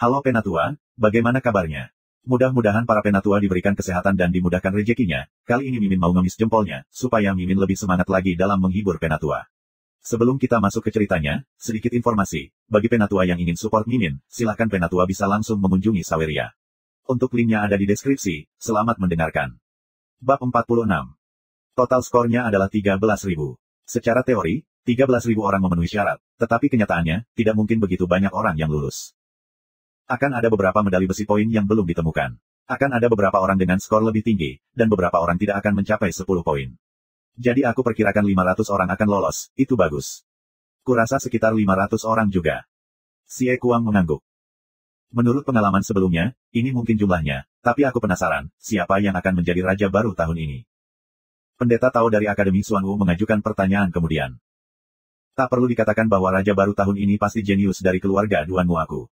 Halo Penatua, bagaimana kabarnya? Mudah-mudahan para Penatua diberikan kesehatan dan dimudahkan rezekinya. Kali ini Mimin mau ngemis jempolnya, supaya Mimin lebih semangat lagi dalam menghibur Penatua. Sebelum kita masuk ke ceritanya, sedikit informasi. Bagi Penatua yang ingin support Mimin, silahkan Penatua bisa langsung mengunjungi Saweria. Untuk linknya ada di deskripsi. Selamat mendengarkan. Bab 46. Total skornya adalah 13.000. Secara teori, 13.000 orang memenuhi syarat, tetapi kenyataannya, tidak mungkin begitu banyak orang yang lulus. Akan ada beberapa medali besi poin yang belum ditemukan. Akan ada beberapa orang dengan skor lebih tinggi, dan beberapa orang tidak akan mencapai 10 poin. Jadi aku perkirakan 500 orang akan lolos, itu bagus. Kurasa sekitar 500 orang juga. Xie Kuang mengangguk. Menurut pengalaman sebelumnya, ini mungkin jumlahnya, tapi aku penasaran, siapa yang akan menjadi raja baru tahun ini? Pendeta Tao dari Akademi Xuanwu mengajukan pertanyaan kemudian. Tak perlu dikatakan bahwa raja baru tahun ini pasti jenius dari keluarga Duanmu aku.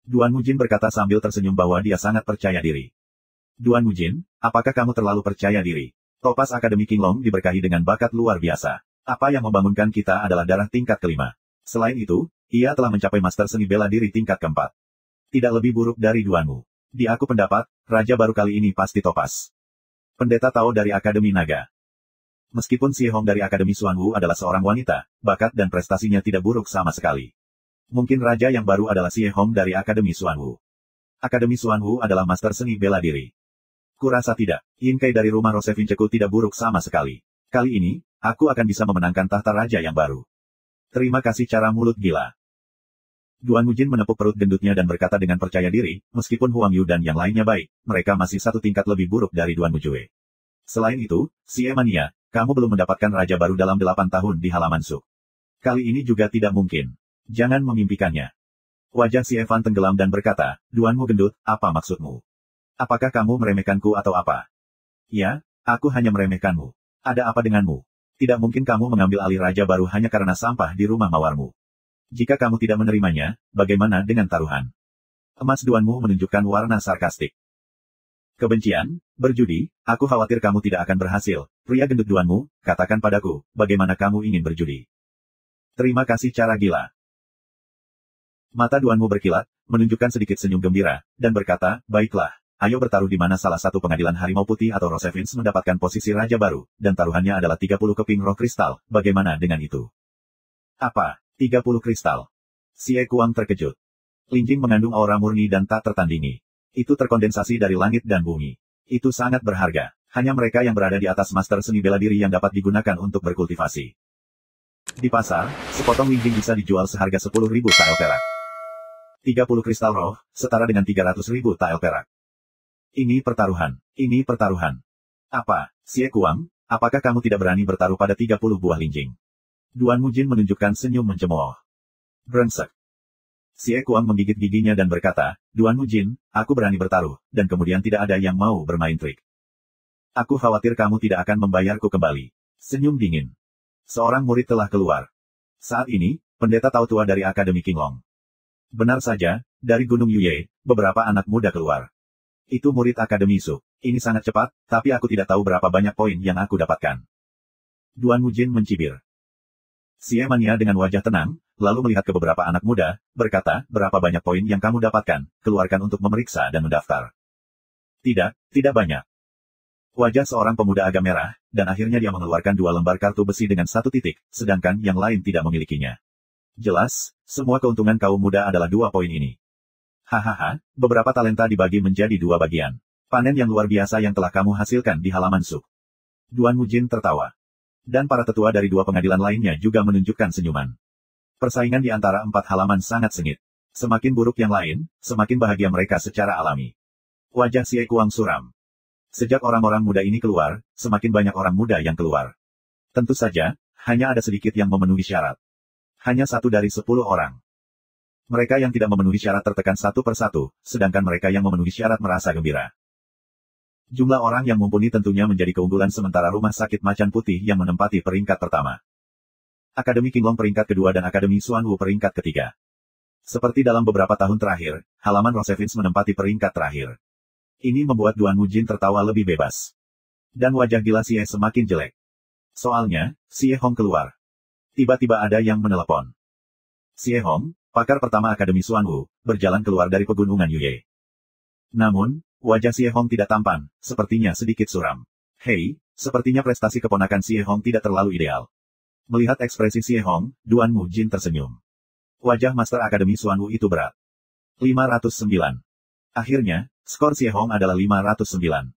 Duan Mujin berkata sambil tersenyum bahwa dia sangat percaya diri. Duan Mujin, apakah kamu terlalu percaya diri? Topaz Akademi Qinglong diberkahi dengan bakat luar biasa. Apa yang membangunkan kita adalah darah tingkat kelima. Selain itu, ia telah mencapai master seni bela diri tingkat keempat. Tidak lebih buruk dari Duanmu. Di aku pendapat, raja baru kali ini pasti Topaz. Pendeta Tao dari Akademi Naga. Meskipun Xie Hong dari Akademi Xuanwu adalah seorang wanita, bakat dan prestasinya tidak buruk sama sekali. Mungkin raja yang baru adalah Xie Hong dari Akademi Xuanwu. Akademi Xuanwu adalah master seni bela diri. Kurasa tidak. Yin Kai dari rumah Rosevinceku tidak buruk sama sekali. Kali ini, aku akan bisa memenangkan tahta raja yang baru. Terima kasih cara mulut gila. Duan Mujin menepuk perut gendutnya dan berkata dengan percaya diri, meskipun Huang Yu dan yang lainnya baik, mereka masih satu tingkat lebih buruk dari Duan Mujue. Selain itu, Xie Mania, kamu belum mendapatkan raja baru dalam 8 tahun di halaman Suk. Kali ini juga tidak mungkin. Jangan memimpikannya. Wajah si Evan tenggelam dan berkata, Duanmu gendut, apa maksudmu? Apakah kamu meremehkanku atau apa? Ya, aku hanya meremehkanmu. Ada apa denganmu? Tidak mungkin kamu mengambil alih raja baru hanya karena sampah di rumah mawarmu. Jika kamu tidak menerimanya, bagaimana dengan taruhan? Emas Duanmu menunjukkan warna sarkastik. Kebencian, berjudi, aku khawatir kamu tidak akan berhasil. Pria gendut Duanmu, katakan padaku, bagaimana kamu ingin berjudi? Terima kasih cara gila. Mata Duanmu berkilat, menunjukkan sedikit senyum gembira, dan berkata, baiklah, ayo bertaruh di mana salah satu pengadilan harimau putih atau Rosevins mendapatkan posisi raja baru, dan taruhannya adalah 30 keping roh kristal, bagaimana dengan itu? Apa? 30 kristal? Xie Kuang terkejut. Linjing mengandung aura murni dan tak tertandingi. Itu terkondensasi dari langit dan bumi. Itu sangat berharga. Hanya mereka yang berada di atas master seni bela diri yang dapat digunakan untuk berkultivasi. Di pasar, sepotong linjing bisa dijual seharga 10.000 tael perak. 30 kristal roh, setara dengan 300.000 tael perak. Ini pertaruhan. Ini pertaruhan. Apa, Xie Kuang, apakah kamu tidak berani bertaruh pada 30 buah linjing? Duan Mujin menunjukkan senyum mencemooh. Brengsek. Xie Kuang menggigit giginya dan berkata, Duan Mujin, aku berani bertaruh, dan kemudian tidak ada yang mau bermain trik. Aku khawatir kamu tidak akan membayarku kembali. Senyum dingin. Seorang murid telah keluar. Saat ini, pendeta Tao tua dari Akademi Qinglong. Benar saja, dari Gunung Yuye, beberapa anak muda keluar. Itu murid Akademi Su. Ini sangat cepat, tapi aku tidak tahu berapa banyak poin yang aku dapatkan. Duan Mujin mencibir. Xie Mania dengan wajah tenang, lalu melihat ke beberapa anak muda, berkata, berapa banyak poin yang kamu dapatkan, keluarkan untuk memeriksa dan mendaftar. Tidak banyak. Wajah seorang pemuda agak merah, dan akhirnya dia mengeluarkan 2 lembar kartu besi dengan 1 titik, sedangkan yang lain tidak memilikinya. Jelas, semua keuntungan kaum muda adalah 2 poin ini. Hahaha, beberapa talenta dibagi menjadi 2 bagian. Panen yang luar biasa yang telah kamu hasilkan di halaman Suk. Duan Mujin tertawa. Dan para tetua dari 2 pengadilan lainnya juga menunjukkan senyuman. Persaingan di antara 4 halaman sangat sengit. Semakin buruk yang lain, semakin bahagia mereka secara alami. Wajah Xie Kuang suram. Sejak orang-orang muda ini keluar, semakin banyak orang muda yang keluar. Tentu saja, hanya ada sedikit yang memenuhi syarat. Hanya 1 dari 10 orang. Mereka yang tidak memenuhi syarat tertekan satu persatu, sedangkan mereka yang memenuhi syarat merasa gembira. Jumlah orang yang mumpuni tentunya menjadi keunggulan sementara Rumah Sakit Macan Putih yang menempati peringkat pertama. Akademi Qinglong peringkat kedua dan Akademi Xuanwu peringkat ketiga. Seperti dalam beberapa tahun terakhir, halaman Rosevins menempati peringkat terakhir. Ini membuat Duan Mujin tertawa lebih bebas. Dan wajah gila Xie semakin jelek. Soalnya, Xie Hong keluar. Tiba-tiba ada yang menelepon. Xie Hong, pakar pertama Akademi Xuanwu, berjalan keluar dari pegunungan Yuye. Namun, wajah Xie Hong tidak tampan, sepertinya sedikit suram. Hei, sepertinya prestasi keponakan Xie Hong tidak terlalu ideal. Melihat ekspresi Xie Hong, Duan Mu Jin tersenyum. Wajah Master Akademi Xuanwu itu berat. 509. Akhirnya, skor Xie Hong adalah 509.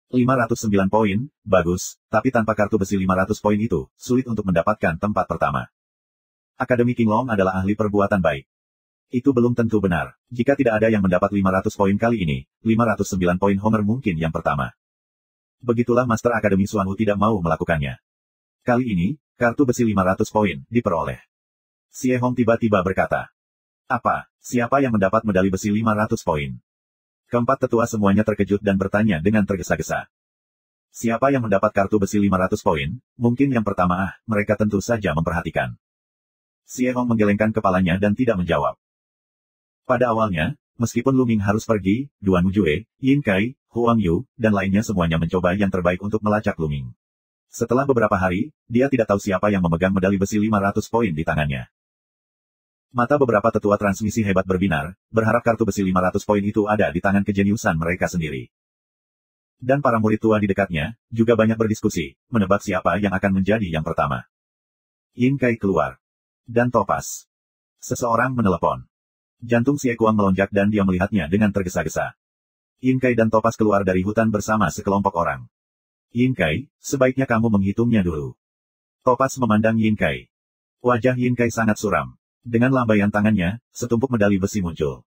509 poin, bagus, tapi tanpa kartu besi 500 poin itu, sulit untuk mendapatkan tempat pertama. Akademi Qinglong adalah ahli perbuatan baik. Itu belum tentu benar. Jika tidak ada yang mendapat 500 poin kali ini, 509 poin Homer mungkin yang pertama. Begitulah Master Akademi Xuanwu tidak mau melakukannya. Kali ini, kartu besi 500 poin diperoleh. Xie Hong tiba-tiba berkata, "Apa, siapa yang mendapat medali besi 500 poin?" Keempat tetua semuanya terkejut dan bertanya dengan tergesa-gesa. Siapa yang mendapat kartu besi 500 poin? Mungkin yang pertama mereka tentu saja memperhatikan. Xie Hong menggelengkan kepalanya dan tidak menjawab. Pada awalnya, meskipun Lu Ming harus pergi, Duan Mujue, Yin Kai, Huang Yu, dan lainnya semuanya mencoba yang terbaik untuk melacak Lu Ming. Setelah beberapa hari, dia tidak tahu siapa yang memegang medali besi 500 poin di tangannya. Mata beberapa tetua transmisi hebat berbinar, berharap kartu besi 500 poin itu ada di tangan kejeniusan mereka sendiri. Dan para murid tua di dekatnya, juga banyak berdiskusi, menebak siapa yang akan menjadi yang pertama. Yin Kai keluar. Dan Topas. Seseorang menelepon. Jantung Xie Kuang melonjak dan dia melihatnya dengan tergesa-gesa. Yin Kai dan Topas keluar dari hutan bersama sekelompok orang. Yin Kai, sebaiknya kamu menghitungnya dulu. Topas memandang Yin Kai. Wajah Yin Kai sangat suram. Dengan lambaian tangannya, setumpuk medali besi muncul.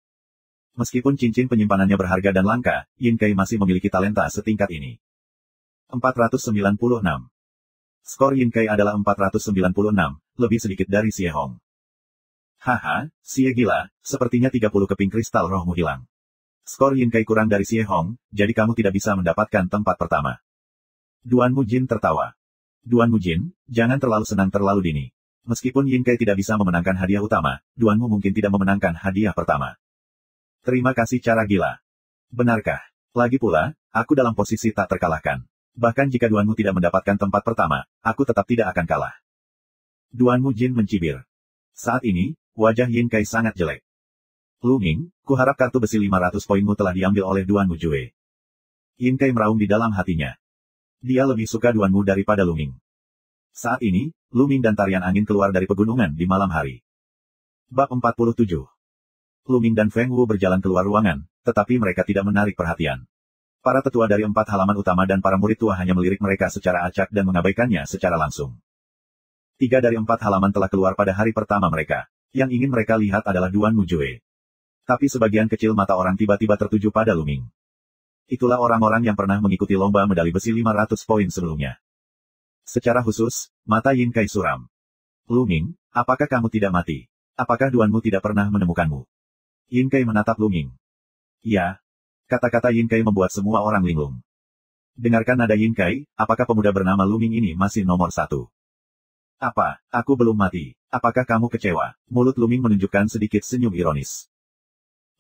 Meskipun cincin penyimpanannya berharga dan langka, Yin Kai masih memiliki talenta setingkat ini. 496. Skor Yin Kai adalah 496, lebih sedikit dari Xie Hong. Haha, Xie gila, sepertinya 30 keping kristal rohmu hilang. Skor Yin Kai kurang dari Xie Hong, jadi kamu tidak bisa mendapatkan tempat pertama. Duan Mu Jin tertawa. Duan Mu Jin, jangan terlalu senang terlalu dini. Meskipun Yin Kai tidak bisa memenangkan hadiah utama, Duan Mu mungkin tidak memenangkan hadiah pertama. Terima kasih cara gila. Benarkah? Lagi pula, aku dalam posisi tak terkalahkan. Bahkan jika Duan Mu tidak mendapatkan tempat pertama, aku tetap tidak akan kalah. Duan Mu Jin mencibir. Saat ini, wajah Yin Kai sangat jelek. Lu Ming, kuharap kartu besi 500 poinmu telah diambil oleh Duan Mu Jue. Yin Kai meraung di dalam hatinya. Dia lebih suka Duan Mu daripada Lu Ming. Saat ini, Lu Ming dan tarian angin keluar dari pegunungan di malam hari. Bab 47. Lu Ming dan Feng Wu berjalan keluar ruangan, tetapi mereka tidak menarik perhatian. Para tetua dari 4 halaman utama dan para murid tua hanya melirik mereka secara acak dan mengabaikannya secara langsung. 3 dari 4 halaman telah keluar pada hari pertama mereka. Yang ingin mereka lihat adalah Duan Mu Jue. Tapi sebagian kecil mata orang tiba-tiba tertuju pada Lu Ming. Itulah orang-orang yang pernah mengikuti lomba medali besi 500 poin sebelumnya. Secara khusus, mata Yin Kai suram. Lu Ming, apakah kamu tidak mati? Apakah Duan Mu tidak pernah menemukanmu? Yin Kai menatap Lu Ming. Ya. Kata-kata Yin Kai membuat semua orang linglung. Dengarkan nada Yin Kai, apakah pemuda bernama Lu Ming ini masih nomor 1? Apa, aku belum mati. Apakah kamu kecewa? Mulut Lu Ming menunjukkan sedikit senyum ironis.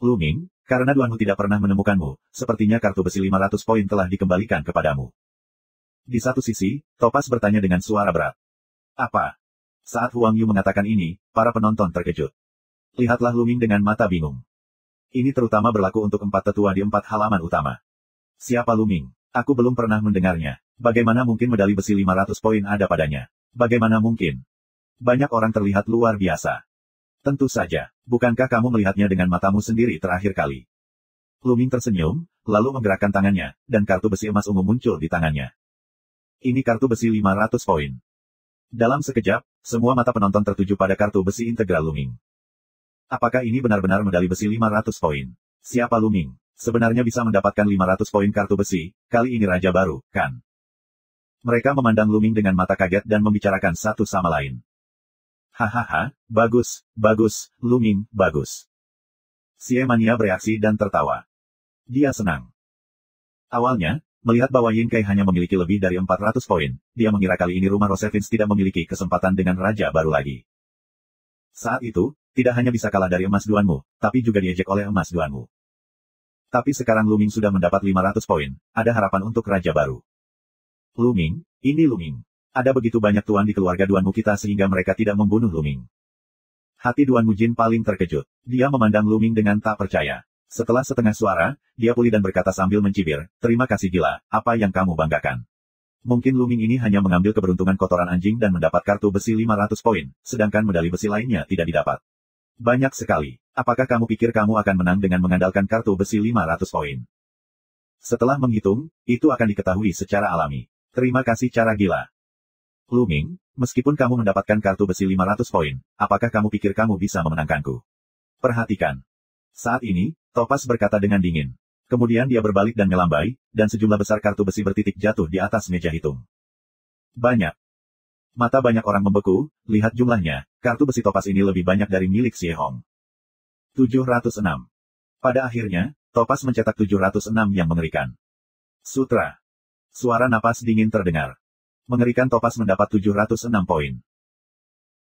Lu Ming, karena Duan Mu tidak pernah menemukanmu, sepertinya kartu besi 500 poin telah dikembalikan kepadamu. Di satu sisi, Topas bertanya dengan suara berat. Apa? Saat Huang Yu mengatakan ini, para penonton terkejut. Lihatlah Lu Ming dengan mata bingung. Ini terutama berlaku untuk 4 tetua di 4 halaman utama. Siapa Lu Ming? Aku belum pernah mendengarnya. Bagaimana mungkin medali besi 500 poin ada padanya? Bagaimana mungkin? Banyak orang terlihat luar biasa. Tentu saja, bukankah kamu melihatnya dengan matamu sendiri terakhir kali? Lu Ming tersenyum, lalu menggerakkan tangannya, dan kartu besi emas ungu muncul di tangannya. Ini kartu besi 500 poin. Dalam sekejap, semua mata penonton tertuju pada kartu besi integral Lu Ming. Apakah ini benar-benar medali besi 500 poin? Siapa Lu Ming? Sebenarnya bisa mendapatkan 500 poin kartu besi, kali ini raja baru, kan? Mereka memandang Lu Ming dengan mata kaget dan membicarakan satu sama lain. Hahaha, bagus, bagus, Lu Ming, bagus. Xie Mania bereaksi dan tertawa. Dia senang. Awalnya, melihat bahwa Yin Kai hanya memiliki lebih dari 400 poin, dia mengira kali ini rumah Rosevins tidak memiliki kesempatan dengan raja baru lagi. Saat itu, tidak hanya bisa kalah dari emas Duan Mu, tapi juga diejek oleh emas Duan Mu. Tapi sekarang Lu Ming sudah mendapat 500 poin, ada harapan untuk raja baru. Lu Ming, ini Lu Ming. Ada begitu banyak tuan di keluarga Duan Mu kita sehingga mereka tidak membunuh Lu Ming. Hati Duan Mujin paling terkejut. Dia memandang Luming dengan tak percaya. Setelah setengah suara, dia pulih dan berkata sambil mencibir, terima kasih gila, apa yang kamu banggakan? Mungkin Luming ini hanya mengambil keberuntungan kotoran anjing dan mendapat kartu besi 500 poin, sedangkan medali besi lainnya tidak didapat. Banyak sekali. Apakah kamu pikir kamu akan menang dengan mengandalkan kartu besi 500 poin? Setelah menghitung, itu akan diketahui secara alami. Terima kasih cara gila. Luming, meskipun kamu mendapatkan kartu besi 500 poin, apakah kamu pikir kamu bisa memenangkanku? Perhatikan. Saat ini, Topaz berkata dengan dingin. Kemudian dia berbalik dan melambai, dan sejumlah besar kartu besi bertitik jatuh di atas meja hitung. Banyak. Mata banyak orang membeku, lihat jumlahnya, kartu besi Topaz ini lebih banyak dari milik Xie Hong. 706. Pada akhirnya, Topaz mencetak 706 yang mengerikan. Sutra. Suara napas dingin terdengar. Mengerikan. Topaz mendapat 706 poin.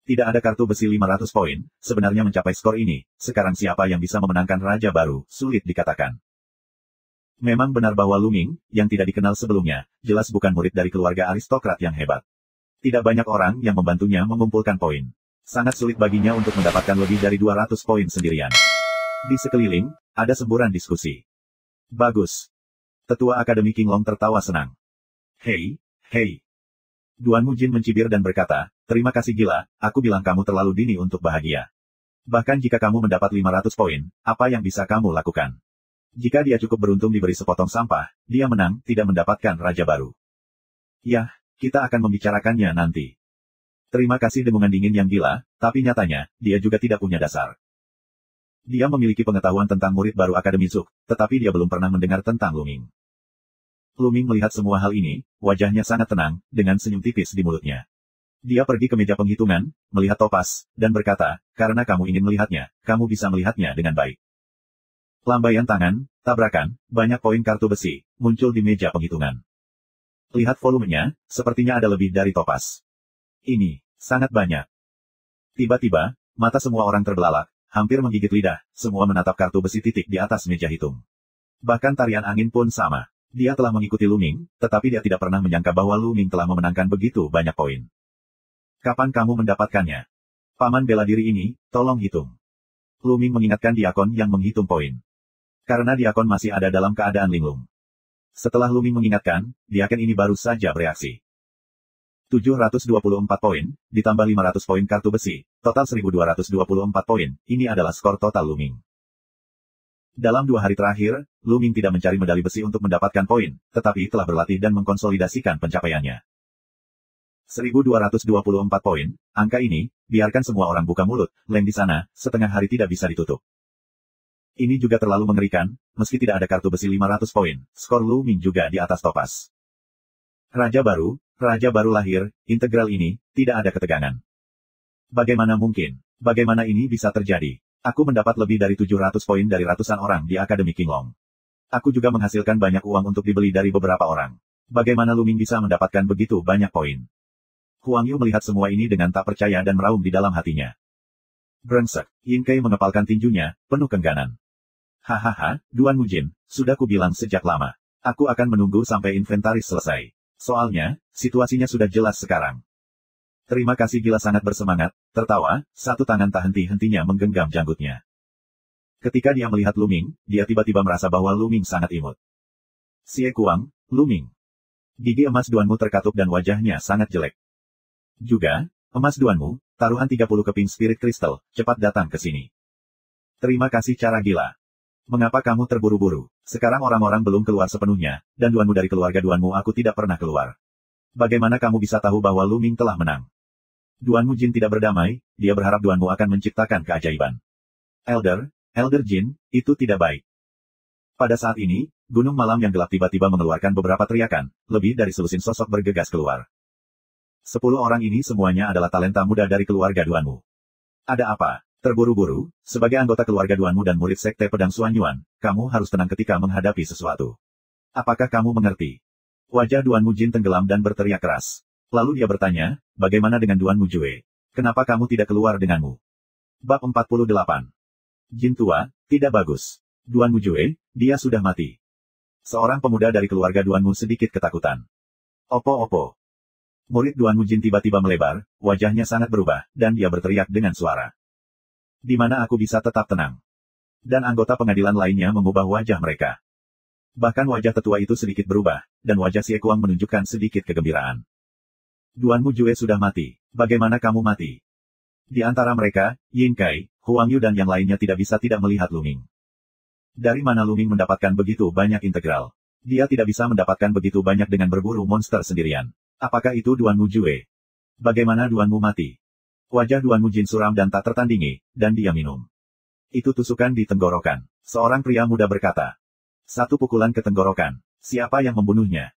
Tidak ada kartu besi 500 poin, sebenarnya mencapai skor ini, sekarang siapa yang bisa memenangkan raja baru, sulit dikatakan. Memang benar bahwa Luming, yang tidak dikenal sebelumnya, jelas bukan murid dari keluarga aristokrat yang hebat. Tidak banyak orang yang membantunya mengumpulkan poin. Sangat sulit baginya untuk mendapatkan lebih dari 200 poin sendirian. Di sekeliling, ada semburan diskusi. Bagus. Tetua Akademi King Long tertawa senang. Hei, hei. Duan Mujin mencibir dan berkata, terima kasih gila, aku bilang kamu terlalu dini untuk bahagia. Bahkan jika kamu mendapat 500 poin, apa yang bisa kamu lakukan? Jika dia cukup beruntung diberi sepotong sampah, dia menang, tidak mendapatkan raja baru. Yah, kita akan membicarakannya nanti. Terima kasih dengungan dingin yang gila, tapi nyatanya, dia juga tidak punya dasar. Dia memiliki pengetahuan tentang murid baru Akademi Zuk, tetapi dia belum pernah mendengar tentang Luming. Luming melihat semua hal ini, wajahnya sangat tenang, dengan senyum tipis di mulutnya. Dia pergi ke meja penghitungan, melihat Topaz, dan berkata, karena kamu ingin melihatnya, kamu bisa melihatnya dengan baik. Lambaian tangan, tabrakan, banyak poin kartu besi, muncul di meja penghitungan. Lihat volumenya, sepertinya ada lebih dari Topaz. Ini, sangat banyak. Tiba-tiba, mata semua orang terbelalak, hampir menggigit lidah, semua menatap kartu besi titik di atas meja hitung. Bahkan tarian angin pun sama. Dia telah mengikuti Luming, tetapi dia tidak pernah menyangka bahwa Luming telah memenangkan begitu banyak poin. Kapan kamu mendapatkannya? Paman bela diri ini, tolong hitung. Luming mengingatkan Diakon yang menghitung poin. Karena Diakon masih ada dalam keadaan linglung. Setelah Luming mengingatkan, Diakon ini baru saja bereaksi. 724 poin, ditambah 500 poin kartu besi, total 1224 poin, ini adalah skor total Luming. Dalam 2 hari terakhir, Luming tidak mencari medali besi untuk mendapatkan poin, tetapi telah berlatih dan mengkonsolidasikan pencapaiannya. 1224 poin, angka ini, biarkan semua orang buka mulut, lem di sana, setengah hari tidak bisa ditutup. Ini juga terlalu mengerikan, meski tidak ada kartu besi 500 poin, skor Luming juga di atas Topaz. Raja baru lahir, integral ini, tidak ada ketegangan. Bagaimana mungkin? Bagaimana ini bisa terjadi? Aku mendapat lebih dari 700 poin dari ratusan orang di Akademi King Long. Aku juga menghasilkan banyak uang untuk dibeli dari beberapa orang. Bagaimana Luming bisa mendapatkan begitu banyak poin? Huang Yu melihat semua ini dengan tak percaya dan meraung di dalam hatinya. Brengsek, Yin Kei mengepalkan tinjunya, penuh kengganan. Hahaha, Duan Mujin, sudah kubilang sejak lama. Aku akan menunggu sampai inventaris selesai. Soalnya, situasinya sudah jelas sekarang. Terima kasih gila sangat bersemangat, tertawa, satu tangan tak henti-hentinya menggenggam janggutnya. Ketika dia melihat Luming, dia tiba-tiba merasa bahwa Luming sangat imut. Xie Kuang, Luming. Gigi emas Duanmu terkatup dan wajahnya sangat jelek. Juga, emas Duanmu, taruhan 30 keping spirit crystal, cepat datang ke sini. Terima kasih cara gila. Mengapa kamu terburu-buru? Sekarang orang-orang belum keluar sepenuhnya, dan Duanmu dari keluarga Duanmu aku tidak pernah keluar. Bagaimana kamu bisa tahu bahwa Luming telah menang? Duan Mujin tidak berdamai, dia berharap Duanmu akan menciptakan keajaiban. Elder Jin, itu tidak baik. Pada saat ini, gunung malam yang gelap tiba-tiba mengeluarkan beberapa teriakan, lebih dari selusin sosok bergegas keluar. 10 orang ini semuanya adalah talenta muda dari keluarga Duanmu. Ada apa? Terburu-buru, sebagai anggota keluarga Duanmu dan murid sekte pedang Xuanyuan, kamu harus tenang ketika menghadapi sesuatu. Apakah kamu mengerti? Wajah Duan Mujin tenggelam dan berteriak keras. Lalu dia bertanya, bagaimana dengan Duan Mujue? Kenapa kamu tidak keluar denganmu? Bab 48. Jin tua, tidak bagus. Duan Mujue, dia sudah mati. Seorang pemuda dari keluarga Duanmu sedikit ketakutan. Opo. Murid Duan Mujin tiba-tiba melebar, wajahnya sangat berubah, dan dia berteriak dengan suara. Di mana aku bisa tetap tenang? Dan anggota pengadilan lainnya mengubah wajah mereka. Bahkan wajah tetua itu sedikit berubah, dan wajah Xie Kuang menunjukkan sedikit kegembiraan. Duan Mujue sudah mati. Bagaimana kamu mati? Di antara mereka, Yin Kai, Huang Yu dan yang lainnya tidak bisa tidak melihat Luming. Dari mana Luming mendapatkan begitu banyak integral? Dia tidak bisa mendapatkan begitu banyak dengan berburu monster sendirian. Apakah itu Duan Mujue? Bagaimana Duanmu mati? Wajah Duan Mujin suram dan tak tertandingi, dan dia minum. Itu tusukan di tenggorokan. Seorang pria muda berkata. Satu pukulan ke tenggorokan. Siapa yang membunuhnya?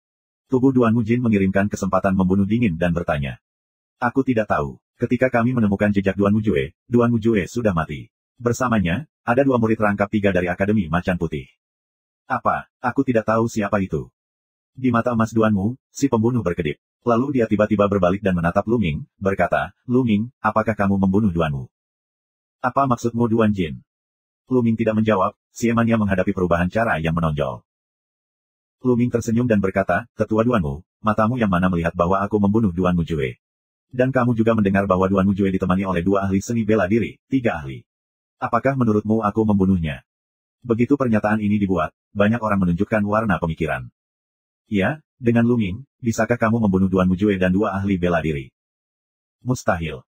Tubuh Duan Mujin mengirimkan kesempatan membunuh dingin dan bertanya. Aku tidak tahu. Ketika kami menemukan jejak Duan Mujue sudah mati. Bersamanya, ada 2 murid rangkap 3 dari Akademi Macan Putih. Apa? Aku tidak tahu siapa itu. Di mata emas Duanmu, si pembunuh berkedip. Lalu dia tiba-tiba berbalik dan menatap Luming, berkata, Luming, apakah kamu membunuh Duanmu? Apa maksudmu Duan Jin? Luming tidak menjawab, Siemania menghadapi perubahan cara yang menonjol. Luming tersenyum dan berkata, Tetua Duanmu, matamu yang mana melihat bahwa aku membunuh Duan Mujue? Dan kamu juga mendengar bahwa Duan Mujue ditemani oleh 2 ahli seni bela diri, 3 ahli. Apakah menurutmu aku membunuhnya? Begitu pernyataan ini dibuat, banyak orang menunjukkan warna pemikiran. Ya, dengan Luming, bisakah kamu membunuh Duan Mujue dan 2 ahli bela diri? Mustahil.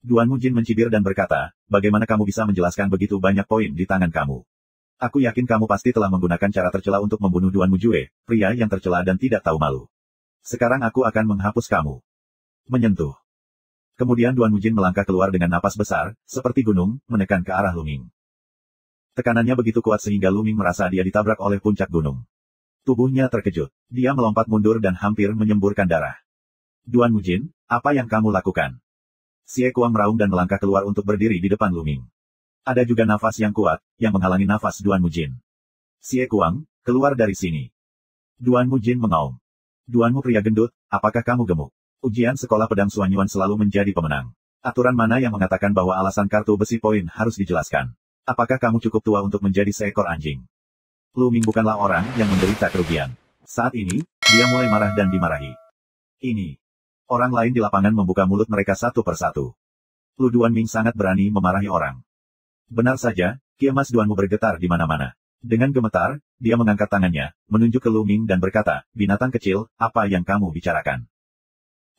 Duan Mujin mencibir dan berkata, bagaimana kamu bisa menjelaskan begitu banyak poin di tangan kamu? Aku yakin kamu pasti telah menggunakan cara tercela untuk membunuh Duan Mujue, pria yang tercela dan tidak tahu malu. Sekarang aku akan menghapus kamu. Menyentuh. Kemudian Duan Mujin melangkah keluar dengan napas besar, seperti gunung, menekan ke arah Luming. Tekanannya begitu kuat sehingga Luming merasa dia ditabrak oleh puncak gunung. Tubuhnya terkejut. Dia melompat mundur dan hampir menyemburkan darah. Duan Mujin, apa yang kamu lakukan? Xie Kuang meraung dan melangkah keluar untuk berdiri di depan Luming. Ada juga nafas yang kuat, yang menghalangi nafas Duan Mujin. Xie Kuang, keluar dari sini. Duan Mujin mengaum. Duanmu pria gendut, apakah kamu gemuk? Ujian sekolah pedang Suanyuan selalu menjadi pemenang. Aturan mana yang mengatakan bahwa alasan kartu besi poin harus dijelaskan? Apakah kamu cukup tua untuk menjadi seekor anjing? Luming bukanlah orang yang menderita kerugian. Saat ini, dia mulai marah dan dimarahi. Ini. Orang lain di lapangan membuka mulut mereka satu persatu. Lu Duanming sangat berani memarahi orang. Benar saja, kiemas Duanmu bergetar di mana-mana. Dengan gemetar, dia mengangkat tangannya, menunjuk ke Luming dan berkata, binatang kecil, apa yang kamu bicarakan?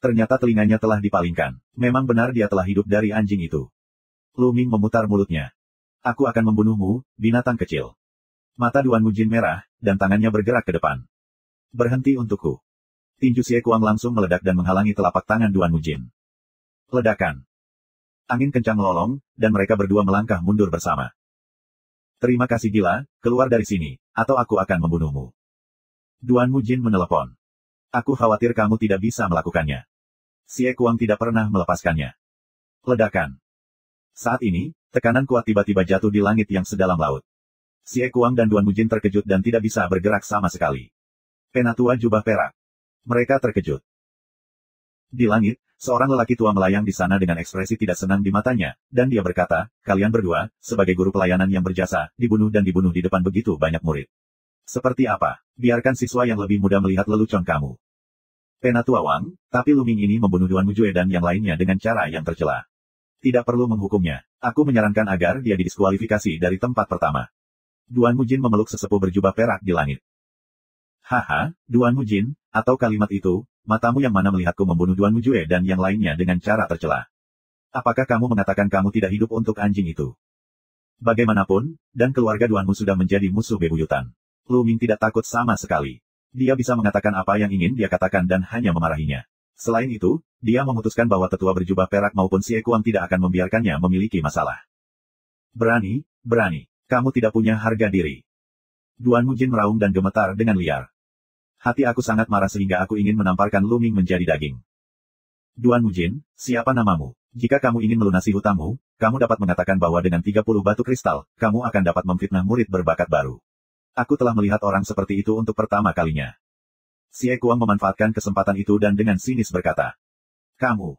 Ternyata telinganya telah dipalingkan. Memang benar dia telah hidup dari anjing itu. Luming memutar mulutnya. Aku akan membunuhmu, binatang kecil. Mata Duan Mujin merah, dan tangannya bergerak ke depan. Berhenti untukku. Tinju Xie Kuang langsung meledak dan menghalangi telapak tangan Duan Mujin. Ledakan. Angin kencang melolong, dan mereka berdua melangkah mundur bersama. Terima kasih gila, keluar dari sini, atau aku akan membunuhmu. Duan Mujin menelepon. Aku khawatir kamu tidak bisa melakukannya. Xie Kuang tidak pernah melepaskannya. Ledakan. Saat ini, tekanan kuat tiba-tiba jatuh di langit yang sedalam laut. Xie Kuang dan Duan Mujin terkejut dan tidak bisa bergerak sama sekali. Penatua jubah perak. Mereka terkejut. Di langit, seorang lelaki tua melayang di sana dengan ekspresi tidak senang di matanya, dan dia berkata, kalian berdua, sebagai guru pelayanan yang berjasa, dibunuh dan dibunuh di depan begitu banyak murid. Seperti apa? Biarkan siswa yang lebih muda melihat lelucon kamu. Penatua Wang, tapi Luming ini membunuh Duan Mujue dan yang lainnya dengan cara yang tercela. Tidak perlu menghukumnya. Aku menyarankan agar dia didiskualifikasi dari tempat pertama. Duan Mujin memeluk sesepuh berjubah perak di langit. Haha, Duan Mujin, atau kalimat itu, matamu yang mana melihatku membunuh Duan Mujue dan yang lainnya dengan cara tercela. Apakah kamu mengatakan kamu tidak hidup untuk anjing itu? Bagaimanapun, dan keluarga Duanmu sudah menjadi musuh bebuyutan. Luming tidak takut sama sekali. Dia bisa mengatakan apa yang ingin dia katakan dan hanya memarahinya. Selain itu, dia memutuskan bahwa tetua berjubah perak maupun Xie Kuang tidak akan membiarkannya memiliki masalah. Berani, berani. Kamu tidak punya harga diri. Duan Mujin meraung dan gemetar dengan liar. Hati aku sangat marah sehingga aku ingin menamparkan Luming menjadi daging. Duan Mujin, siapa namamu? Jika kamu ingin melunasi hutangmu, kamu dapat mengatakan bahwa dengan 30 batu kristal, kamu akan dapat memfitnah murid berbakat baru. Aku telah melihat orang seperti itu untuk pertama kalinya. Xie Kuang memanfaatkan kesempatan itu dan dengan sinis berkata. Kamu.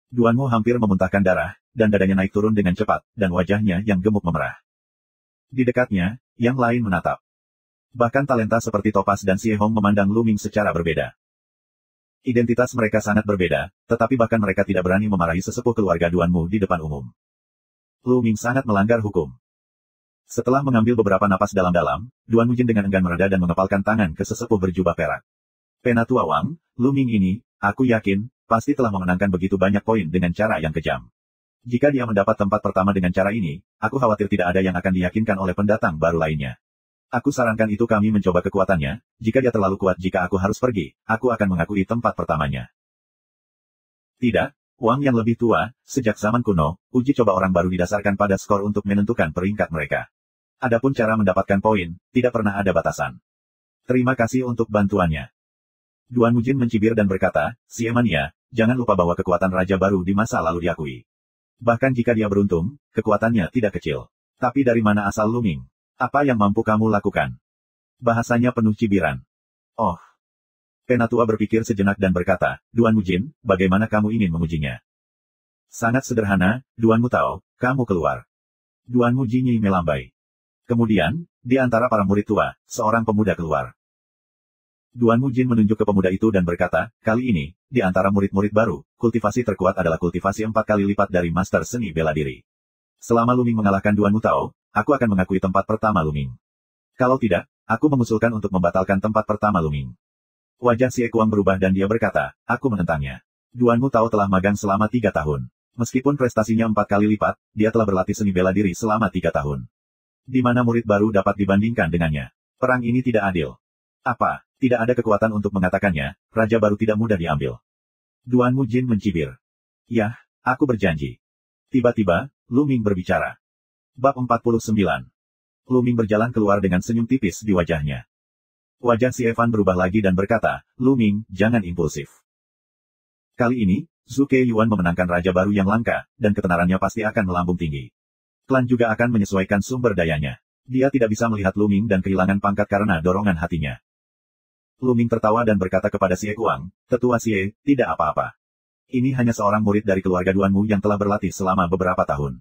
Duanmu hampir memuntahkan darah, dan dadanya naik turun dengan cepat, dan wajahnya yang gemuk memerah. Di dekatnya, yang lain menatap. Bahkan talenta seperti Topaz dan Xie Hong memandang Luming secara berbeda. Identitas mereka sangat berbeda, tetapi bahkan mereka tidak berani memarahi sesepuh keluarga Duanmu di depan umum. Lu Ming sangat melanggar hukum. Setelah mengambil beberapa napas dalam-dalam, Duan Mujin dengan enggan mereda dan mengepalkan tangan ke sesepuh berjubah perak. Penatua Wang, Lu Ming ini, aku yakin, pasti telah memenangkan begitu banyak poin dengan cara yang kejam. Jika dia mendapat tempat pertama dengan cara ini, aku khawatir tidak ada yang akan diyakinkan oleh pendatang baru lainnya. Aku sarankan itu kami mencoba kekuatannya, jika dia terlalu kuat jika aku harus pergi, aku akan mengakui tempat pertamanya. Tidak, Wang yang lebih tua, sejak zaman kuno, uji coba orang baru didasarkan pada skor untuk menentukan peringkat mereka. Adapun cara mendapatkan poin, tidak pernah ada batasan. Terima kasih untuk bantuannya. Duan Mujin mencibir dan berkata, Siemania, jangan lupa bahwa kekuatan raja baru di masa lalu diakui. Bahkan jika dia beruntung, kekuatannya tidak kecil. Tapi dari mana asal Lu Ming? Apa yang mampu kamu lakukan? Bahasanya penuh cibiran. Oh. Penatua berpikir sejenak dan berkata, Duan Mujin, bagaimana kamu ingin mengujinya? Sangat sederhana, Duan Mutao, kamu keluar. Duan Mujin melambai. Kemudian, di antara para murid tua, seorang pemuda keluar. Duan Mujin menunjuk ke pemuda itu dan berkata, kali ini, di antara murid-murid baru, kultivasi terkuat adalah kultivasi 4 kali lipat dari master seni bela diri. Selama Lu Ming mengalahkan Duan Mutao, aku akan mengakui tempat pertama Lu Ming. Kalau tidak, aku mengusulkan untuk membatalkan tempat pertama Lu Ming. Wajah Xie Kuang berubah dan dia berkata, aku menentangnya. Duan Mutao telah magang selama 3 tahun. Meskipun prestasinya 4 kali lipat, dia telah berlatih seni bela diri selama 3 tahun. Di mana murid baru dapat dibandingkan dengannya? Perang ini tidak adil. Apa? Tidak ada kekuatan untuk mengatakannya, raja baru tidak mudah diambil. Duan Mujin mencibir. Yah, aku berjanji. Tiba-tiba, Lu Ming berbicara. Bab 49. Lu Ming berjalan keluar dengan senyum tipis di wajahnya. Wajah si Evan berubah lagi dan berkata, Lu Ming, jangan impulsif. Kali ini, Zhu Keiyuan memenangkan raja baru yang langka, dan ketenarannya pasti akan melambung tinggi. Klan juga akan menyesuaikan sumber dayanya. Dia tidak bisa melihat Lu Ming dan kehilangan pangkat karena dorongan hatinya. Lu Ming tertawa dan berkata kepada Xie Kuang, Tetua Xie, tidak apa-apa. Ini hanya seorang murid dari keluarga Duanmu yang telah berlatih selama beberapa tahun.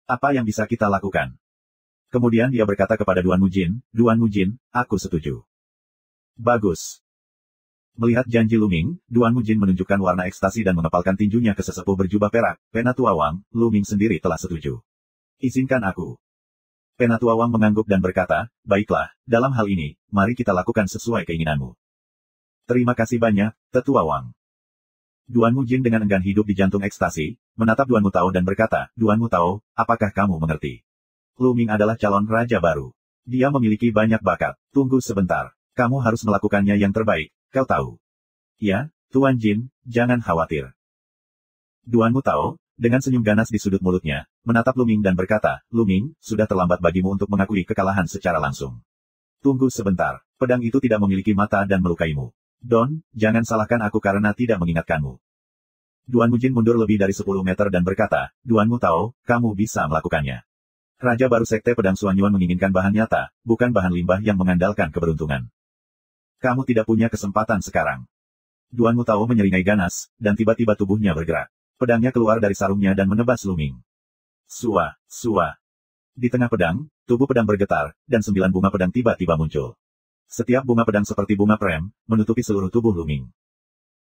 Apa yang bisa kita lakukan? Kemudian dia berkata kepada Duan Mujin, aku setuju. Bagus. Melihat janji Lu Ming, Duan Mujin menunjukkan warna ekstasi dan mengepalkan tinjunya ke sesepuh berjubah perak, Penatua Wang, Lu Ming sendiri telah setuju. Izinkan aku. Penatua Wang mengangguk dan berkata, baiklah, dalam hal ini, mari kita lakukan sesuai keinginanmu. Terima kasih banyak, Tetua Wang. Duan Mujin dengan enggan hidup di jantung ekstasi, menatap Duan Mutao dan berkata, Duan Mutao, apakah kamu mengerti? Lu Ming adalah calon raja baru. Dia memiliki banyak bakat. Tunggu sebentar. Kamu harus melakukannya yang terbaik, kau tahu. Ya, Tuan Jin, jangan khawatir. Duan Mutao, dengan senyum ganas di sudut mulutnya, menatap Lu Ming dan berkata, Lu Ming, sudah terlambat bagimu untuk mengakui kekalahan secara langsung. Tunggu sebentar, pedang itu tidak memiliki mata dan melukaimu. Don, jangan salahkan aku karena tidak mengingatkanmu. Duan Mujin mundur lebih dari 10 meter dan berkata, Duan Mutao, kamu bisa melakukannya. Raja baru Sekte Pedang Suanyuan menginginkan bahan nyata, bukan bahan limbah yang mengandalkan keberuntungan. Kamu tidak punya kesempatan sekarang. Duan Mutao menyeringai ganas, dan tiba-tiba tubuhnya bergerak. Pedangnya keluar dari sarungnya dan menebas Lu Ming. Sua. Di tengah pedang, tubuh pedang bergetar, dan 9 bunga pedang tiba-tiba muncul. Setiap bunga pedang seperti bunga prem, menutupi seluruh tubuh Lu Ming.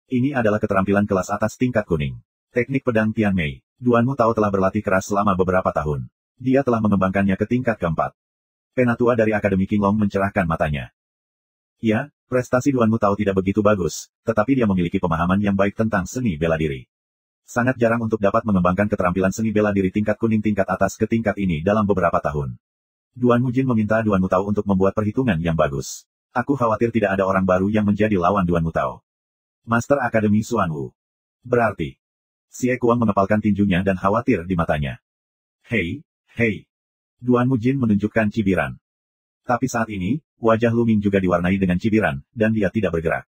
Ini adalah keterampilan kelas atas tingkat kuning. Teknik pedang Tian Mei. Duan Mutao telah berlatih keras selama beberapa tahun. Dia telah mengembangkannya ke tingkat keempat. Penatua dari Akademi Qinglong mencerahkan matanya. Ya, prestasi Duan Mutao tidak begitu bagus, tetapi dia memiliki pemahaman yang baik tentang seni bela diri. Sangat jarang untuk dapat mengembangkan keterampilan seni bela diri tingkat kuning tingkat atas ke tingkat ini dalam beberapa tahun. Duan Mujin meminta Duan Mutao untuk membuat perhitungan yang bagus. Aku khawatir tidak ada orang baru yang menjadi lawan Duan Mutao. Master Akademi Suanwu. Berarti. Xie Kuang mengepalkan tinjunya dan khawatir di matanya. Hei. Duan Mujin menunjukkan cibiran. Tapi saat ini, wajah Lu Ming juga diwarnai dengan cibiran, dan dia tidak bergerak.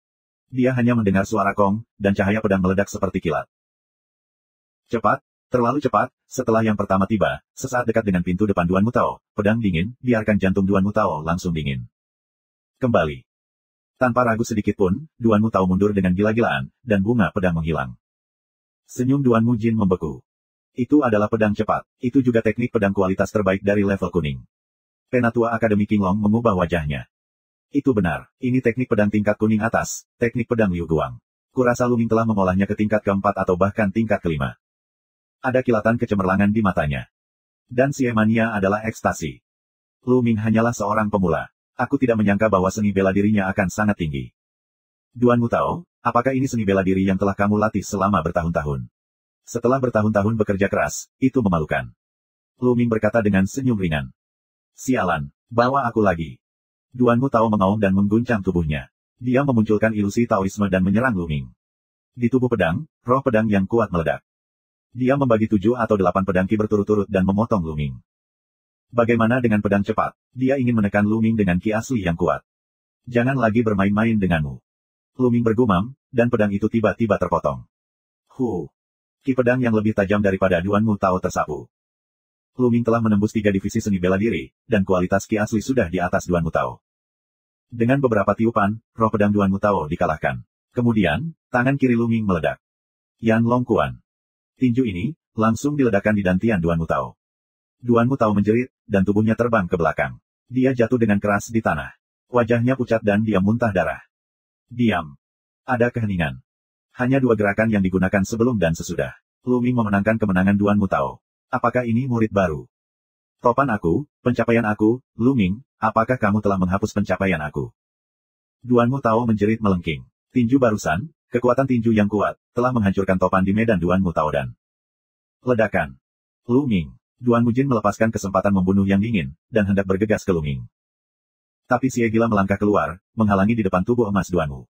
Dia hanya mendengar suara gong, dan cahaya pedang meledak seperti kilat. Cepat, terlalu cepat, setelah yang pertama tiba, sesaat dekat dengan pintu depan Duan Mutao, pedang dingin, biarkan jantung Duan Mutao langsung dingin. Kembali. Tanpa ragu sedikit pun, Duan Mutao mundur dengan gila-gilaan, dan bunga pedang menghilang. Senyum Duan Mujin membeku. Itu adalah pedang cepat, itu juga teknik pedang kualitas terbaik dari level kuning. Penatua Akademi Qinglong mengubah wajahnya. Itu benar, ini teknik pedang tingkat kuning atas, teknik pedang Liu Guang. Kurasa Lu Ming telah mengolahnya ke tingkat keempat atau bahkan tingkat kelima. Ada kilatan kecemerlangan di matanya. Dan Xie Mania adalah ekstasi. Lu Ming hanyalah seorang pemula. Aku tidak menyangka bahwa seni bela dirinya akan sangat tinggi. Duan Mutao, apakah ini seni bela diri yang telah kamu latih selama bertahun-tahun? Setelah bertahun-tahun bekerja keras, itu memalukan. Lu Ming berkata dengan senyum ringan. Sialan, bawa aku lagi. Duan Mutao mengaum dan mengguncang tubuhnya. Dia memunculkan ilusi Taoisme dan menyerang Lu Ming. Di tubuh pedang, roh pedang yang kuat meledak. Dia membagi 7 atau 8 pedang ki berturut-turut dan memotong Lu Ming. Bagaimana dengan pedang cepat? Dia ingin menekan Lu Ming dengan ki asli yang kuat. Jangan lagi bermain-main denganmu. Lu Ming bergumam, dan pedang itu tiba-tiba terpotong. Ki pedang yang lebih tajam daripada Duan Mutao tersapu. Lu Ming telah menembus 3 divisi seni bela diri, dan kualitas ki asli sudah di atas Duan Mutao. Dengan beberapa tiupan, roh pedang Duan Mutao dikalahkan. Kemudian, tangan kiri Lu Ming meledak. Yan Long Kuan. Tinju ini, langsung diledakkan di dantian Duan Mutao. Duan Mutao menjerit, dan tubuhnya terbang ke belakang. Dia jatuh dengan keras di tanah. Wajahnya pucat dan dia muntah darah. Diam. Ada keheningan. Hanya 2 gerakan yang digunakan sebelum dan sesudah. Lu Ming memenangkan kemenangan Duan Mutao. Apakah ini murid baru? Topan aku, pencapaian aku, Lu Ming, apakah kamu telah menghapus pencapaian aku? Duan Mutao menjerit melengking. Tinju barusan, kekuatan tinju yang kuat, telah menghancurkan topan di medan Duan Mutao dan ledakan. Lu Ming. Duan Mujin melepaskan kesempatan membunuh yang dingin, dan hendak bergegas ke Lu Ming. Tapi Xie Gila melangkah keluar, menghalangi di depan tubuh emas Duanmu.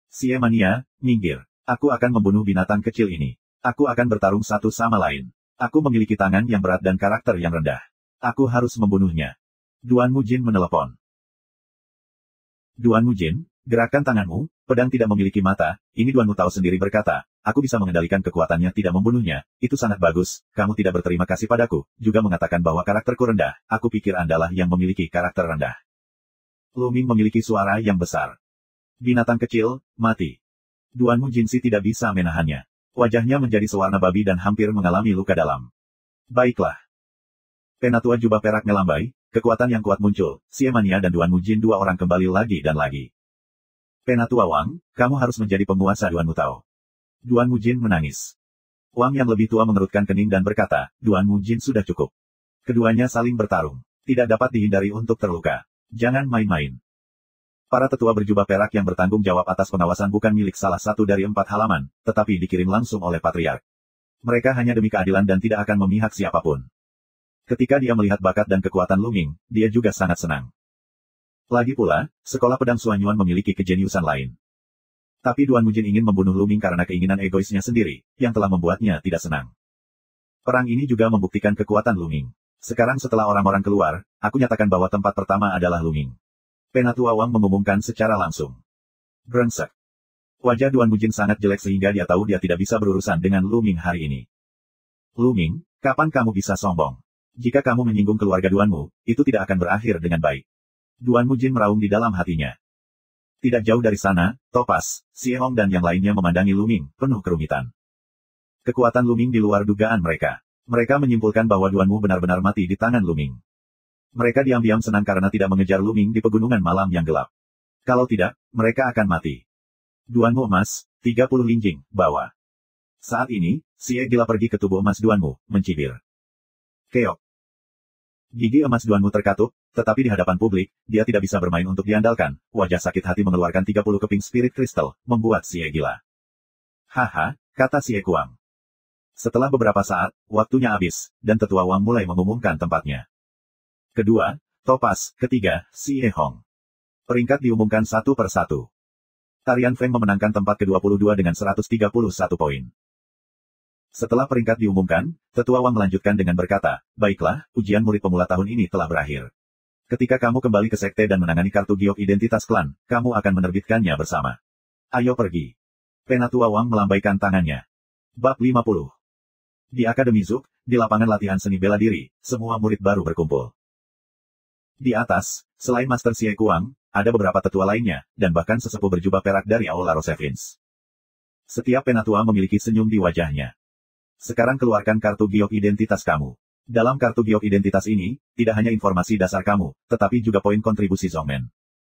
Xie Mania, minggir. Aku akan membunuh binatang kecil ini. Aku akan bertarung satu sama lain. Aku memiliki tangan yang berat dan karakter yang rendah. Aku harus membunuhnya. Duan Mujin menelepon. Duan Mujin, gerakan tanganmu, pedang tidak memiliki mata, ini Duan Mutao sendiri berkata, aku bisa mengendalikan kekuatannya tidak membunuhnya, itu sangat bagus, kamu tidak berterima kasih padaku, juga mengatakan bahwa karakterku rendah, aku pikir Andalah yang memiliki karakter rendah. Lu Ming memiliki suara yang besar. Binatang kecil, mati. Duan Mujin tidak bisa menahannya. Wajahnya menjadi sewarna babi dan hampir mengalami luka dalam. Baiklah. Penatua jubah perak melambai, kekuatan yang kuat muncul, Xie Mania dan Duan Mujin 2 orang kembali lagi dan lagi. Penatua Wang, kamu harus menjadi penguasa Duan Mutao. Duan Mujin menangis. Wang yang lebih tua mengerutkan kening dan berkata, Duan Mujin sudah cukup. Keduanya saling bertarung. Tidak dapat dihindari untuk terluka. Jangan main-main. Para tetua berjubah perak yang bertanggung jawab atas pengawasan bukan milik salah satu dari 4 halaman, tetapi dikirim langsung oleh Patriark. Mereka hanya demi keadilan dan tidak akan memihak siapapun. Ketika dia melihat bakat dan kekuatan Lu Ming, dia juga sangat senang. Lagi pula, sekolah pedang Suanyuan memiliki kejeniusan lain. Tapi Duan Mujin ingin membunuh Lu Ming karena keinginan egoisnya sendiri, yang telah membuatnya tidak senang. Perang ini juga membuktikan kekuatan Lu Ming. Sekarang setelah orang-orang keluar, aku nyatakan bahwa tempat pertama adalah Lu Ming. Penatua Wang mengumumkan secara langsung. Brengsek. Wajah Duan Mujin sangat jelek sehingga dia tahu dia tidak bisa berurusan dengan Lu Ming hari ini. Lu Ming, kapan kamu bisa sombong? Jika kamu menyinggung keluarga Duanmu, itu tidak akan berakhir dengan baik. Duan Mujin meraung di dalam hatinya. Tidak jauh dari sana, Topas, Xie Hong dan yang lainnya memandangi Lu Ming, penuh kerumitan. Kekuatan Lu Ming di luar dugaan mereka. Mereka menyimpulkan bahwa Duanmu benar-benar mati di tangan Lu Ming. Mereka diam-diam senang karena tidak mengejar Lu Ming di pegunungan malam yang gelap. Kalau tidak, mereka akan mati. Duanmu emas, 30 linjing, bawa. Saat ini, Xie Gila pergi ke tubuh emas Duanmu, mencibir. Keok. Gigi emas Duanmu terkatup, tetapi di hadapan publik, dia tidak bisa bermain untuk diandalkan. Wajah sakit hati mengeluarkan 30 keping spirit crystal, membuat Xie gila. Haha, kata Xie Kuang. Setelah beberapa saat, waktunya habis, dan tetua Wang mulai mengumumkan tempatnya. Kedua, Topas, ketiga, Xie Hong. Peringkat diumumkan satu per satu. Tarian Feng memenangkan tempat ke-22 dengan 131 poin. Setelah peringkat diumumkan, tetua Wang melanjutkan dengan berkata, baiklah, ujian murid pemula tahun ini telah berakhir. Ketika kamu kembali ke sekte dan menangani kartu giok identitas klan, kamu akan menerbitkannya bersama. Ayo pergi. Penatua Wang melambaikan tangannya. Bab 50. Di Akademi Zuk, di lapangan latihan seni bela diri, semua murid baru berkumpul. Di atas, selain Master Xie Kuang, ada beberapa tetua lainnya, dan bahkan sesepuh berjubah perak dari Aula Rosevins. Setiap penatua memiliki senyum di wajahnya. Sekarang keluarkan kartu giok identitas kamu. Dalam kartu giok identitas ini, tidak hanya informasi dasar kamu, tetapi juga poin kontribusi Zongmen.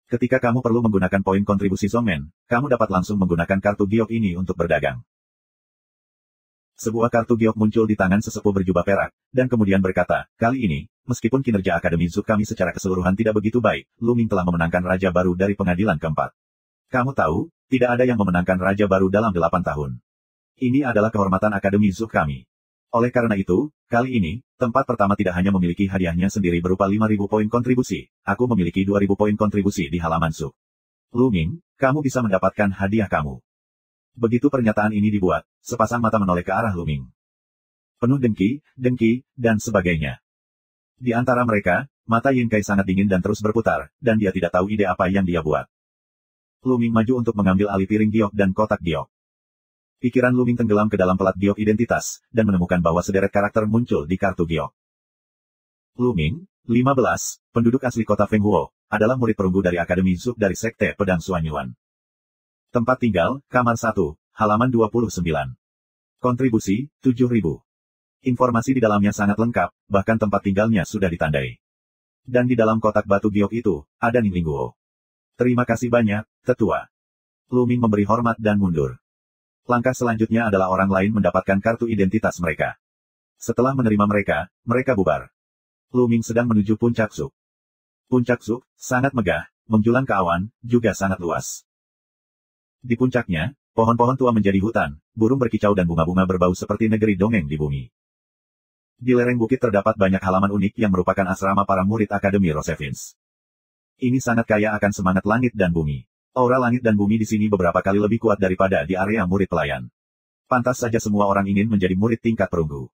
Ketika kamu perlu menggunakan poin kontribusi Zongmen, kamu dapat langsung menggunakan kartu giok ini untuk berdagang. Sebuah kartu giok muncul di tangan sesepuh berjubah perak, dan kemudian berkata, kali ini, meskipun kinerja Akademi Zuk kami secara keseluruhan tidak begitu baik, Lu Ming telah memenangkan raja baru dari pengadilan keempat. Kamu tahu, tidak ada yang memenangkan raja baru dalam 8 tahun. Ini adalah kehormatan Akademi Zuk kami. Oleh karena itu, kali ini, tempat pertama tidak hanya memiliki hadiahnya sendiri berupa 5.000 poin kontribusi, aku memiliki 2.000 poin kontribusi di halaman Zuk. Lu Ming, kamu bisa mendapatkan hadiah kamu. Begitu pernyataan ini dibuat, sepasang mata menoleh ke arah Lu Ming. Penuh dengki, dan sebagainya. Di antara mereka, mata Yin Kai sangat dingin dan terus berputar, dan dia tidak tahu ide apa yang dia buat. Lu Ming maju untuk mengambil alih piring giok dan kotak giok. Pikiran Lu Ming tenggelam ke dalam pelat giok identitas, dan menemukan bahwa sederet karakter muncul di kartu giok. Lu Ming, 15, penduduk asli kota Fenghuo, adalah murid perunggu dari Akademi Zuk dari Sekte Pedang Suanyuan. Tempat tinggal, kamar 1, halaman 29. Kontribusi, 7.000. Informasi di dalamnya sangat lengkap, bahkan tempat tinggalnya sudah ditandai. Dan di dalam kotak batu giok itu, ada Ning Lingguo. Terima kasih banyak, tetua. Lu Ming memberi hormat dan mundur. Langkah selanjutnya adalah orang lain mendapatkan kartu identitas mereka. Setelah menerima mereka, mereka bubar. Lu Ming sedang menuju puncak Zuk. Puncak Zuk, sangat megah, menjulang ke awan, juga sangat luas. Di puncaknya, pohon-pohon tua menjadi hutan, burung berkicau dan bunga-bunga berbau seperti negeri dongeng di bumi. Di lereng bukit terdapat banyak halaman unik yang merupakan asrama para murid Akademi Rosevins. Ini sangat kaya akan semangat langit dan bumi. Aura langit dan bumi di sini beberapa kali lebih kuat daripada di area murid pelayan. Pantas saja semua orang ingin menjadi murid tingkat perunggu.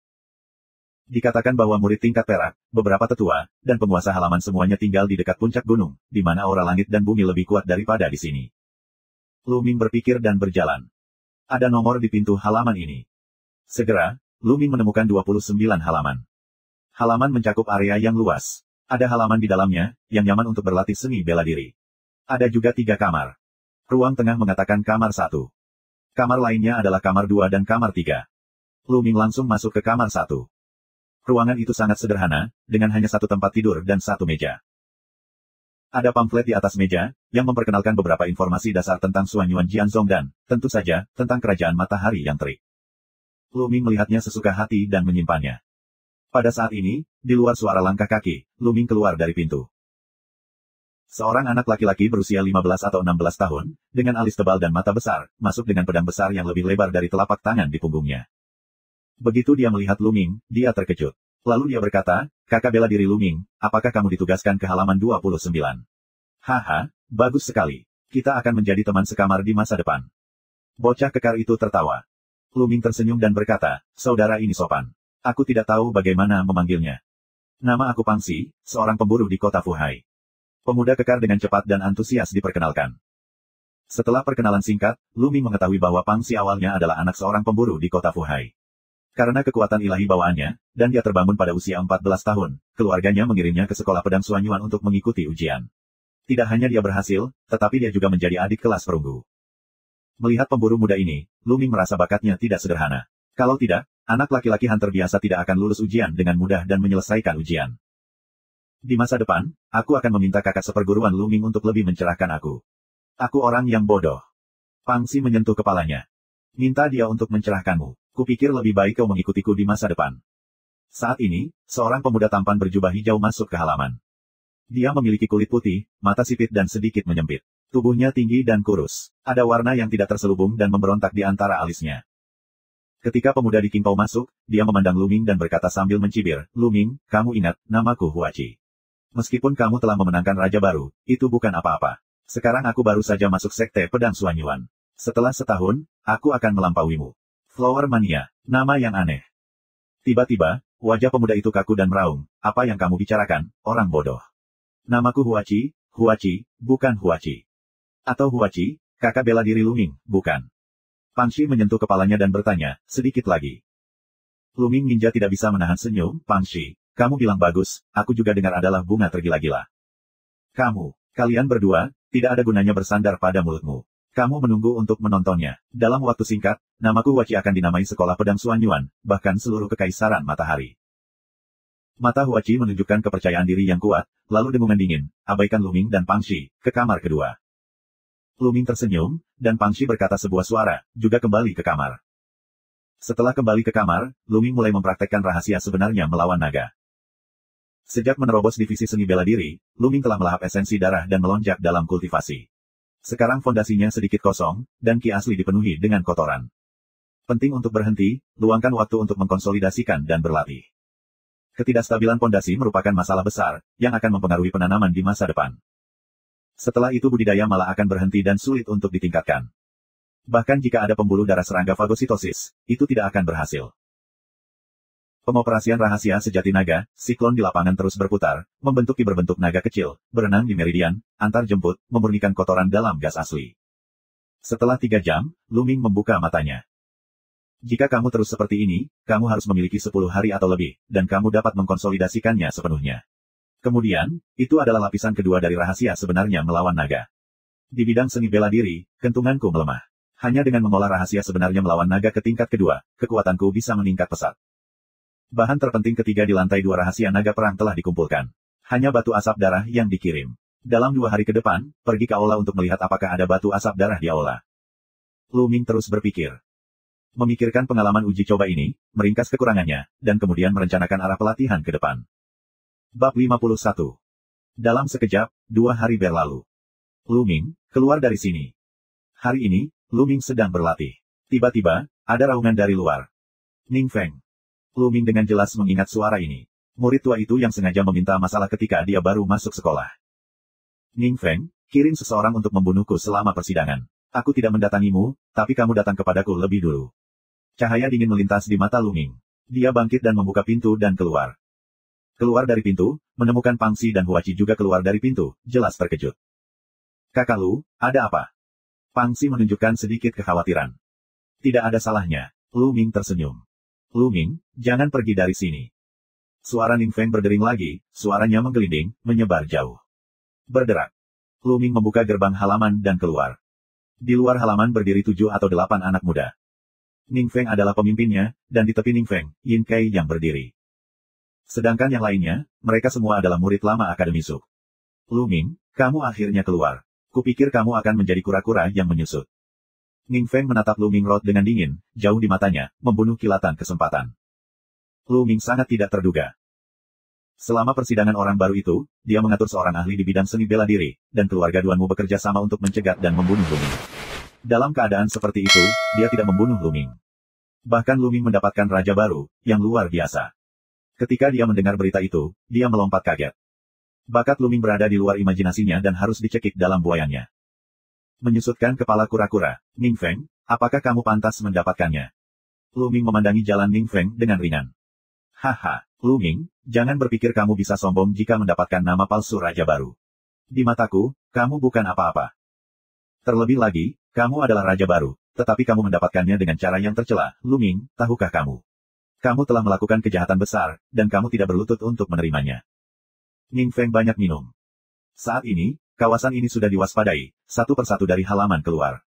Dikatakan bahwa murid tingkat perak, beberapa tetua, dan penguasa halaman semuanya tinggal di dekat puncak gunung, di mana aura langit dan bumi lebih kuat daripada di sini. Lu Ming berpikir dan berjalan. Ada nomor di pintu halaman ini. Segera, Lu Ming menemukan 29 halaman. Halaman mencakup area yang luas. Ada halaman di dalamnya, yang nyaman untuk berlatih seni bela diri. Ada juga 3 kamar. Ruang tengah mengatakan kamar 1. Kamar lainnya adalah kamar 2 dan kamar 3. Lu Ming langsung masuk ke kamar 1. Ruangan itu sangat sederhana, dengan hanya 1 tempat tidur dan 1 meja. Ada pamflet di atas meja, yang memperkenalkan beberapa informasi dasar tentang Suanyuan Jianzong dan, tentu saja, tentang kerajaan matahari yang terik. Lu Ming melihatnya sesuka hati dan menyimpannya. Pada saat ini, di luar suara langkah kaki, Lu Ming keluar dari pintu. Seorang anak laki-laki berusia 15 atau 16 tahun, dengan alis tebal dan mata besar, masuk dengan pedang besar yang lebih lebar dari telapak tangan di punggungnya. Begitu dia melihat Lu Ming, dia terkejut. Lalu dia berkata, kakak bela diri Lu Ming, apakah kamu ditugaskan ke halaman 29? Haha, bagus sekali. Kita akan menjadi teman sekamar di masa depan. Bocah kekar itu tertawa. Lu Ming tersenyum dan berkata, saudara ini sopan. Aku tidak tahu bagaimana memanggilnya. Nama aku Pang Xi, seorang pemburu di kota Fuhai. Pemuda kekar dengan cepat dan antusias diperkenalkan. Setelah perkenalan singkat, Lu Ming mengetahui bahwa Pang Xi awalnya adalah anak seorang pemburu di kota Fuhai. Karena kekuatan ilahi bawaannya, dan dia terbangun pada usia 14 tahun, keluarganya mengirimnya ke sekolah pedang Suanyuan untuk mengikuti ujian. Tidak hanya dia berhasil, tetapi dia juga menjadi adik kelas perunggu. Melihat pemburu muda ini, Lu Ming merasa bakatnya tidak sederhana. Kalau tidak, anak laki-laki hunter biasa tidak akan lulus ujian dengan mudah dan menyelesaikan ujian. Di masa depan, aku akan meminta kakak seperguruan Lu Ming untuk lebih mencerahkan aku. Aku orang yang bodoh. Pang Xi menyentuh kepalanya. Minta dia untuk mencerahkanmu. Kupikir lebih baik kau mengikutiku di masa depan. Saat ini, seorang pemuda tampan berjubah hijau masuk ke halaman. Dia memiliki kulit putih, mata sipit dan sedikit menyempit. Tubuhnya tinggi dan kurus. Ada warna yang tidak terselubung dan memberontak di antara alisnya. Ketika pemuda di Qingpao masuk, dia memandang Lu Ming dan berkata sambil mencibir, Lu Ming, kamu ingat, namaku Huachi. Meskipun kamu telah memenangkan raja baru, itu bukan apa-apa. Sekarang aku baru saja masuk sekte pedang Suanyuan. Setelah setahun, aku akan melampauimu. Flower Mania, nama yang aneh. Tiba-tiba, wajah pemuda itu kaku dan meraung, apa yang kamu bicarakan, orang bodoh. Namaku Huachi, bukan Huachi. Atau Huachi, kakak bela diri Lu Ming, bukan. Pang Xi menyentuh kepalanya dan bertanya, sedikit lagi. Lu Ming ninja tidak bisa menahan senyum, Pang Xi, kamu bilang bagus, aku juga dengar adalah bunga tergila-gila. Kalian berdua, tidak ada gunanya bersandar pada mulutmu. Kamu menunggu untuk menontonnya. Dalam waktu singkat, namaku Huachi akan dinamai Sekolah Pedang Suanyuan, bahkan seluruh kekaisaran matahari. Mata Huachi menunjukkan kepercayaan diri yang kuat, lalu dengungan dingin, abaikan Lu Ming dan Pang Xi, ke kamar kedua. Lu Ming tersenyum, dan Pang Xi berkata sebuah suara, juga kembali ke kamar. Setelah kembali ke kamar, Lu Ming mulai mempraktekkan rahasia sebenarnya melawan naga. Sejak menerobos divisi seni bela diri, Lu Ming telah melahap esensi darah dan melonjak dalam kultivasi. Sekarang fondasinya sedikit kosong, dan ki asli dipenuhi dengan kotoran. Penting untuk berhenti, luangkan waktu untuk mengkonsolidasikan dan berlatih. Ketidakstabilan fondasi merupakan masalah besar, yang akan mempengaruhi penanaman di masa depan. Setelah itu budidaya malah akan berhenti dan sulit untuk ditingkatkan. Bahkan jika ada pembuluh darah serangga fagositosis, itu tidak akan berhasil. Pengoperasian rahasia sejati naga, siklon di lapangan terus berputar, membentuk ki berbentuk naga kecil, berenang di meridian, antar jemput, memurnikan kotoran dalam gas asli. Setelah 3 jam, Lu Ming membuka matanya. Jika kamu terus seperti ini, kamu harus memiliki 10 hari atau lebih, dan kamu dapat mengkonsolidasikannya sepenuhnya. Kemudian, itu adalah lapisan kedua dari rahasia sebenarnya melawan naga. Di bidang seni bela diri, kentunganku melemah. Hanya dengan mengolah rahasia sebenarnya melawan naga ke tingkat kedua, kekuatanku bisa meningkat pesat. Bahan terpenting ketiga di lantai 2 rahasia naga perang telah dikumpulkan. Hanya batu asap darah yang dikirim. Dalam 2 hari ke depan, pergi ke aula untuk melihat apakah ada batu asap darah di aula. Lu Ming terus berpikir. Memikirkan pengalaman uji coba ini, meringkas kekurangannya, dan kemudian merencanakan arah pelatihan ke depan. Bab 51. Dalam sekejap, 2 hari berlalu. Lu Ming, keluar dari sini. Hari ini, Lu Ming sedang berlatih. Tiba-tiba, ada raungan dari luar. Ning Feng. Lu Ming dengan jelas mengingat suara ini. Murid tua itu yang sengaja meminta masalah ketika dia baru masuk sekolah. Ning Feng, kirim seseorang untuk membunuhku selama persidangan. Aku tidak mendatangimu, tapi kamu datang kepadaku lebih dulu. Cahaya dingin melintas di mata Lu Ming. Dia bangkit dan membuka pintu dan keluar. Keluar dari pintu, menemukan Pangxi dan Huachi juga keluar dari pintu, jelas terkejut. Kakak Lu, ada apa? Pangxi menunjukkan sedikit kekhawatiran. Tidak ada salahnya, Lu Ming tersenyum. Lu Ming, jangan pergi dari sini. Suara Ning Feng berdering lagi, suaranya menggelinding, menyebar jauh. Berderak. Lu Ming membuka gerbang halaman dan keluar. Di luar halaman berdiri 7 atau 8 anak muda. Ning Feng adalah pemimpinnya, dan di tepi Ning Feng, Yin Kai yang berdiri. Sedangkan yang lainnya, mereka semua adalah murid lama Akademi Suk. Lu Ming, kamu akhirnya keluar. Kupikir kamu akan menjadi kura-kura yang menyusut. Ning Feng menatap Lu Ming Rod dengan dingin, jauh di matanya, membunuh kilatan kesempatan. Lu Ming sangat tidak terduga. Selama persidangan orang baru itu, dia mengatur seorang ahli di bidang seni bela diri, dan keluarga Duanmu bekerja sama untuk mencegat dan membunuh Lu Ming. Dalam keadaan seperti itu, dia tidak membunuh Lu Ming. Bahkan Lu Ming mendapatkan raja baru, yang luar biasa. Ketika dia mendengar berita itu, dia melompat kaget. Bakat Lu Ming berada di luar imajinasinya dan harus dicekik dalam buayannya. Menyusutkan kepala kura-kura, Ning Feng, apakah kamu pantas mendapatkannya? Lu Ming memandangi jalan Ning Feng dengan ringan. Haha, Lu Ming, jangan berpikir kamu bisa sombong jika mendapatkan nama palsu raja baru. Di mataku, kamu bukan apa-apa. Terlebih lagi, kamu adalah raja baru, tetapi kamu mendapatkannya dengan cara yang tercela. Lu Ming, tahukah kamu? Kamu telah melakukan kejahatan besar, dan kamu tidak berlutut untuk menerimanya. Ning Feng banyak minum. Saat ini, kawasan ini sudah diwaspadai, satu persatu dari halaman keluar.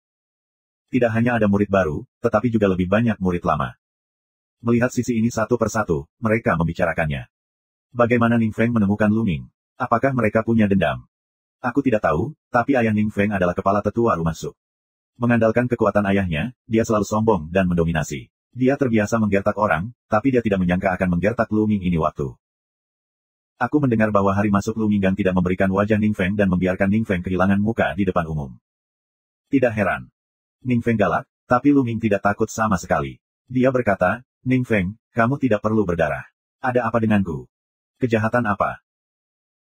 Tidak hanya ada murid baru, tetapi juga lebih banyak murid lama. Melihat sisi ini satu persatu, mereka membicarakannya. Bagaimana Ning Feng menemukan Lu Ming? Apakah mereka punya dendam? Aku tidak tahu, tapi ayah Ning Feng adalah kepala tetua rumah Suk. Mengandalkan kekuatan ayahnya, dia selalu sombong dan mendominasi. Dia terbiasa menggertak orang, tapi dia tidak menyangka akan menggertak Lu Ming ini waktu. Aku mendengar bahwa hari masuk Lu Minggang tidak memberikan wajah Ning Feng dan membiarkan Ning Feng kehilangan muka di depan umum. Tidak heran. Ning Feng galak, tapi Lu Ming tidak takut sama sekali. Dia berkata, Ning Feng, kamu tidak perlu berdarah. Ada apa denganku? Kejahatan apa?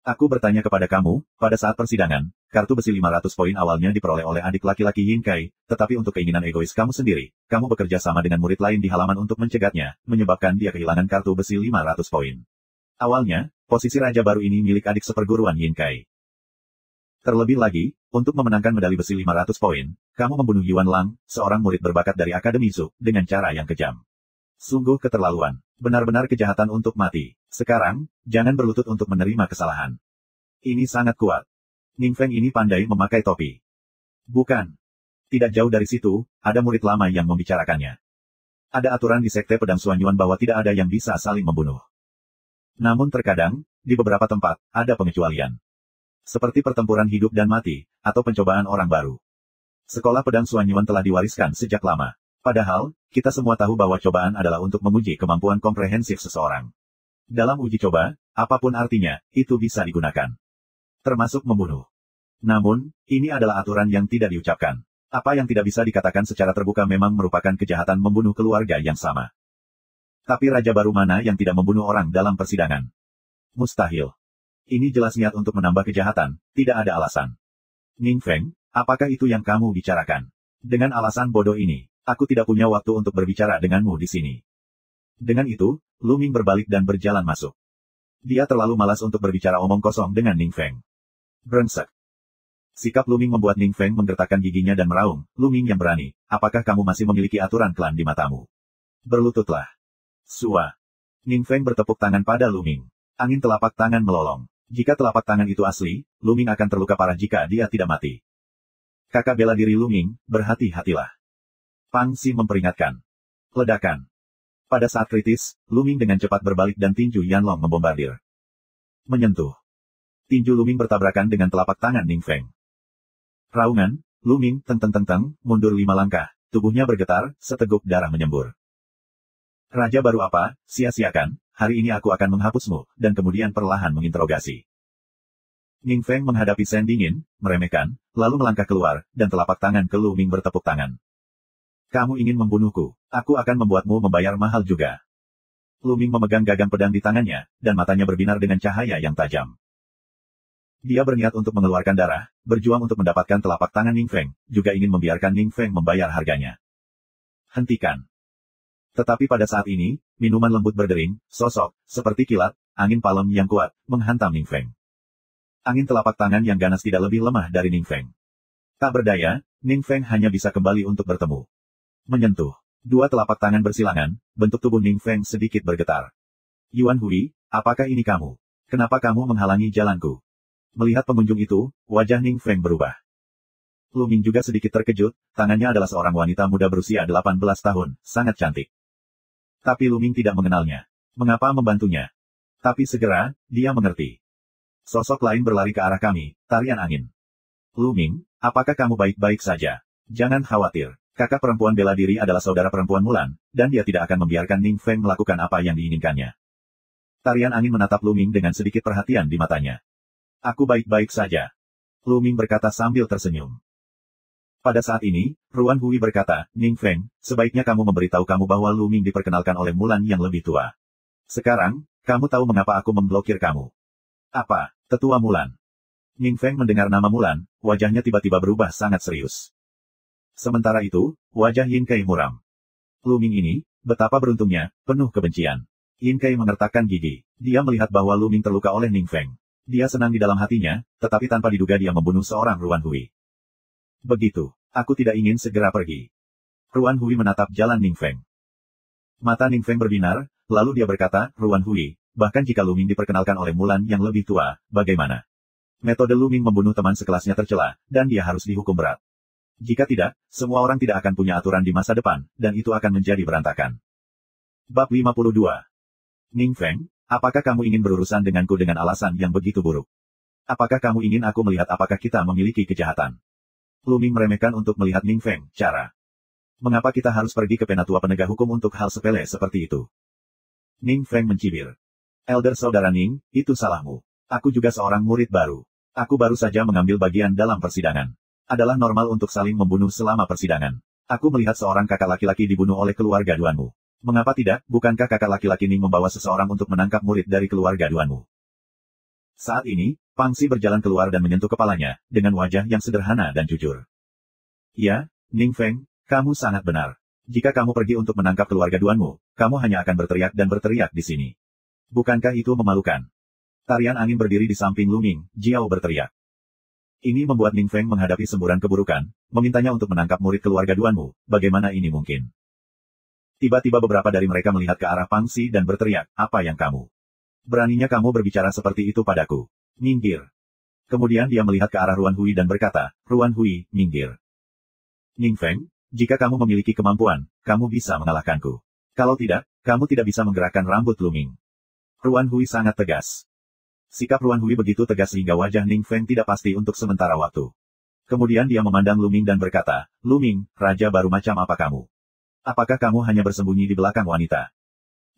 Aku bertanya kepada kamu, pada saat persidangan, kartu besi 500 poin awalnya diperoleh oleh adik laki-laki Yin Kai, tetapi untuk keinginan egois kamu sendiri, kamu bekerja sama dengan murid lain di halaman untuk mencegatnya, menyebabkan dia kehilangan kartu besi 500 poin. Awalnya, posisi raja baru ini milik adik seperguruan Yin Kai. Terlebih lagi, untuk memenangkan medali besi 500 poin, kamu membunuh Yuan Lang, seorang murid berbakat dari Akademi Suk, dengan cara yang kejam. Sungguh keterlaluan. Benar-benar kejahatan untuk mati. Sekarang, jangan berlutut untuk menerima kesalahan. Ini sangat kuat. Ning Feng ini pandai memakai topi. Bukan. Tidak jauh dari situ, ada murid lama yang membicarakannya. Ada aturan di Sekte Pedang Suanyuan bahwa tidak ada yang bisa saling membunuh. Namun terkadang, di beberapa tempat, ada pengecualian. Seperti pertempuran hidup dan mati, atau pencobaan orang baru. Sekolah Pedang Suanyuan telah diwariskan sejak lama. Padahal, kita semua tahu bahwa cobaan adalah untuk menguji kemampuan komprehensif seseorang. Dalam uji coba, apapun artinya, itu bisa digunakan. Termasuk membunuh. Namun, ini adalah aturan yang tidak diucapkan. Apa yang tidak bisa dikatakan secara terbuka memang merupakan kejahatan membunuh keluarga yang sama. Tapi raja baru mana yang tidak membunuh orang dalam persidangan? Mustahil. Ini jelas niat untuk menambah kejahatan, tidak ada alasan. Ning Feng, apakah itu yang kamu bicarakan? Dengan alasan bodoh ini, aku tidak punya waktu untuk berbicara denganmu di sini. Dengan itu, Lu Ming berbalik dan berjalan masuk. Dia terlalu malas untuk berbicara omong kosong dengan Ning Feng. Brengsek. Sikap Lu Ming membuat Ning Feng menggertakkan giginya dan meraung. Lu Ming yang berani, apakah kamu masih memiliki aturan klan di matamu? Berlututlah. Sua. Ning Feng bertepuk tangan pada Lu Ming. Angin telapak tangan melolong. Jika telapak tangan itu asli, Lu Ming akan terluka parah jika dia tidak mati. Kakak bela diri Lu Ming, berhati-hatilah. Pang Xi memperingatkan. Ledakan. Pada saat kritis, Lu Ming dengan cepat berbalik dan tinju Yanlong membombardir. Menyentuh. Tinju Lu Ming bertabrakan dengan telapak tangan Ning Feng. Raungan, Lu Ming, teng-teng-teng, mundur 5 langkah, tubuhnya bergetar, seteguk darah menyembur. Raja baru apa, sia-siakan, hari ini aku akan menghapusmu, dan kemudian perlahan menginterogasi. Ning Feng menghadapi Sen dingin, meremehkan, lalu melangkah keluar, dan telapak tangan ke Lu Ming bertepuk tangan. Kamu ingin membunuhku, aku akan membuatmu membayar mahal juga. Lu Ming memegang gagang pedang di tangannya, dan matanya berbinar dengan cahaya yang tajam. Dia berniat untuk mengeluarkan darah, berjuang untuk mendapatkan telapak tangan Ning Feng, juga ingin membiarkan Ning Feng membayar harganya. Hentikan. Tetapi pada saat ini, minuman lembut berdering, sosok, seperti kilat, angin palem yang kuat, menghantam Ning Feng. Angin telapak tangan yang ganas tidak lebih lemah dari Ning Feng. Tak berdaya, Ning Feng hanya bisa kembali untuk bertemu. Menyentuh. Dua telapak tangan bersilangan, bentuk tubuh Ning Feng sedikit bergetar. Yuan Hui, apakah ini kamu? Kenapa kamu menghalangi jalanku? Melihat pengunjung itu, wajah Ning Feng berubah. Lu Ming juga sedikit terkejut, tangannya adalah seorang wanita muda berusia 18 tahun, sangat cantik. Tapi Lu Ming tidak mengenalnya. Mengapa membantunya? Tapi segera, dia mengerti. Sosok lain berlari ke arah kami, tarian angin. Lu Ming, apakah kamu baik-baik saja? Jangan khawatir. Kakak perempuan bela diri adalah saudara perempuan Mulan, dan dia tidak akan membiarkan Ning Feng melakukan apa yang diinginkannya. Tarian angin menatap Lu Ming dengan sedikit perhatian di matanya. Aku baik-baik saja. Lu Ming berkata sambil tersenyum. Pada saat ini, Ruan Hui berkata, Ning Feng, sebaiknya kamu memberitahu kamu bahwa Lu Ming diperkenalkan oleh Mulan yang lebih tua. Sekarang, kamu tahu mengapa aku memblokir kamu. Apa, tetua Mulan? Ning Feng mendengar nama Mulan, wajahnya tiba-tiba berubah sangat serius. Sementara itu, wajah Yin Kai muram. Lu Ming ini, betapa beruntungnya, penuh kebencian. Yin Kai mengertakkan gigi. Dia melihat bahwa Lu Ming terluka oleh Ning Feng. Dia senang di dalam hatinya, tetapi tanpa diduga dia membunuh seorang Ruan Hui. Begitu, aku tidak ingin segera pergi. Ruan Hui menatap jalan Ning Feng. Mata Ning Feng berbinar, lalu dia berkata, Ruan Hui, bahkan jika Lu Ming diperkenalkan oleh Mulan yang lebih tua, bagaimana? Metode Lu Ming membunuh teman sekelasnya tercela, dan dia harus dihukum berat. Jika tidak, semua orang tidak akan punya aturan di masa depan, dan itu akan menjadi berantakan. Bab 52. Ning Feng, apakah kamu ingin berurusan denganku dengan alasan yang begitu buruk? Apakah kamu ingin aku melihat apakah kita memiliki kejahatan? Lu Ming meremehkan untuk melihat Ning Feng, cara. Mengapa kita harus pergi ke penatua penegak hukum untuk hal sepele seperti itu? Ning Feng mencibir. Elder saudara Ning, itu salahmu. Aku juga seorang murid baru. Aku baru saja mengambil bagian dalam persidangan. Adalah normal untuk saling membunuh selama persidangan. Aku melihat seorang kakak laki-laki dibunuh oleh keluarga duanmu. Mengapa tidak, bukankah kakak laki-laki Ning membawa seseorang untuk menangkap murid dari keluarga duanmu? Saat ini, Pang Xi berjalan keluar dan menyentuh kepalanya, dengan wajah yang sederhana dan jujur. Ya, Ning Feng, kamu sangat benar. Jika kamu pergi untuk menangkap keluarga duanmu, kamu hanya akan berteriak dan berteriak di sini. Bukankah itu memalukan? Tarian angin berdiri di samping Lu Ming, Jiao berteriak. Ini membuat Ning Feng menghadapi semburan keburukan, memintanya untuk menangkap murid keluarga duanmu, bagaimana ini mungkin? Tiba-tiba beberapa dari mereka melihat ke arah Pang Xi dan berteriak, apa yang kamu? Beraninya kamu berbicara seperti itu padaku. Minggir. Kemudian dia melihat ke arah Ruan Hui dan berkata, Ruan Hui, minggir. Ning Feng, jika kamu memiliki kemampuan, kamu bisa mengalahkanku. Kalau tidak, kamu tidak bisa menggerakkan rambut Lu Ming. Ruan Hui sangat tegas. Sikap Ruan Hui begitu tegas sehingga wajah Ning Feng tidak pasti untuk sementara waktu. Kemudian dia memandang Lu Ming dan berkata, Lu Ming, raja baru macam apa kamu? Apakah kamu hanya bersembunyi di belakang wanita?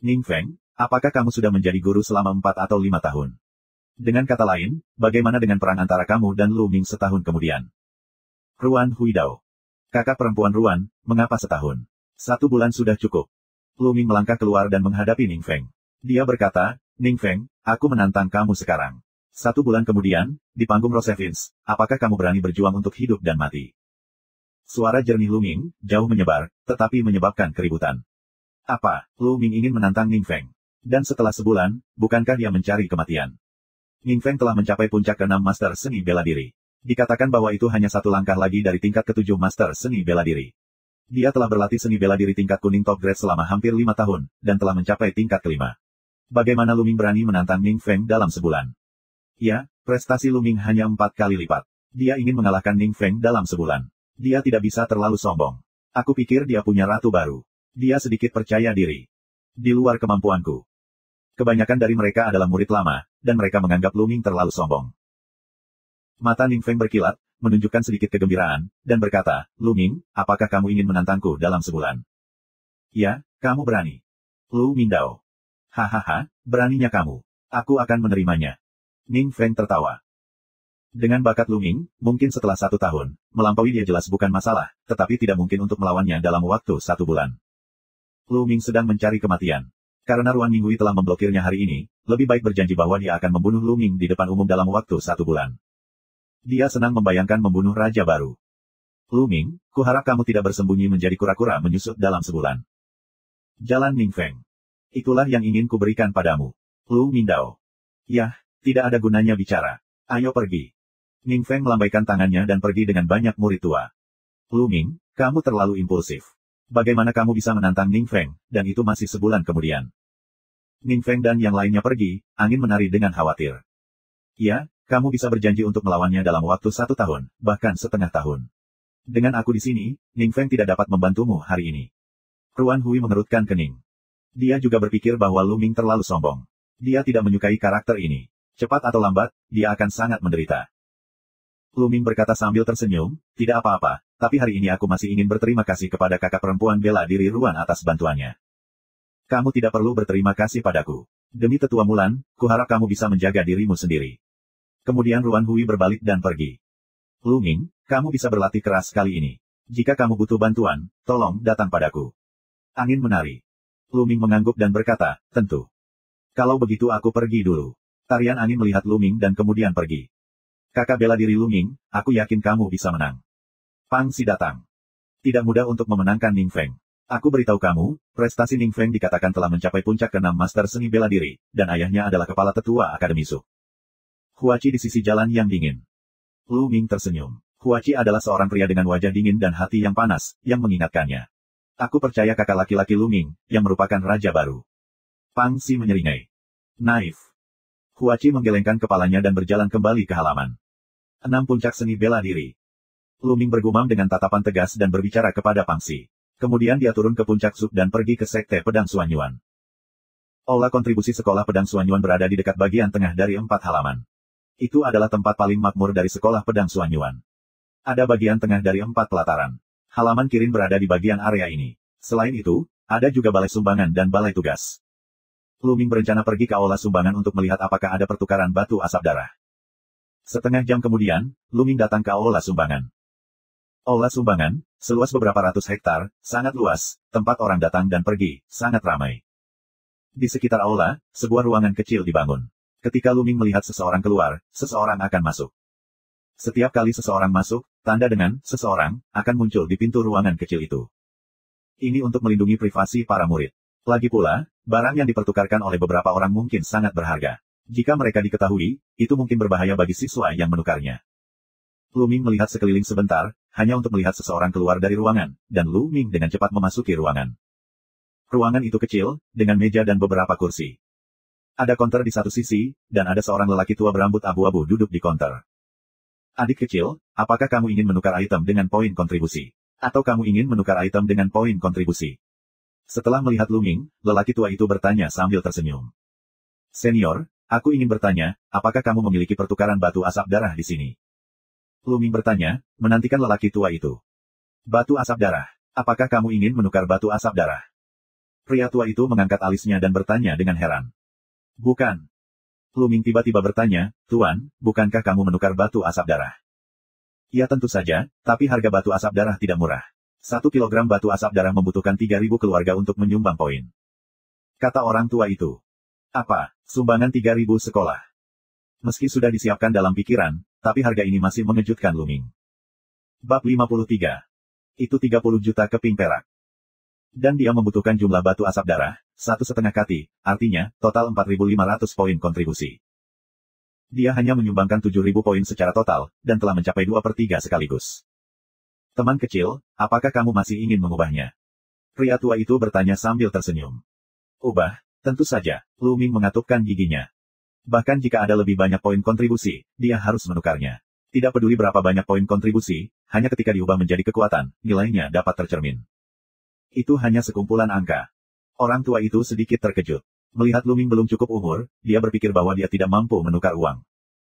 Ning Feng, apakah kamu sudah menjadi guru selama 4 atau 5 tahun? Dengan kata lain, bagaimana dengan perang antara kamu dan Lu Ming setahun kemudian? Ruan Huidao. Kakak perempuan Ruan, mengapa setahun? 1 bulan sudah cukup. Lu Ming melangkah keluar dan menghadapi Ning Feng. Dia berkata, Ning Feng, aku menantang kamu sekarang. 1 bulan kemudian, di panggung Rosevins, apakah kamu berani berjuang untuk hidup dan mati? Suara jernih Lu Ming, jauh menyebar, tetapi menyebabkan keributan. Apa, Lu Ming ingin menantang Ning Feng? Dan setelah sebulan, bukankah dia mencari kematian? Ning Feng telah mencapai puncak ke-6 Master Seni Bela Diri. Dikatakan bahwa itu hanya 1 langkah lagi dari tingkat ke-7 Master Seni Bela Diri. Dia telah berlatih seni bela diri tingkat kuning top grade selama hampir 5 tahun, dan telah mencapai tingkat ke-5. Bagaimana Lu Ming berani menantang Ning Feng dalam sebulan? Ya, prestasi Lu Ming hanya 4 kali lipat. Dia ingin mengalahkan Ning Feng dalam sebulan. Dia tidak bisa terlalu sombong. Aku pikir dia punya ratu baru. Dia sedikit percaya diri. Di luar kemampuanku. Kebanyakan dari mereka adalah murid lama, dan mereka menganggap Lu Ming terlalu sombong. Mata Ning Feng berkilat, menunjukkan sedikit kegembiraan, dan berkata, Lu Ming, apakah kamu ingin menantangku dalam sebulan? Ya, kamu berani. Lu Mingdao. Hahaha, beraninya kamu. Aku akan menerimanya. Ning Feng tertawa. Dengan bakat Lu Ming, mungkin setelah 1 tahun, melampaui dia jelas bukan masalah, tetapi tidak mungkin untuk melawannya dalam waktu 1 bulan. Lu Ming sedang mencari kematian. Karena Ruan Minghui telah memblokirnya hari ini, lebih baik berjanji bahwa dia akan membunuh Lu Ming di depan umum dalam waktu 1 bulan. Dia senang membayangkan membunuh raja baru. Lu Ming, kuharap kamu tidak bersembunyi menjadi kura-kura menyusut dalam sebulan. Jalan Ning Feng. Itulah yang ingin kuberikan padamu. Lu Mingdao. Yah, tidak ada gunanya bicara. Ayo pergi. Ning Feng melambaikan tangannya dan pergi dengan banyak murid tua. Lu Ming, kamu terlalu impulsif. Bagaimana kamu bisa menantang Ning Feng, dan itu masih sebulan kemudian? Ning Feng dan yang lainnya pergi, angin menari dengan khawatir. Ya, kamu bisa berjanji untuk melawannya dalam waktu 1 tahun, bahkan setengah tahun. Dengan aku di sini, Ning Feng tidak dapat membantumu hari ini. Ruan Hui mengerutkan kening. Dia juga berpikir bahwa Lu Ming terlalu sombong. Dia tidak menyukai karakter ini. Cepat atau lambat, dia akan sangat menderita. Lu Ming berkata sambil tersenyum, tidak apa-apa, tapi hari ini aku masih ingin berterima kasih kepada kakak perempuan bela diri Ruan atas bantuannya. Kamu tidak perlu berterima kasih padaku. Demi tetua Mulan, kuharap kamu bisa menjaga dirimu sendiri. Kemudian Ruan Hui berbalik dan pergi. Lu Ming, kamu bisa berlatih keras kali ini. Jika kamu butuh bantuan, tolong datang padaku. Angin menari. Lu Ming mengangguk dan berkata, tentu. Kalau begitu aku pergi dulu. Tarian angin melihat Lu Ming dan kemudian pergi. Kakak bela diri Lu Ming, aku yakin kamu bisa menang. Pang Si datang. Tidak mudah untuk memenangkan Ning Feng. Aku beritahu kamu, prestasi Ning Feng dikatakan telah mencapai puncak ke-6 Master Seni Bela Diri, dan ayahnya adalah kepala tetua Akademi Su. Huachi di sisi jalan yang dingin. Lu Ming tersenyum. Huachi adalah seorang pria dengan wajah dingin dan hati yang panas, yang mengingatkannya. Aku percaya kakak laki-laki Lu Ming, yang merupakan raja baru. Pang Si menyeringai. Naif. Huachi menggelengkan kepalanya dan berjalan kembali ke halaman. 6 puncak seni bela diri. Lu Ming bergumam dengan tatapan tegas dan berbicara kepada Pang Si. Kemudian dia turun ke puncak Sub dan pergi ke Sekte Pedang Suanyuan. Aula kontribusi sekolah pedang Suanyuan berada di dekat bagian tengah dari 4 halaman. Itu adalah tempat paling makmur dari sekolah pedang Suanyuan. Ada bagian tengah dari 4 pelataran. Halaman Kirin berada di bagian area ini. Selain itu, ada juga balai sumbangan dan balai tugas. Lu Ming berencana pergi ke aula sumbangan untuk melihat apakah ada pertukaran batu asap darah. Setengah jam kemudian, Lu Ming datang ke aula sumbangan. Aula sumbangan, seluas beberapa ratus hektar, sangat luas, tempat orang datang dan pergi, sangat ramai. Di sekitar aula, sebuah ruangan kecil dibangun. Ketika Lu Ming melihat seseorang keluar, seseorang akan masuk. Setiap kali seseorang masuk, tanda dengan seseorang akan muncul di pintu ruangan kecil itu. Ini untuk melindungi privasi para murid. Lagi pula, barang yang dipertukarkan oleh beberapa orang mungkin sangat berharga. Jika mereka diketahui, itu mungkin berbahaya bagi siswa yang menukarnya. Lu Ming melihat sekeliling sebentar, hanya untuk melihat seseorang keluar dari ruangan, dan Lu Ming dengan cepat memasuki ruangan. Ruangan itu kecil, dengan meja dan beberapa kursi. Ada konter di satu sisi, dan ada seorang lelaki tua berambut abu-abu duduk di konter. Adik kecil, apakah kamu ingin menukar item dengan poin kontribusi? Atau kamu ingin menukar item dengan poin kontribusi? Setelah melihat Lu Ming, lelaki tua itu bertanya sambil tersenyum. Senior, aku ingin bertanya, apakah kamu memiliki pertukaran batu asap darah di sini? Lu Ming bertanya, menantikan lelaki tua itu. Batu asap darah. Apakah kamu ingin menukar batu asap darah? Pria tua itu mengangkat alisnya dan bertanya dengan heran. Bukan. Lu Ming tiba-tiba bertanya, Tuan, bukankah kamu menukar batu asap darah? Ya tentu saja, tapi harga batu asap darah tidak murah. 1 kilogram batu asap darah membutuhkan 3.000 keluarga untuk menyumbang poin. Kata orang tua itu. Apa, sumbangan 3.000 sekolah? Meski sudah disiapkan dalam pikiran, tapi harga ini masih mengejutkan Lu Ming. Bab 53. Itu 30 juta keping perak. Dan dia membutuhkan jumlah batu asap darah, 1,5 kati, artinya, total 4.500 poin kontribusi. Dia hanya menyumbangkan 7.000 poin secara total, dan telah mencapai 2/3 sekaligus. Teman kecil, apakah kamu masih ingin mengubahnya? Pria tua itu bertanya sambil tersenyum. Ubah, tentu saja, Lu Ming mengatupkan giginya. Bahkan jika ada lebih banyak poin kontribusi, dia harus menukarnya. Tidak peduli berapa banyak poin kontribusi, hanya ketika diubah menjadi kekuatan, nilainya dapat tercermin. Itu hanya sekumpulan angka. Orang tua itu sedikit terkejut. Melihat Lu Ming belum cukup umur, dia berpikir bahwa dia tidak mampu menukar uang.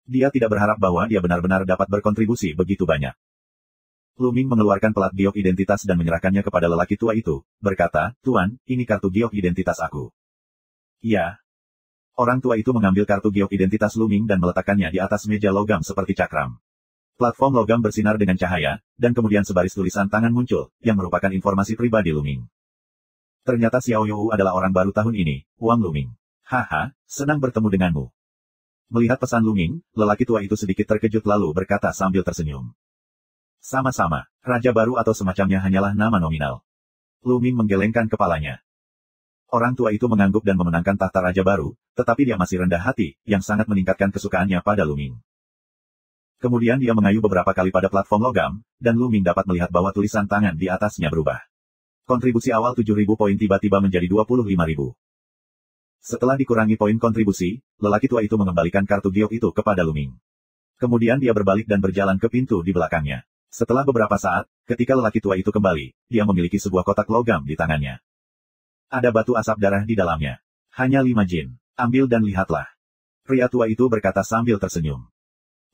Dia tidak berharap bahwa dia benar-benar dapat berkontribusi begitu banyak. Lu Ming mengeluarkan pelat giok identitas dan menyerahkannya kepada lelaki tua itu, berkata, Tuan, ini kartu giok identitas aku. Iya. Orang tua itu mengambil kartu giok identitas Lu Ming dan meletakkannya di atas meja logam seperti cakram. Platform logam bersinar dengan cahaya, dan kemudian sebaris tulisan tangan muncul, yang merupakan informasi pribadi Lu Ming. Ternyata Xiao You adalah orang baru tahun ini, Wang Lu Ming. Haha, senang bertemu denganmu. Melihat pesan Lu Ming, lelaki tua itu sedikit terkejut lalu berkata sambil tersenyum. Sama-sama, raja baru atau semacamnya hanyalah nama nominal. Lu Ming menggelengkan kepalanya. Orang tua itu mengangguk dan memenangkan tahta raja baru, tetapi dia masih rendah hati, yang sangat meningkatkan kesukaannya pada Lu Ming. Kemudian dia mengayuh beberapa kali pada platform logam, dan Lu Ming dapat melihat bahwa tulisan tangan di atasnya berubah. Kontribusi awal 7.000 poin tiba-tiba menjadi 25.000. Setelah dikurangi poin kontribusi, lelaki tua itu mengembalikan kartu giok itu kepada Lu Ming. Kemudian dia berbalik dan berjalan ke pintu di belakangnya. Setelah beberapa saat, ketika lelaki tua itu kembali, dia memiliki sebuah kotak logam di tangannya. Ada batu asap darah di dalamnya. Hanya 5 jin. Ambil dan lihatlah. Pria tua itu berkata sambil tersenyum.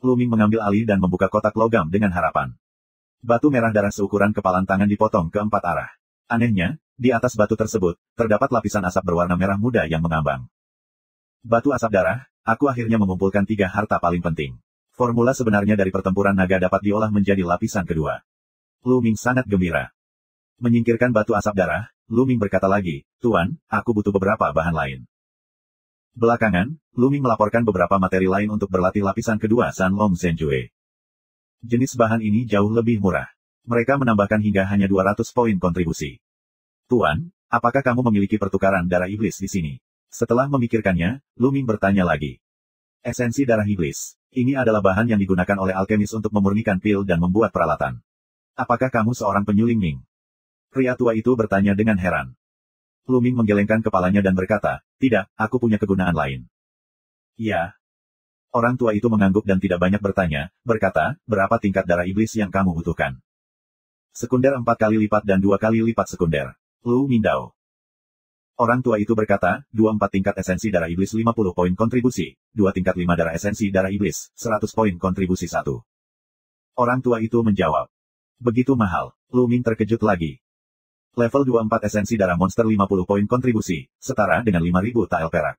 Lu Ming mengambil alih dan membuka kotak logam dengan harapan. Batu merah darah seukuran kepalan tangan dipotong ke 4 arah. Anehnya, di atas batu tersebut, terdapat lapisan asap berwarna merah muda yang mengambang. Batu asap darah, aku akhirnya mengumpulkan 3 harta paling penting. Formula sebenarnya dari pertempuran naga dapat diolah menjadi lapisan kedua. Lu Ming sangat gembira. Menyingkirkan batu asap darah, Lu Ming berkata lagi, Tuan, aku butuh beberapa bahan lain. Belakangan, Lu Ming melaporkan beberapa materi lain untuk berlatih lapisan kedua San Long Zhenjue. Jenis bahan ini jauh lebih murah. Mereka menambahkan hingga hanya 200 poin kontribusi. Tuan, apakah kamu memiliki pertukaran darah iblis di sini? Setelah memikirkannya, Lu Ming bertanya lagi. Esensi darah iblis. Ini adalah bahan yang digunakan oleh alkemis untuk memurnikan pil dan membuat peralatan. Apakah kamu seorang penyuling Ming? Pria tua itu bertanya dengan heran. Lu Ming menggelengkan kepalanya dan berkata, tidak, aku punya kegunaan lain. Ya. Orang tua itu mengangguk dan tidak banyak bertanya, berkata, berapa tingkat darah iblis yang kamu butuhkan? Sekunder 4 kali lipat dan 2 kali lipat sekunder. Lu Mindao. Orang tua itu berkata, 24 tingkat esensi darah iblis 50 poin kontribusi, 2 tingkat 5 darah esensi darah iblis, 100 poin kontribusi 1. Orang tua itu menjawab. Begitu mahal. Lu Ming terkejut lagi. Level 24 esensi darah monster 50 poin kontribusi, setara dengan 5.000 tael perak.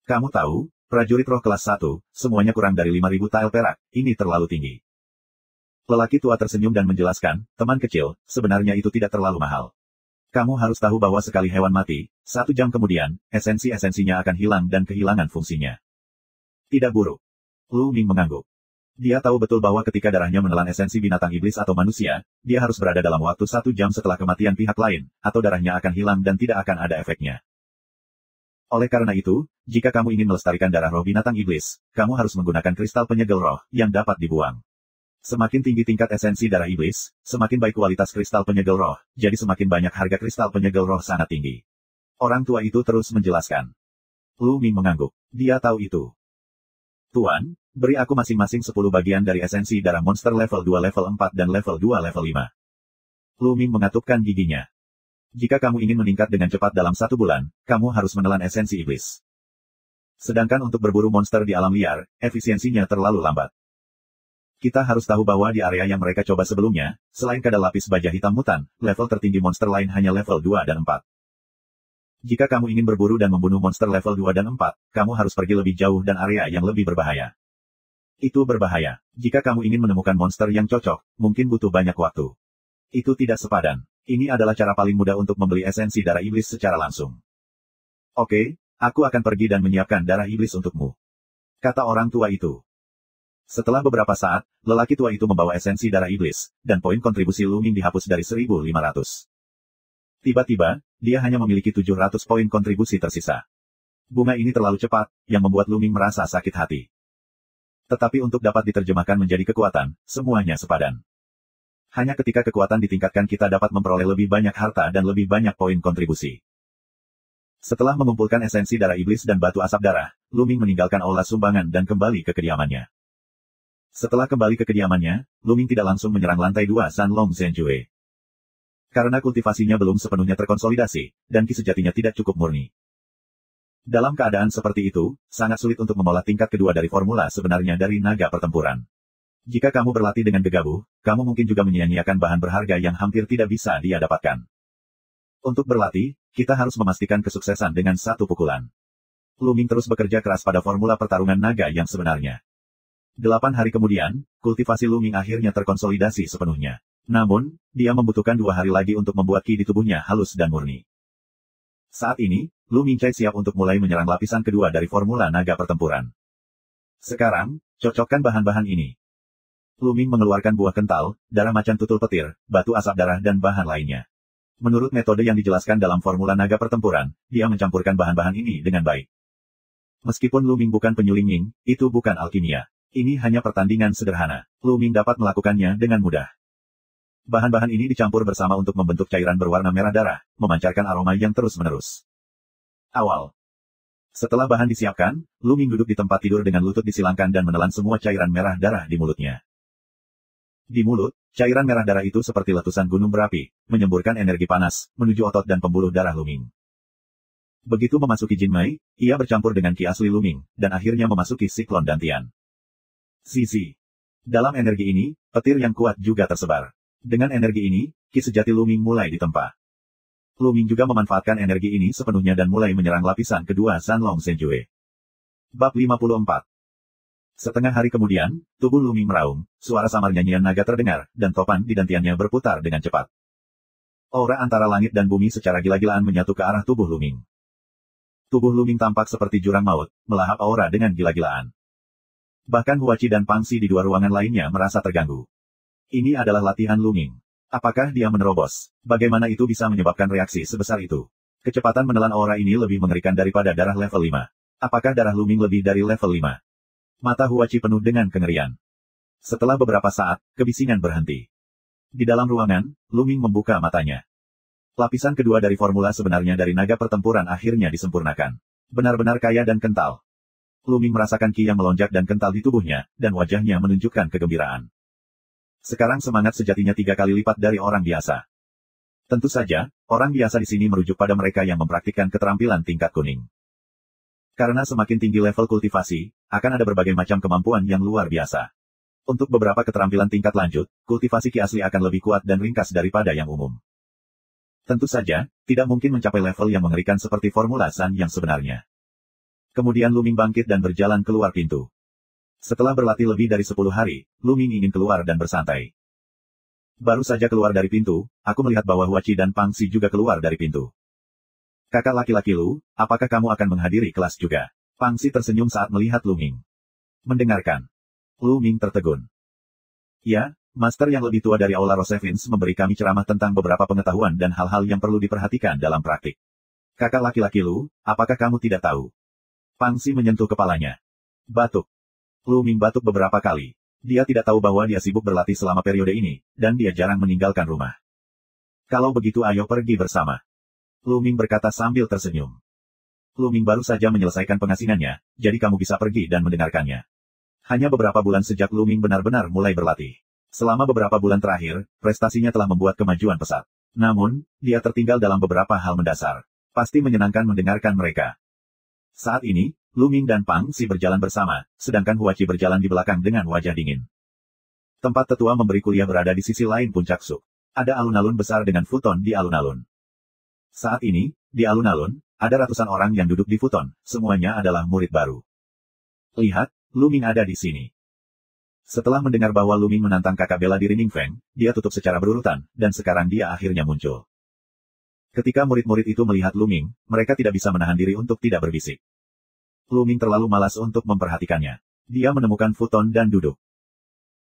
Kamu tahu, prajurit roh kelas 1, semuanya kurang dari 5.000 tael perak, ini terlalu tinggi. Lelaki tua tersenyum dan menjelaskan, teman kecil, sebenarnya itu tidak terlalu mahal. Kamu harus tahu bahwa sekali hewan mati, 1 jam kemudian, esensi-esensinya akan hilang dan kehilangan fungsinya. Tidak buruk. Lu Ming mengangguk. Dia tahu betul bahwa ketika darahnya menelan esensi binatang iblis atau manusia, dia harus berada dalam waktu 1 jam setelah kematian pihak lain, atau darahnya akan hilang dan tidak akan ada efeknya. Oleh karena itu, jika kamu ingin melestarikan darah roh binatang iblis, kamu harus menggunakan kristal penyegel roh, yang dapat dibuang. Semakin tinggi tingkat esensi darah iblis, semakin baik kualitas kristal penyegel roh, jadi semakin banyak harga kristal penyegel roh sangat tinggi. Orang tua itu terus menjelaskan. Lu Ming mengangguk. Dia tahu itu. Tuan, beri aku masing-masing 10 bagian dari esensi darah monster level 2 level 4 dan level 2 level 5. Lu Ming mengatupkan giginya. Jika kamu ingin meningkat dengan cepat dalam 1 bulan, kamu harus menelan esensi iblis. Sedangkan untuk berburu monster di alam liar, efisiensinya terlalu lambat. Kita harus tahu bahwa di area yang mereka coba sebelumnya, selain kadal lapis baja hitam mutan, level tertinggi monster lain hanya level 2 dan 4. Jika kamu ingin berburu dan membunuh monster level 2 dan 4, kamu harus pergi lebih jauh dan area yang lebih berbahaya. Itu berbahaya. Jika kamu ingin menemukan monster yang cocok, mungkin butuh banyak waktu. Itu tidak sepadan. Ini adalah cara paling mudah untuk membeli esensi darah iblis secara langsung. Oke, aku akan pergi dan menyiapkan darah iblis untukmu, kata orang tua itu. Setelah beberapa saat, lelaki tua itu membawa esensi darah iblis, dan poin kontribusi Luming dihapus dari 1.500. Tiba-tiba, dia hanya memiliki 700 poin kontribusi tersisa. Bunga ini terlalu cepat, yang membuat Luming merasa sakit hati. Tetapi untuk dapat diterjemahkan menjadi kekuatan, semuanya sepadan. Hanya ketika kekuatan ditingkatkan kita dapat memperoleh lebih banyak harta dan lebih banyak poin kontribusi. Setelah mengumpulkan esensi darah iblis dan batu asap darah, Luming meninggalkan aula sumbangan dan kembali ke kediamannya. Setelah kembali ke kediamannya, Luming tidak langsung menyerang lantai 2 Sanlong Zhenjue. Karena kultivasinya belum sepenuhnya terkonsolidasi, dan ki sejatinya tidak cukup murni. Dalam keadaan seperti itu, sangat sulit untuk memolah tingkat kedua dari formula sebenarnya dari naga pertempuran. Jika kamu berlatih dengan gegabah, kamu mungkin juga menyia-nyiakan bahan berharga yang hampir tidak bisa dia dapatkan. Untuk berlatih, kita harus memastikan kesuksesan dengan satu pukulan. Luming terus bekerja keras pada formula pertarungan naga yang sebenarnya. 8 hari kemudian, kultivasi Luming akhirnya terkonsolidasi sepenuhnya. Namun, dia membutuhkan 2 hari lagi untuk membuat ki di tubuhnya halus dan murni. Saat ini, Luming Chai siap untuk mulai menyerang lapisan kedua dari formula naga pertempuran. Sekarang, cocokkan bahan-bahan ini. Luming mengeluarkan buah kental, darah macan tutul petir, batu asap darah dan bahan lainnya. Menurut metode yang dijelaskan dalam formula naga pertempuran, dia mencampurkan bahan-bahan ini dengan baik. Meskipun Luming bukan penyuling Ying, itu bukan alkimia. Ini hanya pertandingan sederhana. Luming dapat melakukannya dengan mudah. Bahan-bahan ini dicampur bersama untuk membentuk cairan berwarna merah darah, memancarkan aroma yang terus-menerus. Awal. Setelah bahan disiapkan, Luming duduk di tempat tidur dengan lutut disilangkan dan menelan semua cairan merah darah di mulutnya. Di mulut, cairan merah darah itu seperti letusan gunung berapi, menyemburkan energi panas, menuju otot dan pembuluh darah Luming. Begitu memasuki Jinmei, ia bercampur dengan ki asli Luming, dan akhirnya memasuki siklon dantian. Zizi. Dalam energi ini, petir yang kuat juga tersebar. Dengan energi ini, ki sejati Luming mulai ditempa. Luming juga memanfaatkan energi ini sepenuhnya dan mulai menyerang lapisan kedua Sanlong Zhenjue. Bab 54. Setengah hari kemudian, tubuh Luming meraung, suara samar nyanyian naga terdengar, dan topan di dantiannya berputar dengan cepat. Aura antara langit dan bumi secara gila-gilaan menyatu ke arah tubuh Luming. Tubuh Luming tampak seperti jurang maut, melahap aura dengan gila-gilaan. Bahkan Huachi dan Pangxi di 2 ruangan lainnya merasa terganggu. Ini adalah latihan Luming. Apakah dia menerobos? Bagaimana itu bisa menyebabkan reaksi sebesar itu? Kecepatan menelan aura ini lebih mengerikan daripada darah level 5. Apakah darah Luming lebih dari level 5? Mata Huachi penuh dengan kengerian. Setelah beberapa saat, kebisingan berhenti. Di dalam ruangan, Luming membuka matanya. Lapisan kedua dari formula sebenarnya dari naga pertempuran akhirnya disempurnakan. Benar-benar kaya dan kental. Luming merasakan ki yang melonjak dan kental di tubuhnya, dan wajahnya menunjukkan kegembiraan. Sekarang semangat sejatinya 3 kali lipat dari orang biasa. Tentu saja, orang biasa di sini merujuk pada mereka yang mempraktikkan keterampilan tingkat kuning. Karena semakin tinggi level kultivasi, akan ada berbagai macam kemampuan yang luar biasa. Untuk beberapa keterampilan tingkat lanjut, kultivasi ki asli akan lebih kuat dan ringkas daripada yang umum. Tentu saja, tidak mungkin mencapai level yang mengerikan seperti formula San yang sebenarnya. Kemudian Luming bangkit dan berjalan keluar pintu. Setelah berlatih lebih dari 10 hari, Luming ingin keluar dan bersantai. Baru saja keluar dari pintu, aku melihat bahwa Huachi dan Pangxi juga keluar dari pintu. Kakak laki-laki Lu, apakah kamu akan menghadiri kelas juga? Pangxi tersenyum saat melihat Luming. Mendengarkan. Luming tertegun. Ya, Master yang lebih tua dari Aula Rosevins memberi kami ceramah tentang beberapa pengetahuan dan hal-hal yang perlu diperhatikan dalam praktik. Kakak laki-laki Lu, apakah kamu tidak tahu? Pangxi menyentuh kepalanya. Batuk. Luming batuk beberapa kali. Dia tidak tahu bahwa dia sibuk berlatih selama periode ini, dan dia jarang meninggalkan rumah. Kalau begitu ayo pergi bersama. Luming berkata sambil tersenyum. Luming baru saja menyelesaikan pengasingannya, jadi kamu bisa pergi dan mendengarkannya. Hanya beberapa bulan sejak Luming benar-benar mulai berlatih. Selama beberapa bulan terakhir, prestasinya telah membuat kemajuan pesat. Namun, dia tertinggal dalam beberapa hal mendasar. Pasti menyenangkan mendengarkan mereka. Saat ini, Luming dan Pangxi berjalan bersama, sedangkan Huachi berjalan di belakang dengan wajah dingin. Tempat tetua memberi kuliah berada di sisi lain puncak Suk. Ada alun-alun besar dengan futon di alun-alun. Saat ini, di alun-alun, ada ratusan orang yang duduk di futon, semuanya adalah murid baru. Lihat, Lu Ming ada di sini. Setelah mendengar bahwa Lu Ming menantang kakak bela diri Ning Feng, dia tutup secara berurutan, dan sekarang dia akhirnya muncul. Ketika murid-murid itu melihat Lu Ming, mereka tidak bisa menahan diri untuk tidak berbisik. Lu Ming terlalu malas untuk memperhatikannya. Dia menemukan futon dan duduk.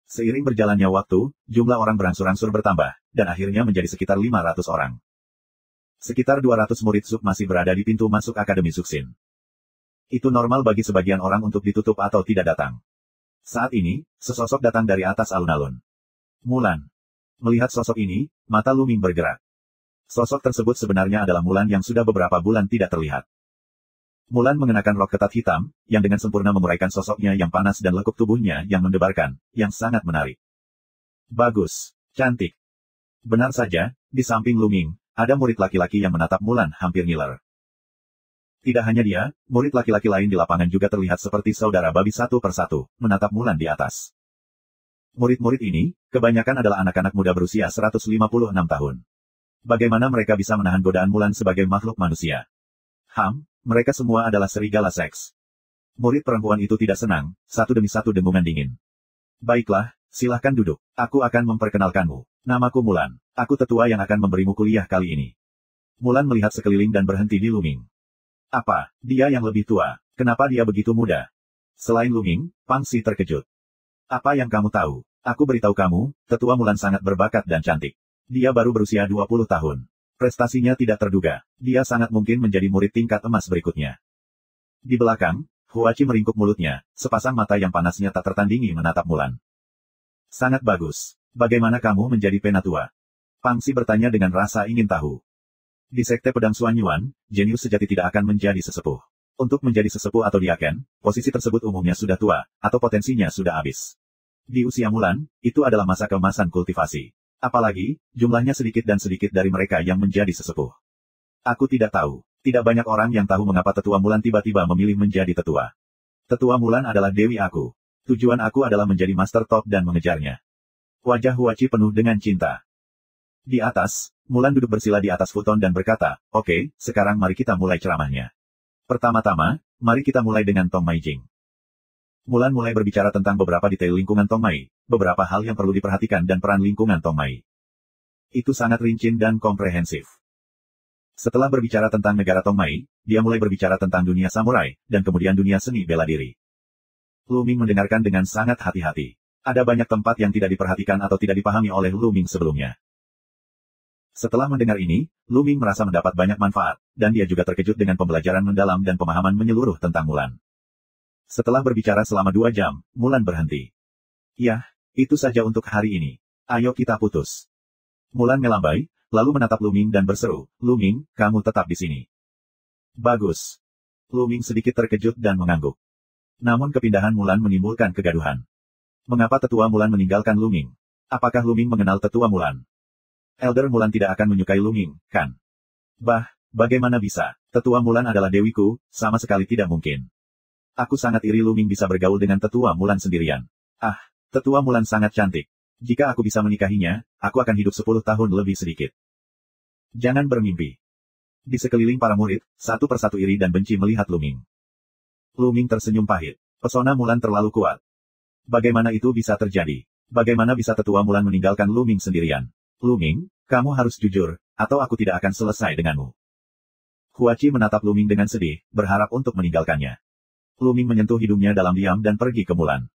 Seiring berjalannya waktu, jumlah orang berangsur-angsur bertambah, dan akhirnya menjadi sekitar 500 orang. Sekitar 200 murid Suk masih berada di pintu masuk Akademi Suksin. Itu normal bagi sebagian orang untuk ditutup atau tidak datang. Saat ini, sesosok datang dari atas alun-alun. Mulan. Melihat sosok ini, mata Lu Ming bergerak. Sosok tersebut sebenarnya adalah Mulan yang sudah beberapa bulan tidak terlihat. Mulan mengenakan rok ketat hitam, yang dengan sempurna menguraikan sosoknya yang panas dan lekuk tubuhnya yang mendebarkan, yang sangat menarik. Bagus. Cantik. Benar saja, di samping Lu Ming, ada murid laki-laki yang menatap Mulan hampir ngiler. Tidak hanya dia, murid laki-laki lain di lapangan juga terlihat seperti saudara babi satu persatu, menatap Mulan di atas. Murid-murid ini, kebanyakan adalah anak-anak muda berusia 156 tahun. Bagaimana mereka bisa menahan godaan Mulan sebagai makhluk manusia? Mereka semua adalah serigala seks. Murid perempuan itu tidak senang, satu demi satu dengungan dingin. Baiklah, silahkan duduk. Aku akan memperkenalkanmu. Namaku Mulan. Aku tetua yang akan memberimu kuliah kali ini. Mulan melihat sekeliling dan berhenti di Lu Ming. Apa, dia yang lebih tua? Kenapa dia begitu muda? Selain Lu Ming, Pang Xi terkejut. Apa yang kamu tahu? Aku beritahu kamu, tetua Mulan sangat berbakat dan cantik. Dia baru berusia 20 tahun. Prestasinya tidak terduga. Dia sangat mungkin menjadi murid tingkat emas berikutnya. Di belakang, Huachi meringkuk mulutnya, sepasang mata yang panasnya tak tertandingi menatap Mulan. Sangat bagus. Bagaimana kamu menjadi penatua? Pang Xi bertanya dengan rasa ingin tahu. Di sekte pedang Xuan Yuan, jenius sejati tidak akan menjadi sesepuh. Untuk menjadi sesepuh atau diaken, posisi tersebut umumnya sudah tua, atau potensinya sudah habis. Di usia Mulan, itu adalah masa keemasan kultivasi. Apalagi, jumlahnya sedikit dan sedikit dari mereka yang menjadi sesepuh. Aku tidak tahu. Tidak banyak orang yang tahu mengapa tetua Mulan tiba-tiba memilih menjadi tetua. Tetua Mulan adalah dewi aku. Tujuan aku adalah menjadi master top dan mengejarnya. Wajah Huachi penuh dengan cinta. Di atas, Mulan duduk bersila di atas futon dan berkata, "Oke, sekarang mari kita mulai ceramahnya. Pertama-tama, mari kita mulai dengan Tong Mai Jing." Mulan mulai berbicara tentang beberapa detail lingkungan Tong Mai, beberapa hal yang perlu diperhatikan dan peran lingkungan Tong Mai. Itu sangat rinci dan komprehensif. Setelah berbicara tentang negara Tong Mai, dia mulai berbicara tentang dunia samurai, dan kemudian dunia seni bela diri. Lu Ming mendengarkan dengan sangat hati-hati. Ada banyak tempat yang tidak diperhatikan atau tidak dipahami oleh Lu Ming sebelumnya. Setelah mendengar ini, Lu Ming merasa mendapat banyak manfaat, dan dia juga terkejut dengan pembelajaran mendalam dan pemahaman menyeluruh tentang Mulan. Setelah berbicara selama 2 jam, Mulan berhenti. "Yah, itu saja untuk hari ini. Ayo kita putus." Mulan melambai, lalu menatap Lu Ming dan berseru, "Lu Ming, kamu tetap di sini." "Bagus." Lu Ming sedikit terkejut dan mengangguk. Namun kepindahan Mulan menimbulkan kegaduhan. Mengapa tetua Mulan meninggalkan Lu Ming? Apakah Lu Ming mengenal tetua Mulan? Elder Mulan tidak akan menyukai Lu Ming, kan? Bagaimana bisa? Tetua Mulan adalah dewiku, sama sekali tidak mungkin. Aku sangat iri Lu Ming bisa bergaul dengan tetua Mulan sendirian. Tetua Mulan sangat cantik. Jika aku bisa menikahinya, aku akan hidup 10 tahun lebih sedikit. Jangan bermimpi. Di sekeliling para murid, satu persatu iri dan benci melihat Lu Ming. Lu Ming tersenyum pahit. Pesona Mulan terlalu kuat. Bagaimana itu bisa terjadi? Bagaimana bisa tetua Mulan meninggalkan Lu Ming sendirian? Lu Ming, kamu harus jujur, atau aku tidak akan selesai denganmu. Huachi menatap Lu Ming dengan sedih, berharap untuk meninggalkannya. Lu Ming menyentuh hidungnya dalam diam dan pergi ke Mulan.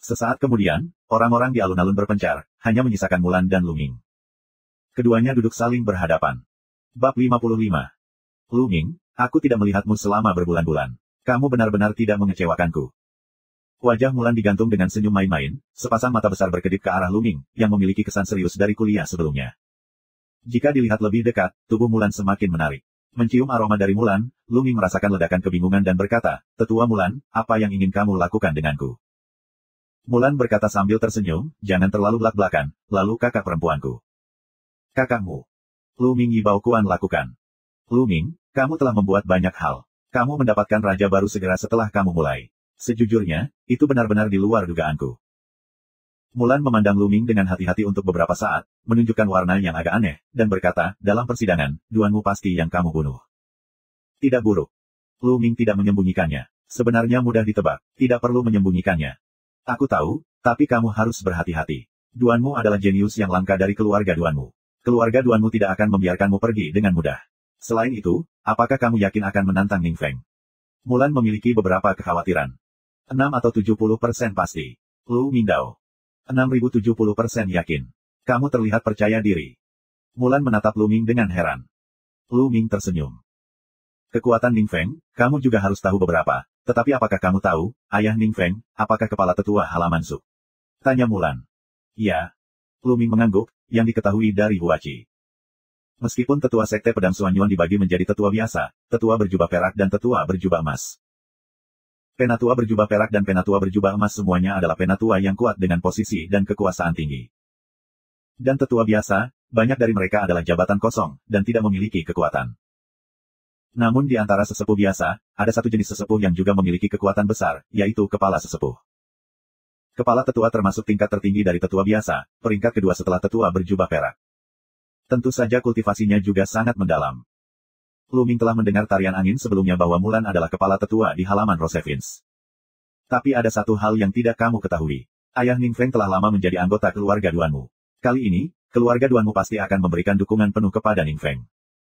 Sesaat kemudian, orang-orang di alun-alun berpencar, hanya menyisakan Mulan dan Lu Ming. Keduanya duduk saling berhadapan. Bab 55. Lu Ming, aku tidak melihatmu selama berbulan-bulan. Kamu benar-benar tidak mengecewakanku. Wajah Mulan digantung dengan senyum main-main, sepasang mata besar berkedip ke arah Lu Ming, yang memiliki kesan serius dari kuliah sebelumnya. Jika dilihat lebih dekat, tubuh Mulan semakin menarik. Mencium aroma dari Mulan, Lu Ming merasakan ledakan kebingungan dan berkata, "Tetua Mulan, apa yang ingin kamu lakukan denganku?" Mulan berkata sambil tersenyum, "Jangan terlalu belak-belakan, lalu kakak perempuanku." "Kakakmu?" Lu Ming Yibao Kuan lakukan. "Lu Ming, kamu telah membuat banyak hal. Kamu mendapatkan raja baru segera setelah kamu mulai. Sejujurnya, itu benar-benar di luar dugaanku." Mulan memandang Lu Ming dengan hati-hati untuk beberapa saat, menunjukkan warna yang agak aneh, dan berkata, dalam persidangan, duanmu pasti yang kamu bunuh. Tidak buruk. Lu Ming tidak menyembunyikannya. Sebenarnya mudah ditebak, tidak perlu menyembunyikannya. Aku tahu, tapi kamu harus berhati-hati. Duanmu adalah jenius yang langka dari keluarga duanmu. Keluarga duanmu tidak akan membiarkanmu pergi dengan mudah. Selain itu, apakah kamu yakin akan menantang Ning Feng? Mulan memiliki beberapa kekhawatiran. 6 atau 70% pasti. Lu Mingdao. 6070% yakin. Kamu terlihat percaya diri. Mulan menatap Lu Ming dengan heran. Lu Ming tersenyum. Kekuatan Ning Feng, kamu juga harus tahu beberapa. Tetapi apakah kamu tahu, ayah Ning Feng, apakah kepala tetua halaman Su? Tanya Mulan. Ya. Lu Ming mengangguk, yang diketahui dari Huachi. Meskipun tetua sekte pedang Xuanyuan dibagi menjadi tetua biasa, tetua berjubah perak dan tetua berjubah emas. Penatua berjubah perak dan penatua berjubah emas semuanya adalah penatua yang kuat dengan posisi dan kekuasaan tinggi. Dan tetua biasa, banyak dari mereka adalah jabatan kosong, dan tidak memiliki kekuatan. Namun di antara sesepuh biasa, ada satu jenis sesepuh yang juga memiliki kekuatan besar, yaitu kepala sesepuh. Kepala tetua termasuk tingkat tertinggi dari tetua biasa, peringkat kedua setelah tetua berjubah perak. Tentu saja kultivasinya juga sangat mendalam. Lu Ming telah mendengar tarian angin sebelumnya bahwa Mulan adalah kepala tetua di halaman Rosevins. Tapi ada satu hal yang tidak kamu ketahui. Ayah Ning Feng telah lama menjadi anggota keluarga duanmu. Kali ini, keluarga duanmu pasti akan memberikan dukungan penuh kepada Ning Feng.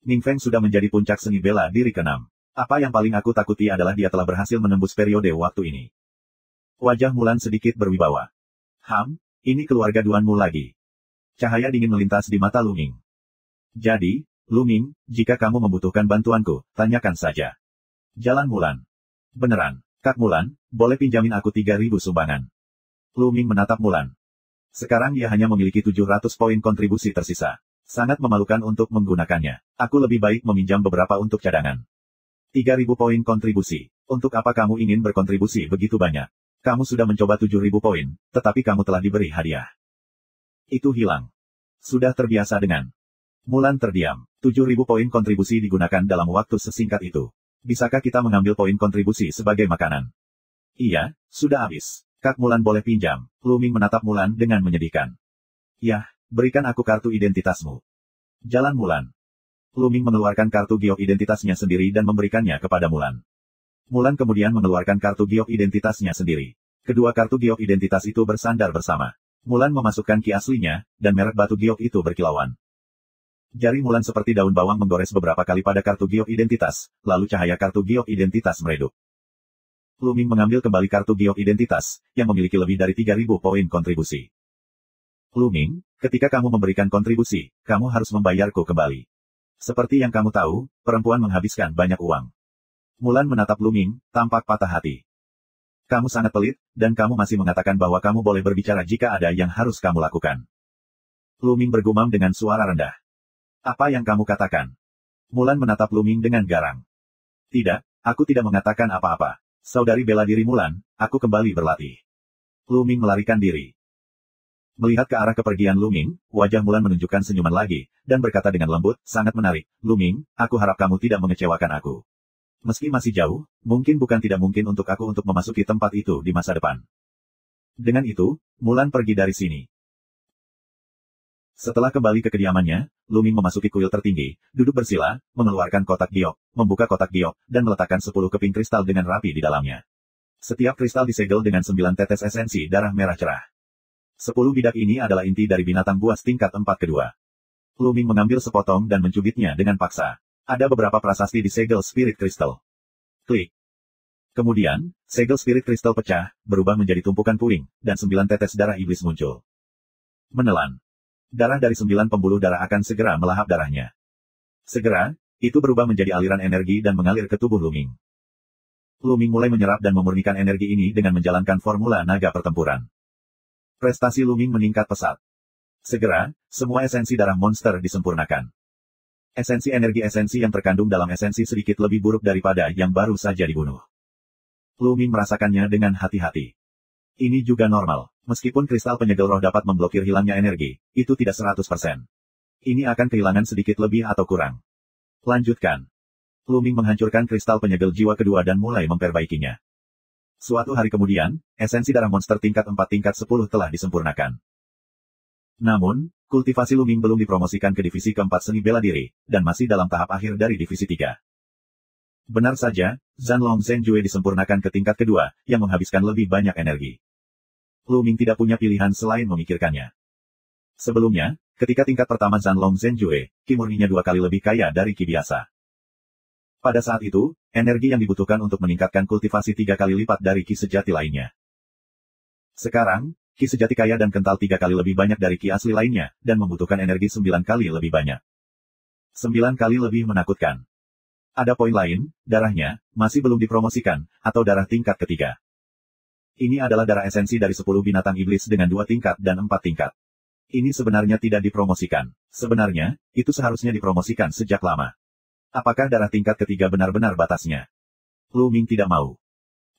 Ning Feng sudah menjadi puncak seni bela diri ke-6. Apa yang paling aku takuti adalah dia telah berhasil menembus periode waktu ini. Wajah Mulan sedikit berwibawa. Ini keluarga duanmu lagi. Cahaya dingin melintas di mata Lu Ming. Jadi, Lu Ming, jika kamu membutuhkan bantuanku, tanyakan saja. Jalan Mulan. Beneran, Kak Mulan, boleh pinjamin aku 3.000 sumbangan. Lu Ming menatap Mulan. Sekarang ia hanya memiliki 700 poin kontribusi tersisa. Sangat memalukan untuk menggunakannya. Aku lebih baik meminjam beberapa untuk cadangan. 3.000 poin kontribusi. Untuk apa kamu ingin berkontribusi begitu banyak? Kamu sudah mencoba 7.000 poin, tetapi kamu telah diberi hadiah. Itu hilang. Sudah terbiasa dengan. Mulan terdiam. 7.000 poin kontribusi digunakan dalam waktu sesingkat itu. Bisakah kita mengambil poin kontribusi sebagai makanan? Iya, sudah habis. Kak Mulan boleh pinjam. Lu Ming menatap Mulan dengan menyedihkan. Yah, berikan aku kartu identitasmu. Jalan Mulan. Lu Ming mengeluarkan kartu giok identitasnya sendiri dan memberikannya kepada Mulan. Mulan kemudian mengeluarkan kartu giok identitasnya sendiri. Kedua kartu giok identitas itu bersandar bersama. Mulan memasukkan ki aslinya, dan merek batu giok itu berkilauan. Jari Mulan seperti daun bawang menggores beberapa kali pada kartu giok identitas, lalu cahaya kartu giok identitas meredup. Lu Ming mengambil kembali kartu giok identitas, yang memiliki lebih dari 3.000 poin kontribusi. Lu Ming, ketika kamu memberikan kontribusi, kamu harus membayarku kembali. Seperti yang kamu tahu, perempuan menghabiskan banyak uang. Mulan menatap Lu Ming, tampak patah hati. Kamu sangat pelit, dan kamu masih mengatakan bahwa kamu boleh berbicara jika ada yang harus kamu lakukan. Lu Ming bergumam dengan suara rendah. Apa yang kamu katakan? Mulan menatap Lu Ming dengan garang. Tidak, aku tidak mengatakan apa-apa. Saudari bela diri Mulan, aku kembali berlatih. Lu Ming melarikan diri. Melihat ke arah kepergian Lu Ming, wajah Mulan menunjukkan senyuman lagi, dan berkata dengan lembut, sangat menarik. Lu Ming, aku harap kamu tidak mengecewakan aku. Meski masih jauh, mungkin bukan tidak mungkin untuk aku untuk memasuki tempat itu di masa depan. Dengan itu, Mulan pergi dari sini. Setelah kembali ke kediamannya, Lu Ming memasuki kuil tertinggi, duduk bersila, mengeluarkan kotak giok, membuka kotak giok, dan meletakkan 10 keping kristal dengan rapi di dalamnya. Setiap kristal disegel dengan 9 tetes esensi darah merah cerah. 10 bidak ini adalah inti dari binatang buas tingkat 4 kedua. Lu Ming mengambil sepotong dan mencubitnya dengan paksa. Ada beberapa prasasti di segel spirit kristal. Klik. Kemudian, segel spirit kristal pecah, berubah menjadi tumpukan puing, dan 9 tetes darah iblis muncul. Menelan. Darah dari 9 pembuluh darah akan segera melahap darahnya. Segera, itu berubah menjadi aliran energi dan mengalir ke tubuh Lu Ming. Lu Ming mulai menyerap dan memurnikan energi ini dengan menjalankan formula naga pertempuran. Prestasi Lu Ming meningkat pesat. Segera, semua esensi darah monster disempurnakan. Esensi energi esensi yang terkandung dalam esensi sedikit lebih buruk daripada yang baru saja dibunuh. Lu Ming merasakannya dengan hati-hati. Ini juga normal. Meskipun kristal penyegel roh dapat memblokir hilangnya energi, itu tidak 100%. Ini akan kehilangan sedikit lebih atau kurang. Lanjutkan. Lu Ming menghancurkan kristal penyegel jiwa kedua dan mulai memperbaikinya. Suatu hari kemudian, esensi darah monster tingkat 4 tingkat 10 telah disempurnakan. Namun, kultivasi Luming belum dipromosikan ke divisi keempat seni bela diri, dan masih dalam tahap akhir dari divisi 3. Benar saja, Zanlong Zhenjue disempurnakan ke tingkat kedua, yang menghabiskan lebih banyak energi. Luming tidak punya pilihan selain memikirkannya. Sebelumnya, ketika tingkat pertama Zanlong Zhenjue, ki murninya 2 kali lebih kaya dari ki biasa. Pada saat itu, energi yang dibutuhkan untuk meningkatkan kultivasi 3 kali lipat dari ki sejati lainnya. Sekarang, ki sejati kaya dan kental 3 kali lebih banyak dari ki asli lainnya, dan membutuhkan energi 9 kali lebih banyak. 9 kali lebih menakutkan. Ada poin lain, darahnya, masih belum dipromosikan, atau darah tingkat ketiga. Ini adalah darah esensi dari 10 binatang iblis dengan 2 tingkat dan 4 tingkat. Ini sebenarnya tidak dipromosikan. Sebenarnya, itu seharusnya dipromosikan sejak lama. Apakah darah tingkat ketiga benar-benar batasnya? Luming tidak mau.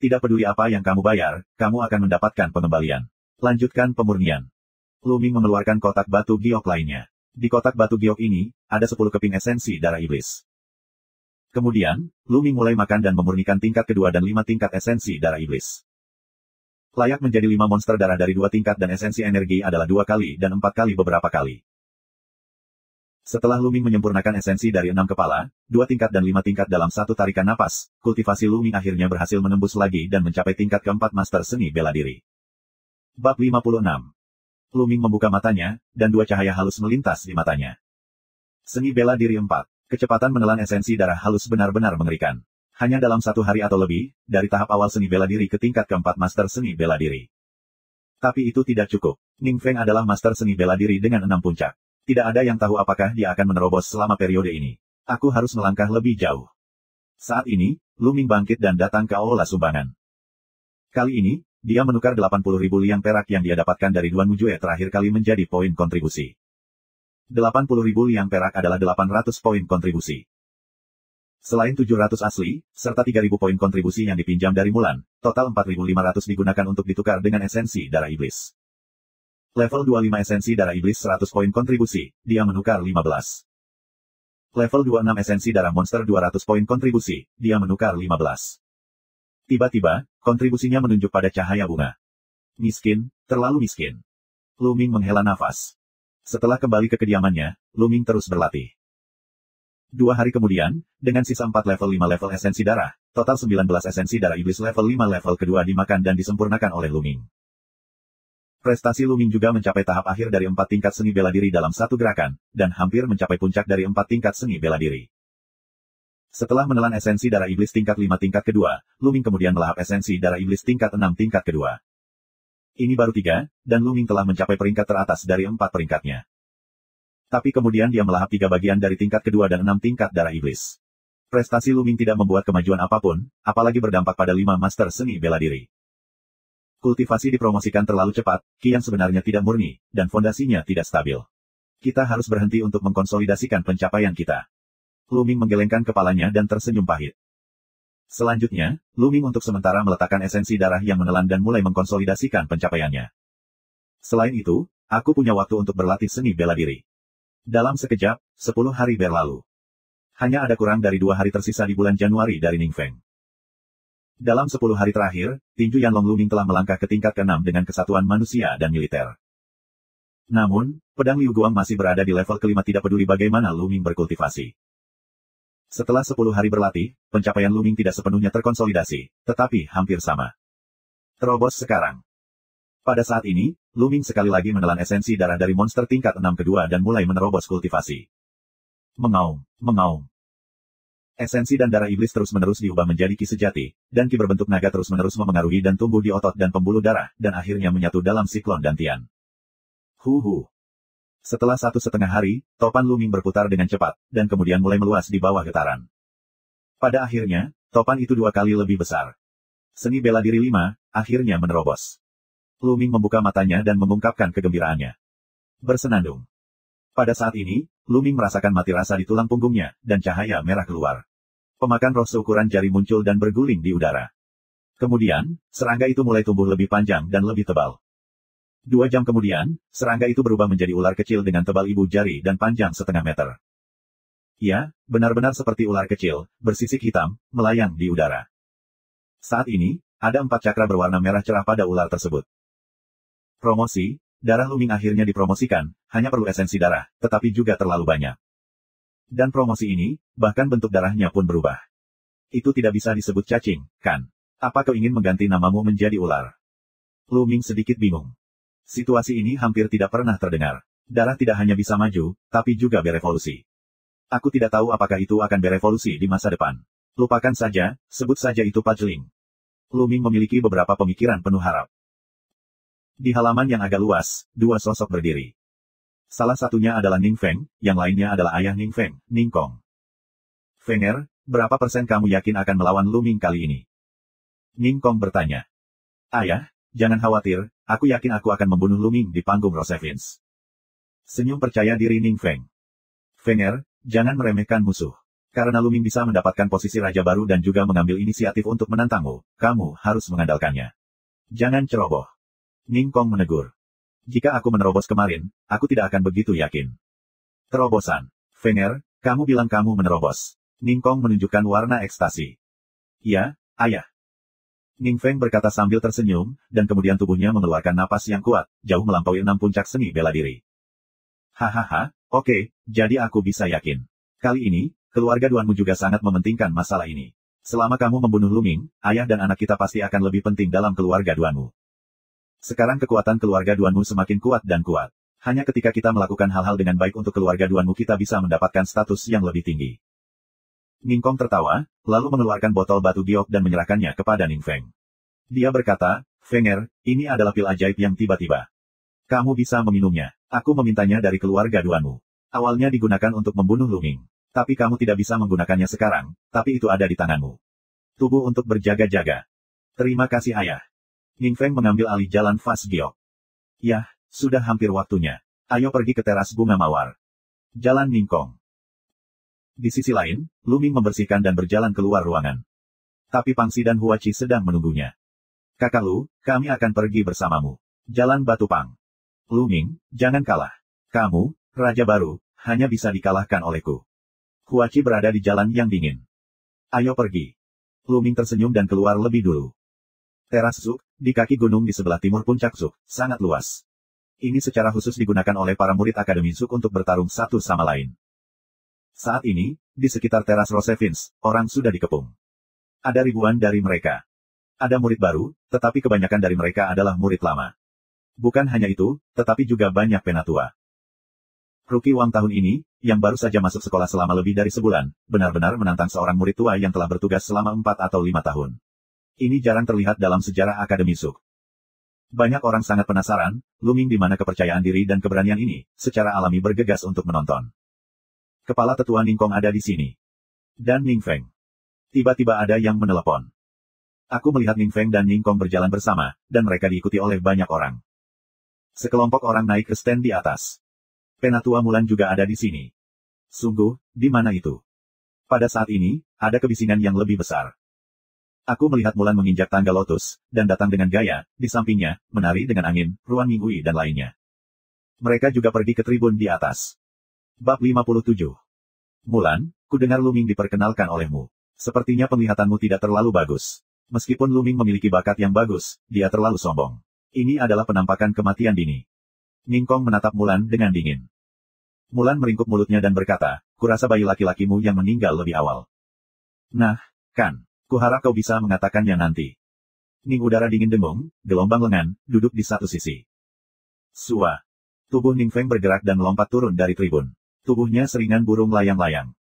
Tidak peduli apa yang kamu bayar, kamu akan mendapatkan pengembalian. Lanjutkan pemurnian. Luming mengeluarkan kotak batu giok lainnya. Di kotak batu giok ini, ada 10 keping esensi darah iblis. Kemudian, Luming mulai makan dan memurnikan tingkat kedua dan 5 tingkat esensi darah iblis. Layak menjadi 5 monster darah dari 2 tingkat dan esensi energi adalah 2 kali dan 4 kali beberapa kali. Setelah Luming menyempurnakan esensi dari 6 kepala, 2 tingkat dan 5 tingkat dalam satu tarikan napas, kultivasi Luming akhirnya berhasil menembus lagi dan mencapai tingkat keempat master seni bela diri. Bab 56. Luming membuka matanya, dan 2 cahaya halus melintas di matanya. Seni bela diri 4. Kecepatan menelan esensi darah halus benar-benar mengerikan. Hanya dalam 1 hari atau lebih, dari tahap awal seni bela diri ke tingkat keempat master seni bela diri. Tapi itu tidak cukup. Ning Feng adalah master seni bela diri dengan 6 puncak. Tidak ada yang tahu apakah dia akan menerobos selama periode ini. Aku harus melangkah lebih jauh. Saat ini, Luming bangkit dan datang ke aula sumbangan. Kali ini, dia menukar 80.000 liang perak yang dia dapatkan dari Duan Mujue terakhir kali menjadi poin kontribusi. 80.000 liang perak adalah 800 poin kontribusi. Selain 700 asli, serta 3.000 poin kontribusi yang dipinjam dari Mulan, total 4.500 digunakan untuk ditukar dengan esensi darah iblis. Level 25 esensi darah iblis 100 poin kontribusi, dia menukar 15. Level 26 esensi darah monster 200 poin kontribusi, dia menukar 15. Tiba-tiba, kontribusinya menunjuk pada cahaya bunga. Miskin, terlalu miskin. Luming menghela nafas. Setelah kembali ke kediamannya, Luming terus berlatih. 2 hari kemudian, dengan sisa 4 level 5 level esensi darah, total 19 esensi darah iblis level 5 level kedua dimakan dan disempurnakan oleh Luming. Prestasi Luming juga mencapai tahap akhir dari 4 tingkat seni bela diri dalam satu gerakan, dan hampir mencapai puncak dari 4 tingkat seni bela diri. Setelah menelan esensi darah iblis tingkat 5 tingkat kedua, Luming kemudian melahap esensi darah iblis tingkat 6 tingkat kedua. Ini baru 3, dan Luming telah mencapai peringkat teratas dari 4 peringkatnya. Tapi kemudian dia melahap 3 bagian dari tingkat kedua dan 6 tingkat darah iblis. Prestasi Luming tidak membuat kemajuan apapun, apalagi berdampak pada 5 master seni bela diri. Kultivasi dipromosikan terlalu cepat, ki yang sebenarnya tidak murni, dan fondasinya tidak stabil. Kita harus berhenti untuk mengkonsolidasikan pencapaian kita. Luming menggelengkan kepalanya dan tersenyum pahit. Selanjutnya, Luming untuk sementara meletakkan esensi darah yang menelan dan mulai mengkonsolidasikan pencapaiannya. Selain itu, aku punya waktu untuk berlatih seni bela diri. Dalam sekejap, 10 hari berlalu. Hanya ada kurang dari 2 hari tersisa di bulan Januari dari Ning Feng. Dalam 10 hari terakhir, tinju Yanlong Luming telah melangkah ke tingkat ke-6 dengan kesatuan manusia dan militer. Namun, pedang Liu Guang masih berada di level ke-5 tidak peduli bagaimana Luming berkultivasi. Setelah 10 hari berlatih, pencapaian Luming tidak sepenuhnya terkonsolidasi, tetapi hampir sama. Terobos sekarang. Pada saat ini, Luming sekali lagi menelan esensi darah dari monster tingkat 6 kedua dan mulai menerobos kultivasi. Mengaum, mengaum. Esensi dan darah iblis terus-menerus diubah menjadi ki sejati, dan ki berbentuk naga terus-menerus memengaruhi dan tumbuh di otot dan pembuluh darah, dan akhirnya menyatu dalam siklon dantian. Huhu. Setelah 1,5 hari, topan Luming berputar dengan cepat, dan kemudian mulai meluas di bawah getaran. Pada akhirnya, topan itu 2 kali lebih besar. Seni bela diri 5, akhirnya menerobos. Luming membuka matanya dan mengungkapkan kegembiraannya. Bersenandung. Pada saat ini, Luming merasakan mati rasa di tulang punggungnya, dan cahaya merah keluar. Pemakan roh seukuran jari muncul dan berguling di udara. Kemudian, serangga itu mulai tumbuh lebih panjang dan lebih tebal. 2 jam kemudian, serangga itu berubah menjadi ular kecil dengan tebal ibu jari dan panjang 0,5 meter. Ya, benar-benar seperti ular kecil, bersisik hitam, melayang di udara. Saat ini, ada 4 cakra berwarna merah cerah pada ular tersebut. Promosi, darah Luming akhirnya dipromosikan, hanya perlu esensi darah, tetapi juga terlalu banyak. Dan promosi ini, bahkan bentuk darahnya pun berubah. Itu tidak bisa disebut cacing, kan? Apa kau ingin mengganti namamu menjadi ular? Luming sedikit bingung. Situasi ini hampir tidak pernah terdengar. Darah tidak hanya bisa maju, tapi juga berevolusi. Aku tidak tahu apakah itu akan berevolusi di masa depan. Lupakan saja, sebut saja itu Pajling. Luming memiliki beberapa pemikiran penuh harap. Di halaman yang agak luas, 2 sosok berdiri. Salah satunya adalah Ning Feng, yang lainnya adalah ayah Ning Feng, Ning Kong. Fenger, berapa persen kamu yakin akan melawan Luming kali ini? Ning Kong bertanya. Ayah, jangan khawatir, aku yakin aku akan membunuh Luming di panggung Rosevins. Senyum percaya diri Ning Feng. Fenger, jangan meremehkan musuh. Karena Luming bisa mendapatkan posisi raja baru dan juga mengambil inisiatif untuk menantangmu, kamu harus mengandalkannya. Jangan ceroboh. Ning Kong menegur. Jika aku menerobos kemarin, aku tidak akan begitu yakin. Terobosan. Fenger, kamu bilang kamu menerobos. Ning Kong menunjukkan warna ekstasi. Ya, ayah. Ning Feng berkata sambil tersenyum, dan kemudian tubuhnya mengeluarkan napas yang kuat, jauh melampaui 6 puncak seni bela diri. Hahaha, oke, jadi aku bisa yakin. Kali ini, keluarga Duanmu juga sangat mementingkan masalah ini. Selama kamu membunuh Luming, ayah dan anak kita pasti akan lebih penting dalam keluarga Duanmu. Sekarang kekuatan keluarga Duanmu semakin kuat dan kuat. Hanya ketika kita melakukan hal-hal dengan baik untuk keluarga Duanmu kita bisa mendapatkan status yang lebih tinggi. Ning Kong tertawa, lalu mengeluarkan botol batu giok dan menyerahkannya kepada Ning Feng. Dia berkata, Fenger, ini adalah pil ajaib yang tiba-tiba. Kamu bisa meminumnya. Aku memintanya dari keluarga Duanmu. Awalnya digunakan untuk membunuh Luming. Tapi kamu tidak bisa menggunakannya sekarang, tapi itu ada di tanganmu. Tubuh untuk berjaga-jaga. Terima kasih ayah. Ning Feng mengambil alih jalan Fas Giok. Yah, sudah hampir waktunya. Ayo pergi ke teras bunga mawar. Jalan Ning Kong. Di sisi lain, Luming membersihkan dan berjalan keluar ruangan. Tapi Pangsi dan Huachi sedang menunggunya. Kakak Lu, kami akan pergi bersamamu. Jalan Batu Pang. Luming, jangan kalah. Kamu, raja baru, hanya bisa dikalahkan olehku. Huachi berada di jalan yang dingin. Ayo pergi. Luming tersenyum dan keluar lebih dulu. Teras Zuk, di kaki gunung di sebelah timur puncak Zuk, sangat luas. Ini secara khusus digunakan oleh para murid Akademi Zuk untuk bertarung satu sama lain. Saat ini, di sekitar teras Rosevins, orang sudah dikepung. Ada ribuan dari mereka. Ada murid baru, tetapi kebanyakan dari mereka adalah murid lama. Bukan hanya itu, tetapi juga banyak penatua. Rookie Wang tahun ini, yang baru saja masuk sekolah selama lebih dari sebulan, benar-benar menantang seorang murid tua yang telah bertugas selama 4 atau 5 tahun. Ini jarang terlihat dalam sejarah Akademi Zuk. Banyak orang sangat penasaran, Luming di mana kepercayaan diri dan keberanian ini, secara alami bergegas untuk menonton. Kepala tetua Ning Kong ada di sini. Dan Ning Feng. Tiba-tiba ada yang menelepon. Aku melihat Ning Feng dan Ning Kong berjalan bersama, dan mereka diikuti oleh banyak orang. Sekelompok orang naik ke stand di atas. Penatua Mulan juga ada di sini. Sungguh, di mana itu? Pada saat ini, ada kebisingan yang lebih besar. Aku melihat Mulan menginjak tangga lotus, dan datang dengan gaya, di sampingnya, menari dengan angin, Ruan Minghui dan lainnya. Mereka juga pergi ke tribun di atas. Bab 57. Mulan, kudengar Luming diperkenalkan olehmu. Sepertinya penglihatanmu tidak terlalu bagus. Meskipun Luming memiliki bakat yang bagus, dia terlalu sombong. Ini adalah penampakan kematian dini. Ning Kong menatap Mulan dengan dingin. Mulan meringkuk mulutnya dan berkata, kurasa bayi laki-lakimu yang meninggal lebih awal. Nah, kan. Kuharap kau bisa mengatakannya nanti. Ning udara dingin dengung, gelombang lengan, duduk di satu sisi. Sua. Tubuh Ning Feng bergerak dan melompat turun dari tribun. Tubuhnya seringan burung layang-layang.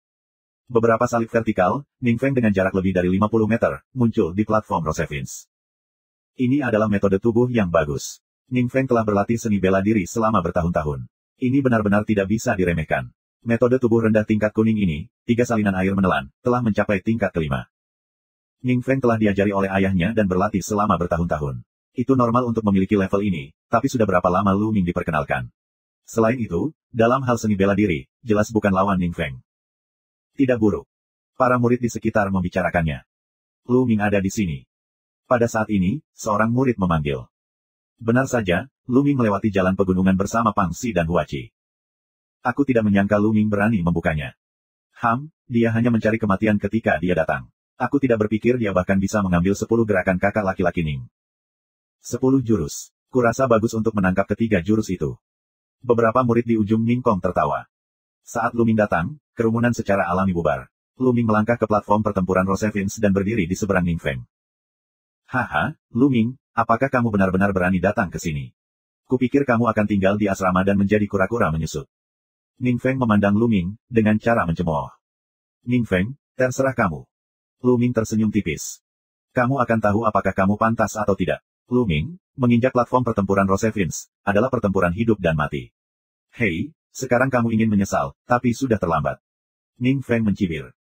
Beberapa salib vertikal, Ning Feng dengan jarak lebih dari 50 meter, muncul di platform Rosevins. Ini adalah metode tubuh yang bagus. Ning Feng telah berlatih seni bela diri selama bertahun-tahun. Ini benar-benar tidak bisa diremehkan. Metode tubuh rendah tingkat kuning ini, 3 salinan air menelan, telah mencapai tingkat kelima. Ning Feng telah diajari oleh ayahnya dan berlatih selama bertahun-tahun. Itu normal untuk memiliki level ini, tapi sudah berapa lama Luming diperkenalkan? Selain itu, dalam hal seni bela diri, jelas bukan lawan Ning Feng. Tidak buruk. Para murid di sekitar membicarakannya. Luming ada di sini. Pada saat ini, seorang murid memanggil. Benar saja, Luming melewati jalan pegunungan bersama Pangsi dan Huachi. Aku tidak menyangka Luming berani membukanya. Dia hanya mencari kematian ketika dia datang. Aku tidak berpikir dia bahkan bisa mengambil 10 gerakan kakak laki-laki Ning. 10 jurus. Kurasa bagus untuk menangkap ketiga jurus itu. Beberapa murid di ujung Ning Kong tertawa. Saat Lu Ming datang, kerumunan secara alami bubar. Lu Ming melangkah ke platform pertempuran Rosevins dan berdiri di seberang Ning Feng. Haha, Lu Ming, apakah kamu benar-benar berani datang ke sini? Kupikir kamu akan tinggal di asrama dan menjadi kura-kura menyusut. Ning Feng memandang Lu Ming, dengan cara mencemooh. Ning Feng, terserah kamu. Lu Ming tersenyum tipis. Kamu akan tahu apakah kamu pantas atau tidak. Lu Ming, menginjak platform pertempuran Rosevins, adalah pertempuran hidup dan mati. Hei, sekarang kamu ingin menyesal, tapi sudah terlambat. Ning Feng mencibir.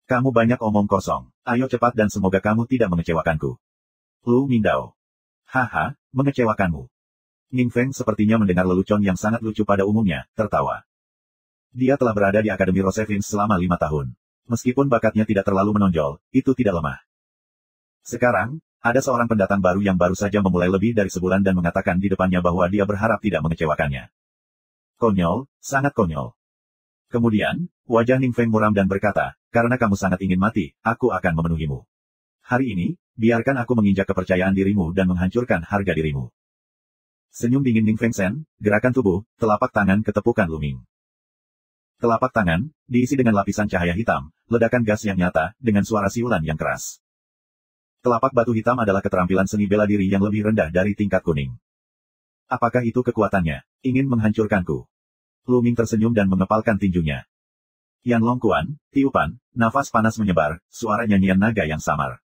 Kamu banyak omong kosong. Ayo cepat dan semoga kamu tidak mengecewakanku. Lu Ming Dao. Haha, mengecewakanmu. Ning Feng sepertinya mendengar lelucon yang sangat lucu pada umumnya, tertawa. Dia telah berada di Akademi Rosevins selama 5 tahun. Meskipun bakatnya tidak terlalu menonjol, itu tidak lemah. Sekarang, ada seorang pendatang baru yang baru saja memulai lebih dari sebulan dan mengatakan di depannya bahwa dia berharap tidak mengecewakannya. Konyol, sangat konyol. Kemudian, wajah Ning Feng muram dan berkata, karena kamu sangat ingin mati, aku akan memenuhimu. Hari ini, biarkan aku menginjak kepercayaan dirimu dan menghancurkan harga dirimu. Senyum dingin Ning Feng Sen, gerakan tubuh, telapak tangan ketepukan Lu Ming. Telapak tangan, diisi dengan lapisan cahaya hitam, ledakan gas yang nyata, dengan suara siulan yang keras. Telapak batu hitam adalah keterampilan seni bela diri yang lebih rendah dari tingkat kuning. Apakah itu kekuatannya? Ingin menghancurkanku? Lu Ming tersenyum dan mengepalkan tinjunya. Yan Long Kuan, tiupan, nafas panas menyebar, suara nyanyian naga yang samar.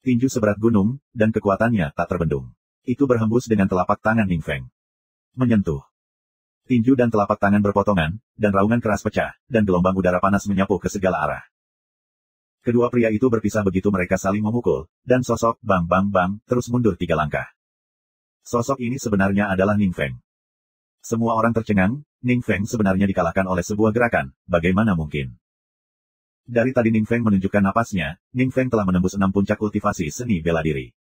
Tinju seberat gunung, dan kekuatannya tak terbendung. Itu berhembus dengan telapak tangan Ning Feng. Menyentuh. Tinju dan telapak tangan berpotongan, dan raungan keras pecah, dan gelombang udara panas menyapu ke segala arah. Kedua pria itu berpisah begitu mereka saling memukul, dan sosok bang bang bang terus mundur 3 langkah. Sosok ini sebenarnya adalah Ning Feng. Semua orang tercengang, Ning Feng sebenarnya dikalahkan oleh sebuah gerakan, bagaimana mungkin? Dari tadi Ning Feng menunjukkan napasnya, Ning Feng telah menembus 6 puncak kultivasi seni bela diri.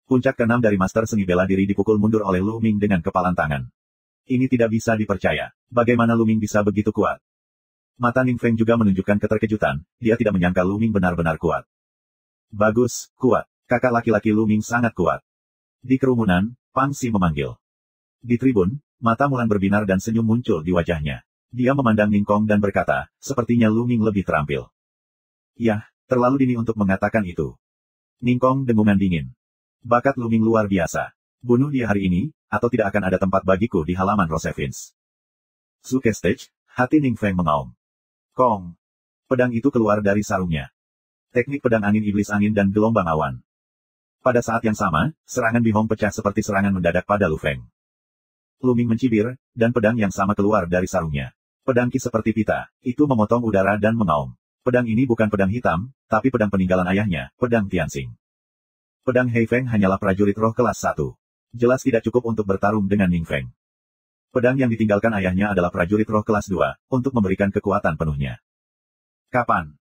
Puncak ke-6 dari Master Seni Bela Diri dipukul mundur oleh Lu Ming dengan kepalan tangan. Ini tidak bisa dipercaya. Bagaimana Lu Ming bisa begitu kuat? Mata Ning Feng juga menunjukkan keterkejutan, dia tidak menyangka Lu Ming benar-benar kuat. Bagus, kuat. Kakak laki-laki Lu Ming sangat kuat. Di kerumunan, Pang Xi memanggil. Di tribun, mata Mulan berbinar dan senyum muncul di wajahnya. Dia memandang Ning Kong dan berkata, sepertinya Lu Ming lebih terampil. Yah, terlalu dini untuk mengatakan itu. Ning Kong dengungan dingin. Bakat Lu Ming luar biasa. Bunuh dia hari ini, atau tidak akan ada tempat bagiku di halaman Rosevins. Suke Stage, hati Ning Feng mengaum. Kong. Pedang itu keluar dari sarungnya. Teknik pedang angin iblis angin dan gelombang awan. Pada saat yang sama, serangan Bihong pecah seperti serangan mendadak pada Lu Feng. Lu Ming mencibir, dan pedang yang sama keluar dari sarungnya. Pedang Qi seperti pita, itu memotong udara dan mengaum. Pedang ini bukan pedang hitam, tapi pedang peninggalan ayahnya, pedang Tianxing. Pedang Hei Feng hanyalah prajurit roh kelas 1. Jelas tidak cukup untuk bertarung dengan Ning Feng. Pedang yang ditinggalkan ayahnya adalah prajurit roh kelas 2, untuk memberikan kekuatan penuhnya. Kapan?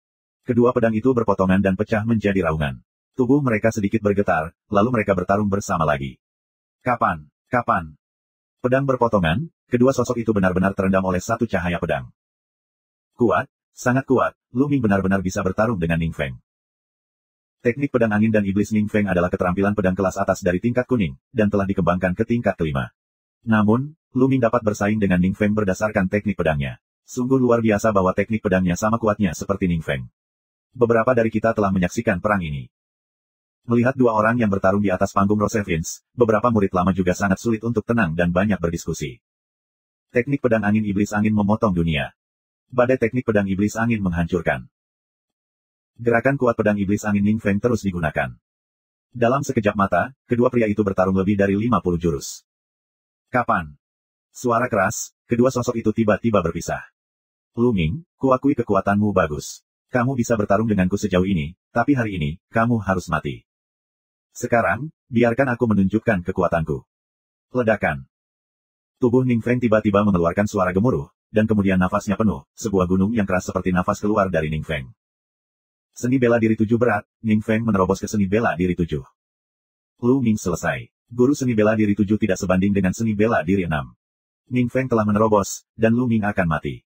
Kedua pedang itu berpotongan dan pecah menjadi raungan. Tubuh mereka sedikit bergetar, lalu mereka bertarung bersama lagi. Kapan? Kapan? Pedang berpotongan, kedua sosok itu benar-benar terendam oleh satu cahaya pedang. Kuat, sangat kuat, Lu Ming benar-benar bisa bertarung dengan Ning Feng. Teknik pedang angin dan iblis Ning Feng adalah keterampilan pedang kelas atas dari tingkat kuning, dan telah dikembangkan ke tingkat kelima. Namun, Lu Ming dapat bersaing dengan Ning Feng berdasarkan teknik pedangnya. Sungguh luar biasa bahwa teknik pedangnya sama kuatnya seperti Ning Feng. Beberapa dari kita telah menyaksikan perang ini. Melihat dua orang yang bertarung di atas panggung Rosevins, beberapa murid lama juga sangat sulit untuk tenang dan banyak berdiskusi. Teknik pedang angin iblis angin memotong dunia. Badai teknik pedang iblis angin menghancurkan. Gerakan kuat pedang iblis angin Ning Feng terus digunakan. Dalam sekejap mata, kedua pria itu bertarung lebih dari 50 jurus. Kapan? Suara keras, kedua sosok itu tiba-tiba berpisah. Lu Ming, kuakui kekuatanmu bagus. Kamu bisa bertarung denganku sejauh ini, tapi hari ini, kamu harus mati. Sekarang, biarkan aku menunjukkan kekuatanku. Ledakan. Tubuh Ning Feng tiba-tiba mengeluarkan suara gemuruh, dan kemudian nafasnya penuh, sebuah gunung yang keras seperti nafas keluar dari Ning Feng. Seni bela diri 7 berat, Ning Feng menerobos ke seni bela diri 7. Lu Ming selesai. Guru seni bela diri 7 tidak sebanding dengan seni bela diri 6. Ning Feng telah menerobos, dan Lu Ming akan mati.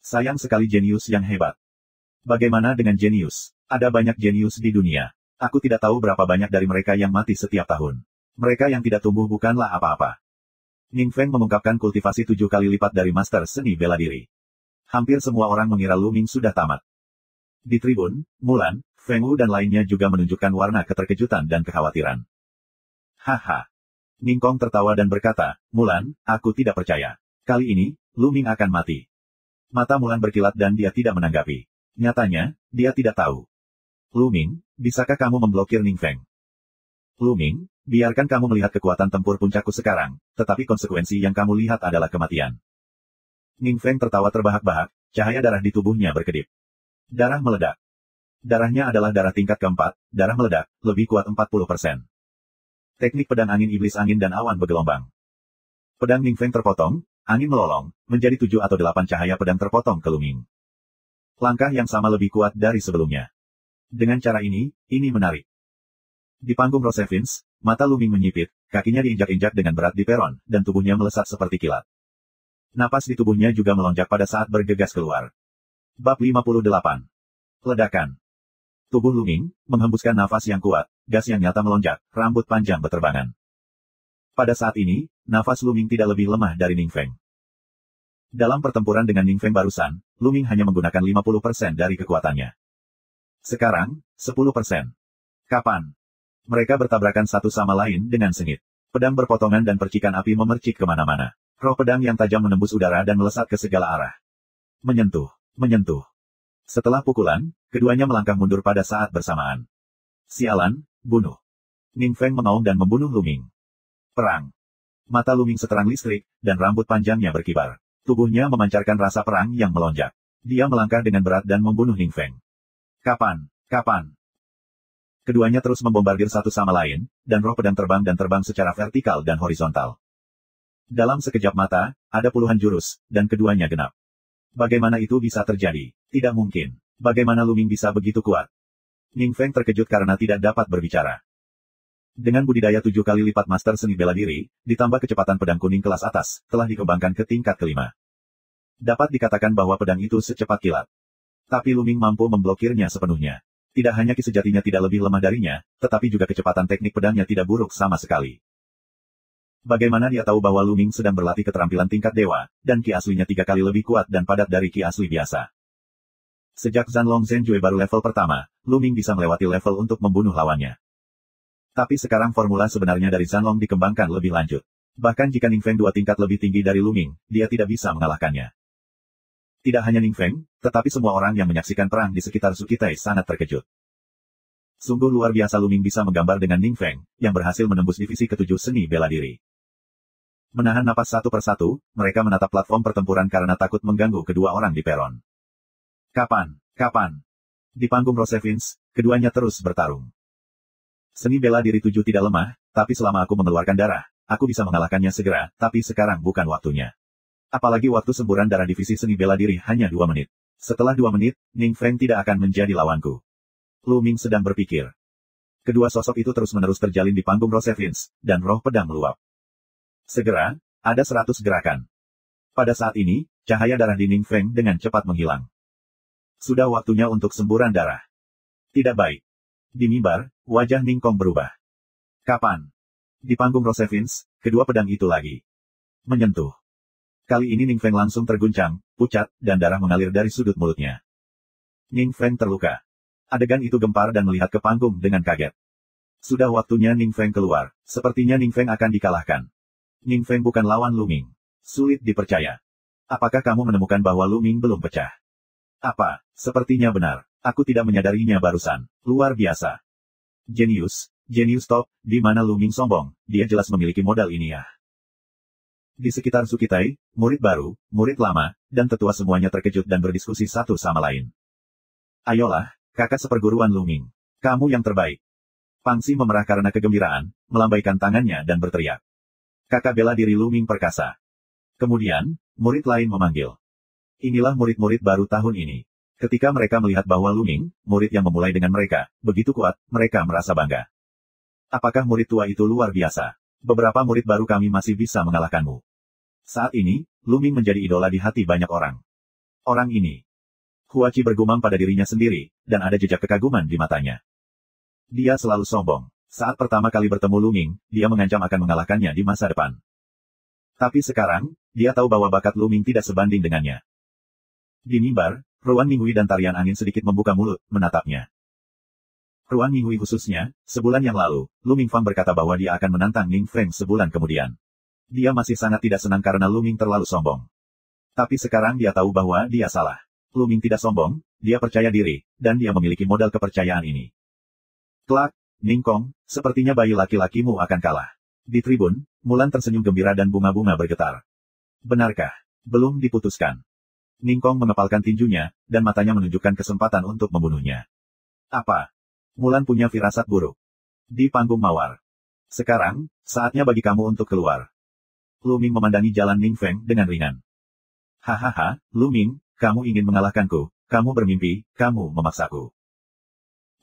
Sayang sekali jenius yang hebat. Bagaimana dengan jenius? Ada banyak jenius di dunia. Aku tidak tahu berapa banyak dari mereka yang mati setiap tahun. Mereka yang tidak tumbuh bukanlah apa-apa. Ning Feng mengungkapkan kultivasi 7 kali lipat dari master seni bela diri. Hampir semua orang mengira Lu Ming sudah tamat. Di tribun, Mulan, Feng Wu dan lainnya juga menunjukkan warna keterkejutan dan kekhawatiran. Haha. Ning Kong tertawa dan berkata, Mulan, aku tidak percaya. Kali ini, Lu Ming akan mati. Mata Mulan berkilat dan dia tidak menanggapi. Nyatanya, dia tidak tahu. Lu Ming, bisakah kamu memblokir Ning Feng? Lu Ming, biarkan kamu melihat kekuatan tempur puncakku sekarang, tetapi konsekuensi yang kamu lihat adalah kematian. Ning Feng tertawa terbahak-bahak, cahaya darah di tubuhnya berkedip. Darah meledak. Darahnya adalah darah tingkat keempat, darah meledak, lebih kuat 40%. Teknik pedang angin iblis angin dan awan bergelombang. Pedang Ning Feng terpotong, angin melolong, menjadi 7 atau 8 cahaya pedang terpotong ke Lu Ming. Langkah yang sama lebih kuat dari sebelumnya. Dengan cara ini menarik. Di panggung Rosevins, mata Lu Ming menyipit, kakinya diinjak-injak dengan berat di peron, dan tubuhnya melesat seperti kilat. Napas di tubuhnya juga melonjak pada saat bergegas keluar. Bab 58. Ledakan. Tubuh Lu Ming menghembuskan nafas yang kuat, gas yang nyata melonjak, rambut panjang beterbangan. Pada saat ini, nafas Lu Ming tidak lebih lemah dari Ning Feng. Dalam pertempuran dengan Ning Feng barusan, Lu Ming hanya menggunakan 50% dari kekuatannya. Sekarang, 10%. Kapan? Mereka bertabrakan satu sama lain dengan sengit. Pedang berpotongan dan percikan api memercik kemana-mana. Roh pedang yang tajam menembus udara dan melesat ke segala arah. Menyentuh. Setelah pukulan, keduanya melangkah mundur pada saat bersamaan. Sialan, bunuh. Ning Feng mengaum dan membunuh Lu Ming. Perang. Mata Lu Ming seterang listrik, dan rambut panjangnya berkibar. Tubuhnya memancarkan rasa perang yang melonjak. Dia melangkah dengan berat dan membunuh Ning Feng. Kapan? Keduanya terus membombardir satu sama lain, dan roh pedang terbang secara vertikal dan horizontal. Dalam sekejap mata, ada puluhan jurus, dan keduanya genap. Bagaimana itu bisa terjadi? Tidak mungkin. Bagaimana Lu Ming bisa begitu kuat? Ning Feng terkejut karena tidak dapat berbicara. Dengan budidaya 7 kali lipat master seni bela diri, ditambah kecepatan pedang kuning kelas atas, telah dikembangkan ke tingkat kelima. Dapat dikatakan bahwa pedang itu secepat kilat. Tapi Lu Ming mampu memblokirnya sepenuhnya. Tidak hanya ki sejatinya tidak lebih lemah darinya, tetapi juga kecepatan teknik pedangnya tidak buruk sama sekali. Bagaimana dia tahu bahwa Lu Ming sedang berlatih keterampilan tingkat dewa, dan ki aslinya 3 kali lebih kuat dan padat dari ki asli biasa. Sejak Zanlong Zhenjue baru level pertama, Lu Ming bisa melewati level untuk membunuh lawannya. Tapi sekarang formula sebenarnya dari Zanlong dikembangkan lebih lanjut. Bahkan jika Ning Feng 2 tingkat lebih tinggi dari Lu Ming, dia tidak bisa mengalahkannya. Tidak hanya Ning Feng, tetapi semua orang yang menyaksikan perang di sekitar Sukitai sangat terkejut. Sungguh luar biasa Lu Ming bisa menggambar dengan Ning Feng, yang berhasil menembus divisi ke-7 seni bela diri. Menahan napas satu persatu, mereka menatap platform pertempuran karena takut mengganggu kedua orang di peron. Kapan? Di panggung Rosevins, keduanya terus bertarung. Seni bela diri 7 tidak lemah, tapi selama aku mengeluarkan darah, aku bisa mengalahkannya segera, tapi sekarang bukan waktunya. Apalagi waktu semburan darah divisi seni bela diri hanya 2 menit. Setelah 2 menit, Ning Feng tidak akan menjadi lawanku. Lu Ming sedang berpikir. Kedua sosok itu terus-menerus terjalin di panggung Rosevins, dan roh pedang meluap. Segera, ada 100 gerakan. Pada saat ini, cahaya darah di Ning Feng dengan cepat menghilang. Sudah waktunya untuk semburan darah. Tidak baik. Di mimbar, wajah Ning Kong berubah. Kapan? Di panggung Rosevins, kedua pedang itu lagi menyentuh. Kali ini Ning Feng langsung terguncang, pucat, dan darah mengalir dari sudut mulutnya. Ning Feng terluka. Adegan itu gempar dan melihat ke panggung dengan kaget. Sudah waktunya Ning Feng keluar. Sepertinya Ning Feng akan dikalahkan. Ning Feng bukan lawan Lu Ming. Sulit dipercaya. Apakah kamu menemukan bahwa Lu Ming belum pecah? Apa? Sepertinya benar. Aku tidak menyadarinya barusan. Luar biasa. Jenius top, di mana Lu Ming sombong, dia jelas memiliki modal ini ya. Di sekitar Sukitai, murid baru, murid lama, dan tetua semuanya terkejut dan berdiskusi satu sama lain. Ayolah, kakak seperguruan Lu Ming. Kamu yang terbaik. Pangsi memerah karena kegembiraan, melambaikan tangannya dan berteriak. Kakak bela diri Lu Ming perkasa. Kemudian, murid lain memanggil. Inilah murid-murid baru tahun ini. Ketika mereka melihat bahwa Lu Ming, murid yang memulai dengan mereka, begitu kuat, mereka merasa bangga. Apakah murid tua itu luar biasa? Beberapa murid baru kami masih bisa mengalahkanmu. Saat ini, Lu Ming menjadi idola di hati banyak orang. Orang ini. Huachi bergumam pada dirinya sendiri, dan ada jejak kekaguman di matanya. Dia selalu sombong. Saat pertama kali bertemu Lu Ming, dia mengancam akan mengalahkannya di masa depan. Tapi sekarang, dia tahu bahwa bakat Lu Ming tidak sebanding dengannya. Di mimbar, Ruan Minghui dan tarian angin sedikit membuka mulut, menatapnya. Ruan Minghui khususnya, sebulan yang lalu, Lu Mingfang berkata bahwa dia akan menantang Ning Feng sebulan kemudian. Dia masih sangat tidak senang karena Lu Ming terlalu sombong. Tapi sekarang dia tahu bahwa dia salah. Lu Ming tidak sombong, dia percaya diri, dan dia memiliki modal kepercayaan ini. Kelak, Ning Kong, sepertinya bayi laki-lakimu akan kalah. Di tribun, Mulan tersenyum gembira dan bunga-bunga bergetar. Benarkah? Belum diputuskan. Ning Kong mengepalkan tinjunya, dan matanya menunjukkan kesempatan untuk membunuhnya. Apa? Mulan punya firasat buruk. Di panggung mawar. Sekarang, saatnya bagi kamu untuk keluar. Lu Ming memandangi jalan Ning Feng dengan ringan. Hahaha, Lu Ming, kamu ingin mengalahkanku, kamu bermimpi, kamu memaksaku.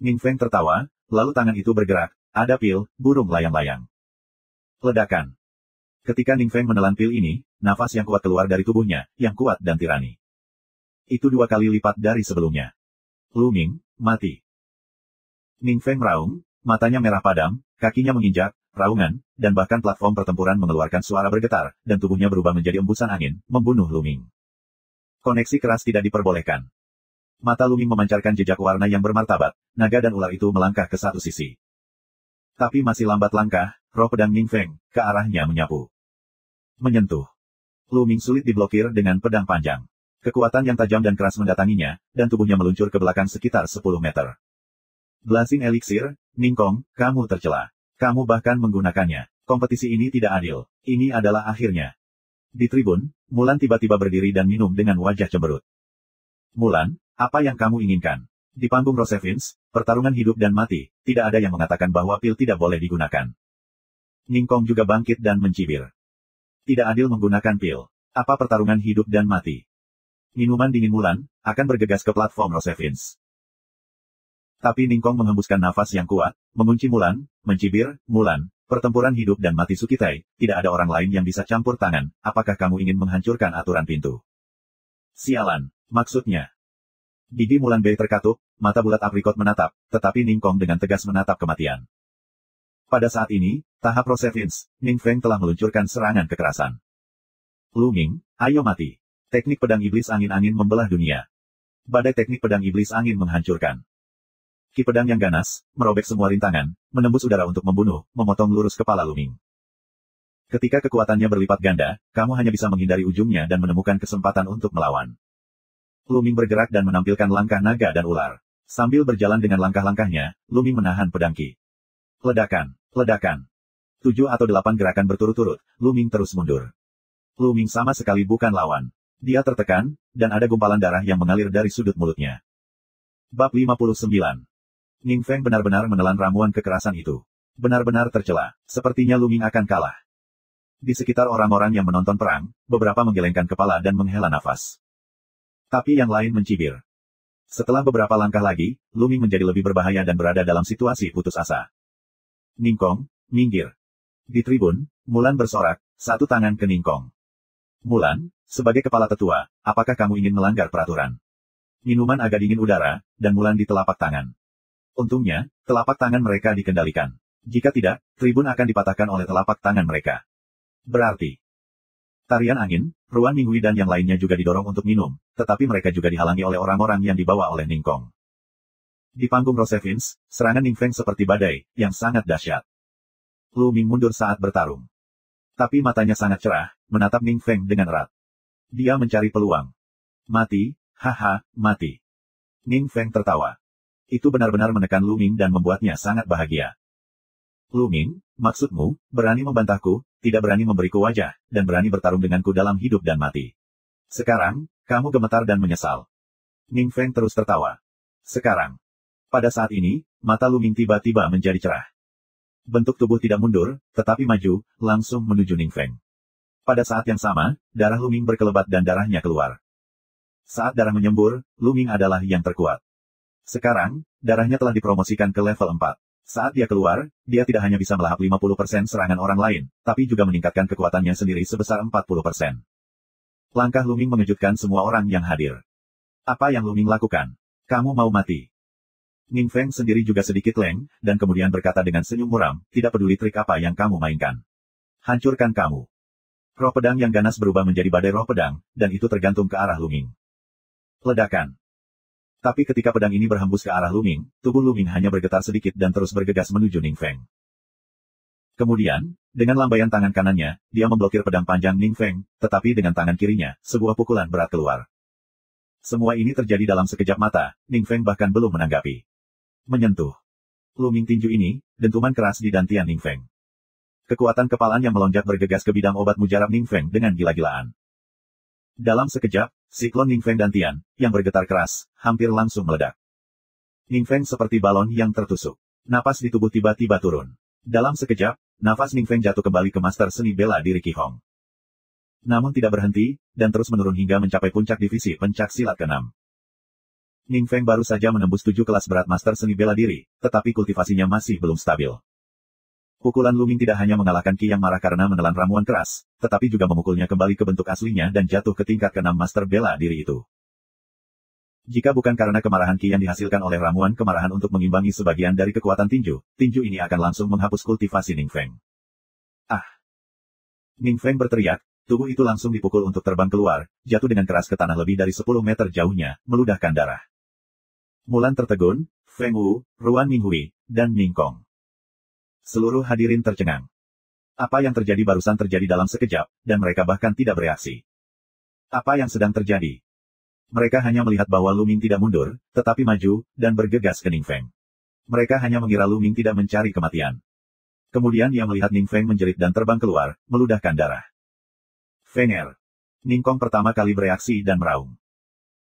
Ning Feng tertawa, lalu tangan itu bergerak, ada pil, burung layang-layang. Ledakan. Ketika Ning Feng menelan pil ini, nafas yang kuat keluar dari tubuhnya, yang kuat dan tirani. Itu 2 kali lipat dari sebelumnya. Lu Ming, mati. Ning Feng meraung, matanya merah padam, kakinya menginjak, raungan, dan bahkan platform pertempuran mengeluarkan suara bergetar, dan tubuhnya berubah menjadi embusan angin, membunuh Lu Ming. Koneksi keras tidak diperbolehkan. Mata Lu Ming memancarkan jejak warna yang bermartabat, naga dan ular itu melangkah ke satu sisi. Tapi masih lambat langkah, roh pedang Ning Feng, ke arahnya menyapu. Menyentuh. Lu Ming sulit diblokir dengan pedang panjang. Kekuatan yang tajam dan keras mendatanginya, dan tubuhnya meluncur ke belakang sekitar 10 meter. Blazing Elixir, Ning Kong, kamu tercela. Kamu bahkan menggunakannya. Kompetisi ini tidak adil. Ini adalah akhirnya. Di tribun, Mulan tiba-tiba berdiri dan minum dengan wajah cemberut. Mulan, apa yang kamu inginkan? Di panggung Rosevins, pertarungan hidup dan mati, tidak ada yang mengatakan bahwa pil tidak boleh digunakan. Ning Kong juga bangkit dan mencibir. Tidak adil menggunakan pil. Apa pertarungan hidup dan mati? Minuman dingin Mulan, akan bergegas ke platform Rosevins. Tapi Ning Kong menghembuskan nafas yang kuat, mengunci Mulan, mencibir, Mulan, pertempuran hidup dan mati Sukitai, tidak ada orang lain yang bisa campur tangan, apakah kamu ingin menghancurkan aturan pintu? Sialan, maksudnya. Gigi Mulan B terkatup, mata bulat aprikot menatap, tetapi Ning Kong dengan tegas menatap kematian. Pada saat ini, tahap Rosevins, Ning Feng telah meluncurkan serangan kekerasan. Lu Ming, ayo mati. Teknik pedang iblis angin-angin membelah dunia. Badai teknik pedang iblis angin menghancurkan. Ki pedang yang ganas, merobek semua rintangan, menembus udara untuk membunuh, memotong lurus kepala Lu Ming. Ketika kekuatannya berlipat ganda, kamu hanya bisa menghindari ujungnya dan menemukan kesempatan untuk melawan. Lu Ming bergerak dan menampilkan langkah naga dan ular. Sambil berjalan dengan langkah-langkahnya, Lu Ming menahan pedang Ki. Ledakan, ledakan. 7 atau 8 gerakan berturut-turut, Lu Ming terus mundur. Lu Ming sama sekali bukan lawan. Dia tertekan, dan ada gumpalan darah yang mengalir dari sudut mulutnya. Bab 59. Ning Feng benar-benar menelan ramuan kekerasan itu. Benar-benar tercela. Sepertinya Lu Ming akan kalah. Di sekitar orang-orang yang menonton perang, beberapa menggelengkan kepala dan menghela nafas. Tapi yang lain mencibir. Setelah beberapa langkah lagi, Lu Ming menjadi lebih berbahaya dan berada dalam situasi putus asa. Ning Kong, minggir. Di tribun, Mulan bersorak, satu tangan ke Ning Kong. Mulan, sebagai kepala tetua, apakah kamu ingin melanggar peraturan? Minuman agak dingin udara, dan Mulan di telapak tangan. Untungnya, telapak tangan mereka dikendalikan. Jika tidak, tribun akan dipatahkan oleh telapak tangan mereka. Berarti, tarian angin, Ruan Minghui dan yang lainnya juga didorong untuk minum, tetapi mereka juga dihalangi oleh orang-orang yang dibawa oleh Ning Kong. Di panggung Rosevins, serangan Ning Feng seperti badai, yang sangat dahsyat. Lu Ming mundur saat bertarung. Tapi matanya sangat cerah, menatap Ning Feng dengan erat. Dia mencari peluang. Mati, haha, mati. Ning Feng tertawa. Itu benar-benar menekan Lu Ming dan membuatnya sangat bahagia. Lu Ming, maksudmu, berani membantahku, tidak berani memberiku wajah, dan berani bertarung denganku dalam hidup dan mati. Sekarang, kamu gemetar dan menyesal. Ning Feng terus tertawa. Sekarang. Pada saat ini, mata Lu Ming tiba-tiba menjadi cerah. Bentuk tubuh tidak mundur, tetapi maju, langsung menuju Ning Feng. Pada saat yang sama, darah Lu Ming berkelebat dan darahnya keluar. Saat darah menyembur, Lu Ming adalah yang terkuat. Sekarang, darahnya telah dipromosikan ke level 4. Saat dia keluar, dia tidak hanya bisa melahap 50% serangan orang lain, tapi juga meningkatkan kekuatannya sendiri sebesar 40%. Langkah Lu Ming mengejutkan semua orang yang hadir. Apa yang Lu Ming lakukan? Kamu mau mati. Ning Feng sendiri juga sedikit leng, dan kemudian berkata dengan senyum muram, tidak peduli trik apa yang kamu mainkan. Hancurkan kamu. Roh pedang yang ganas berubah menjadi badai roh pedang, dan itu tergantung ke arah Lu Ming. Ledakan. Tapi ketika pedang ini berhembus ke arah Lu Ming, tubuh Lu Ming hanya bergetar sedikit dan terus bergegas menuju Ning Feng. Kemudian, dengan lambaian tangan kanannya, dia memblokir pedang panjang Ning Feng, tetapi dengan tangan kirinya, sebuah pukulan berat keluar. Semua ini terjadi dalam sekejap mata, Ning Feng bahkan belum menanggapi. Menyentuh Lu Ming tinju ini, dentuman keras di dantian Ning Feng. Kekuatan kepalan yang melonjak bergegas ke bidang obat mujarab Ning Feng dengan gila-gilaan. Dalam sekejap, siklon Ning Feng dantian, yang bergetar keras, hampir langsung meledak. Ning Feng seperti balon yang tertusuk. Napas di tubuh tiba-tiba turun. Dalam sekejap, nafas Ning Feng jatuh kembali ke master seni bela diri Qi Hong. Namun tidak berhenti, dan terus menurun hingga mencapai puncak divisi pencak silat ke-6. Ning Feng baru saja menembus 7 kelas berat master seni bela diri, tetapi kultivasinya masih belum stabil. Pukulan Lu Ming tidak hanya mengalahkan Qi yang marah karena menelan ramuan keras, tetapi juga memukulnya kembali ke bentuk aslinya dan jatuh ke tingkat ke-6 master bela diri itu. Jika bukan karena kemarahan Qi yang dihasilkan oleh ramuan kemarahan untuk mengimbangi sebagian dari kekuatan tinju ini akan langsung menghapus kultivasi Ning Feng. Ah! Ning Feng berteriak, tubuh itu langsung dipukul untuk terbang keluar, jatuh dengan keras ke tanah lebih dari 10 meter jauhnya, meludahkan darah. Mulan tertegun, Feng Wu, Ruan Minghui, dan Ning Kong. Seluruh hadirin tercengang. Apa yang terjadi barusan terjadi dalam sekejap, dan mereka bahkan tidak bereaksi. Apa yang sedang terjadi? Mereka hanya melihat bahwa Lu Ming tidak mundur, tetapi maju, dan bergegas ke Ning Feng. Mereka hanya mengira Lu Ming tidak mencari kematian. Kemudian ia melihat Ning Feng menjerit dan terbang keluar, meludahkan darah. Fenger. Ning Kong pertama kali bereaksi dan meraung.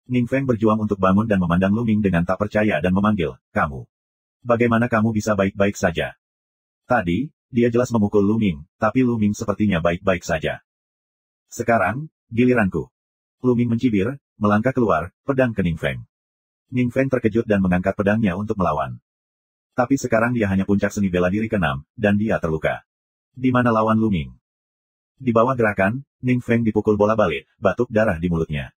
Ning Feng berjuang untuk bangun dan memandang Lu Ming dengan tak percaya dan memanggil, kamu. Bagaimana kamu bisa baik-baik saja? Tadi, dia jelas memukul Lu Ming, tapi Lu Ming sepertinya baik-baik saja. Sekarang, giliranku. Lu Ming mencibir, melangkah keluar, pedang ke Ning Feng. Ning Feng terkejut dan mengangkat pedangnya untuk melawan. Tapi sekarang dia hanya puncak seni bela diri ke-6, dan dia terluka. Di mana lawan Lu Ming? Di bawah gerakan, Ning Feng dipukul bola balik, batuk darah di mulutnya.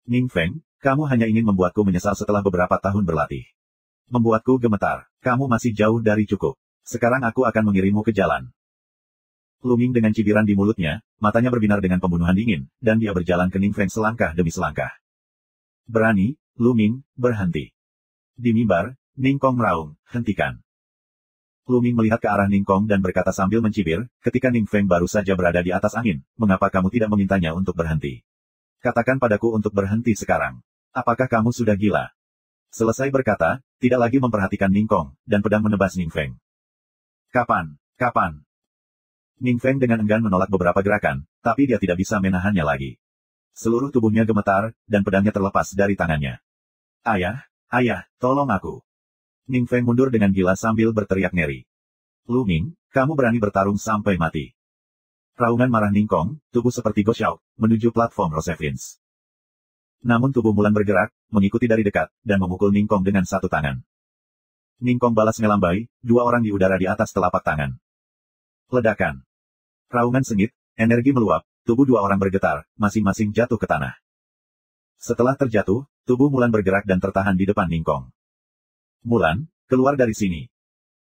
Ning Feng, kamu hanya ingin membuatku menyesal setelah beberapa tahun berlatih. Membuatku gemetar, kamu masih jauh dari cukup. Sekarang aku akan mengirimmu ke jalan. Lu Ming dengan cibiran di mulutnya, matanya berbinar dengan pembunuhan dingin, dan dia berjalan ke Ning Feng selangkah demi selangkah. Berani, Lu Ming, berhenti. Di mimbar, Ning Kong meraung, hentikan. Lu Ming melihat ke arah Ning Kong dan berkata sambil mencibir, ketika Ning Feng baru saja berada di atas angin, mengapa kamu tidak memintanya untuk berhenti? Katakan padaku untuk berhenti sekarang. Apakah kamu sudah gila? Selesai berkata, tidak lagi memperhatikan Ning Kong, dan pedang menebas Ning Feng. Kapan? Ning Feng dengan enggan menolak beberapa gerakan, tapi dia tidak bisa menahannya lagi. Seluruh tubuhnya gemetar, dan pedangnya terlepas dari tangannya. Ayah, tolong aku. Ning Feng mundur dengan gila sambil berteriak ngeri. Lu Ming, kamu berani bertarung sampai mati. Raungan marah Ning Kong, tubuh seperti Goshaok, menuju platform Rosevins. Namun tubuh Mulan bergerak, mengikuti dari dekat, dan memukul Ning Kong dengan satu tangan. Ning Kong balas melambai, 2 orang di udara di atas telapak tangan. Ledakan. Raungan sengit, energi meluap, tubuh 2 orang bergetar, masing-masing jatuh ke tanah. Setelah terjatuh, tubuh Mulan bergerak dan tertahan di depan Ning Kong. Mulan, keluar dari sini.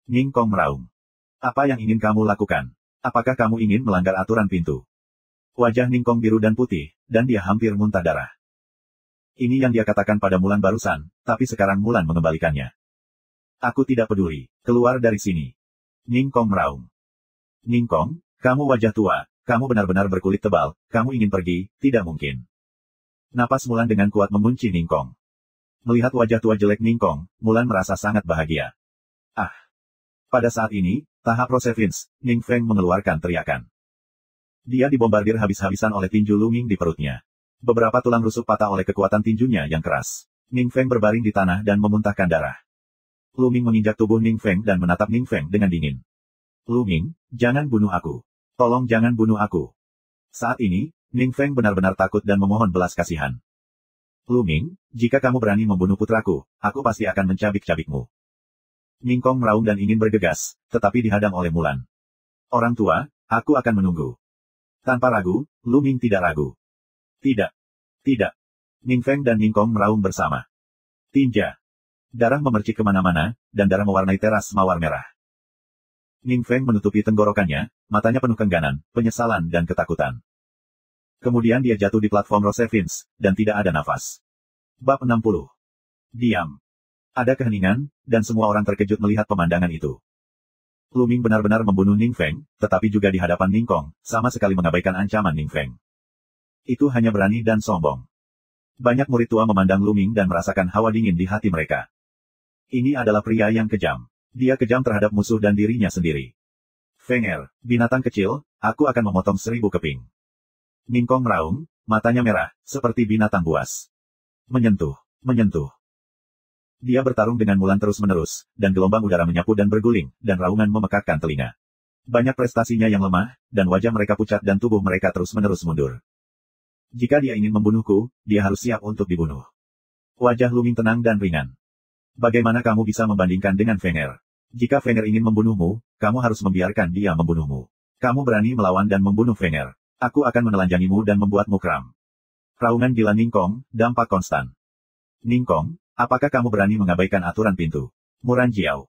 Ning Kong meraung. Apa yang ingin kamu lakukan? Apakah kamu ingin melanggar aturan pintu? Wajah Ning Kong biru dan putih, dan dia hampir muntah darah. Ini yang dia katakan pada Mulan barusan, tapi sekarang Mulan mengembalikannya. Aku tidak peduli, keluar dari sini. Ning Kong meraung. Ning Kong, kamu wajah tua, kamu benar-benar berkulit tebal, kamu ingin pergi, tidak mungkin. Napas Mulan dengan kuat mengunci Ning Kong. Melihat wajah tua jelek Ning Kong, Mulan merasa sangat bahagia. Ah! Pada saat ini, tahap Rosevins, Ning Feng mengeluarkan teriakan. Dia dibombardir habis-habisan oleh tinju Lu Ming di perutnya. Beberapa tulang rusuk patah oleh kekuatan tinjunya yang keras. Ning Feng berbaring di tanah dan memuntahkan darah. Lu Ming menginjak tubuh Ning Feng dan menatap Ning Feng dengan dingin. Lu Ming, jangan bunuh aku. Tolong jangan bunuh aku. Saat ini, Ning Feng benar-benar takut dan memohon belas kasihan. Lu Ming, jika kamu berani membunuh putraku, aku pasti akan mencabik-cabikmu. Ning Kong meraung dan ingin bergegas, tetapi dihadang oleh Mulan. Orang tua, aku akan menunggu. Tanpa ragu, Lu Ming tidak ragu. Tidak. Ning Feng dan Ning Kong meraung bersama. Tinja. Darah memercik kemana-mana, dan darah mewarnai teras mawar merah. Ning Feng menutupi tenggorokannya, matanya penuh kengganan, penyesalan dan ketakutan. Kemudian dia jatuh di platform Rosevins, dan tidak ada nafas. Bab 60. Diam. Ada keheningan, dan semua orang terkejut melihat pemandangan itu. Lu Ming benar-benar membunuh Ning Feng, tetapi juga di hadapan Ning Kong, sama sekali mengabaikan ancaman Ning Feng. Itu hanya berani dan sombong. Banyak murid tua memandang Lu Ming dan merasakan hawa dingin di hati mereka. Ini adalah pria yang kejam. Dia kejam terhadap musuh dan dirinya sendiri. Feng Er, binatang kecil, aku akan memotong 1000 keping. Ning Kong meraung, matanya merah, seperti binatang buas. Menyentuh. Dia bertarung dengan Mulan terus-menerus, dan gelombang udara menyapu dan berguling, dan raungan memekakkan telinga. Banyak prestasinya yang lemah, dan wajah mereka pucat dan tubuh mereka terus-menerus mundur. Jika dia ingin membunuhku, dia harus siap untuk dibunuh. Wajah Lu Ming tenang dan ringan. Bagaimana kamu bisa membandingkan dengan Feng Er? Jika Feng Er ingin membunuhmu, kamu harus membiarkan dia membunuhmu. Kamu berani melawan dan membunuh Feng Er. Aku akan menelanjangimu dan membuatmu kram. Raungan gila Ning Kong, dampak konstan. Ning Kong, apakah kamu berani mengabaikan aturan pintu? Muran Jiao.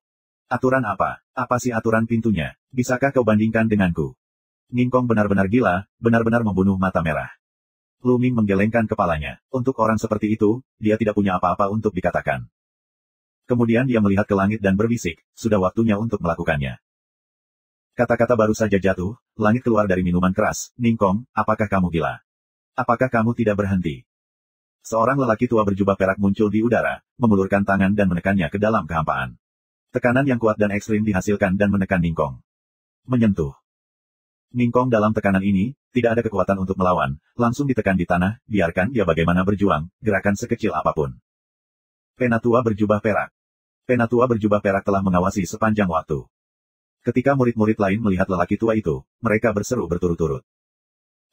Aturan apa? Apa sih aturan pintunya? Bisakah kau bandingkan denganku? Ning Kong benar-benar gila, benar-benar membunuh mata merah. Lu Ming menggelengkan kepalanya. Untuk orang seperti itu, dia tidak punya apa-apa untuk dikatakan. Kemudian dia melihat ke langit dan berbisik, sudah waktunya untuk melakukannya. Kata-kata baru saja jatuh, langit keluar dari minuman keras. Ning Kong, apakah kamu gila? Apakah kamu tidak berhenti? Seorang lelaki tua berjubah perak muncul di udara, mengulurkan tangan dan menekannya ke dalam kehampaan. Tekanan yang kuat dan ekstrim dihasilkan dan menekan Ning Kong. Menyentuh. Ning Kong dalam tekanan ini, tidak ada kekuatan untuk melawan, langsung ditekan di tanah, biarkan dia bagaimana berjuang, gerakan sekecil apapun. Penatua berjubah perak. Penatua berjubah perak telah mengawasi sepanjang waktu. Ketika murid-murid lain melihat lelaki tua itu, mereka berseru berturut-turut.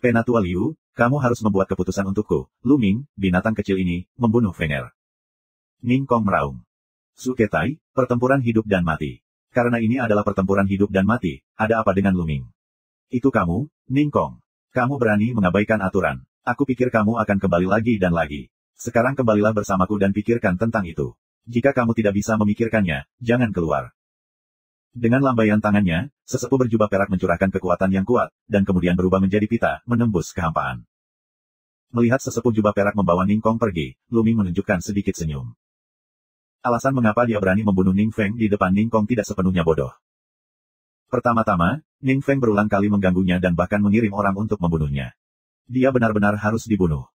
Penatua Liu, kamu harus membuat keputusan untukku. Lu Ming, binatang kecil ini, membunuh Feng Er. Ning Kong meraung. Su Ketai, pertempuran hidup dan mati. Karena ini adalah pertempuran hidup dan mati, ada apa dengan Lu Ming? Itu kamu, Ning Kong. Kamu berani mengabaikan aturan. Aku pikir kamu akan kembali lagi dan lagi. Sekarang kembalilah bersamaku dan pikirkan tentang itu. Jika kamu tidak bisa memikirkannya, jangan keluar. Dengan lambaian tangannya, sesepuh berjubah perak mencurahkan kekuatan yang kuat, dan kemudian berubah menjadi pita, menembus kehampaan. Melihat sesepuh jubah perak membawa Ning Kong pergi, Lu Ming menunjukkan sedikit senyum. Alasan mengapa dia berani membunuh Ning Feng di depan Ning Kong tidak sepenuhnya bodoh. Pertama-tama, Ning Feng berulang kali mengganggunya dan bahkan mengirim orang untuk membunuhnya. Dia benar-benar harus dibunuh.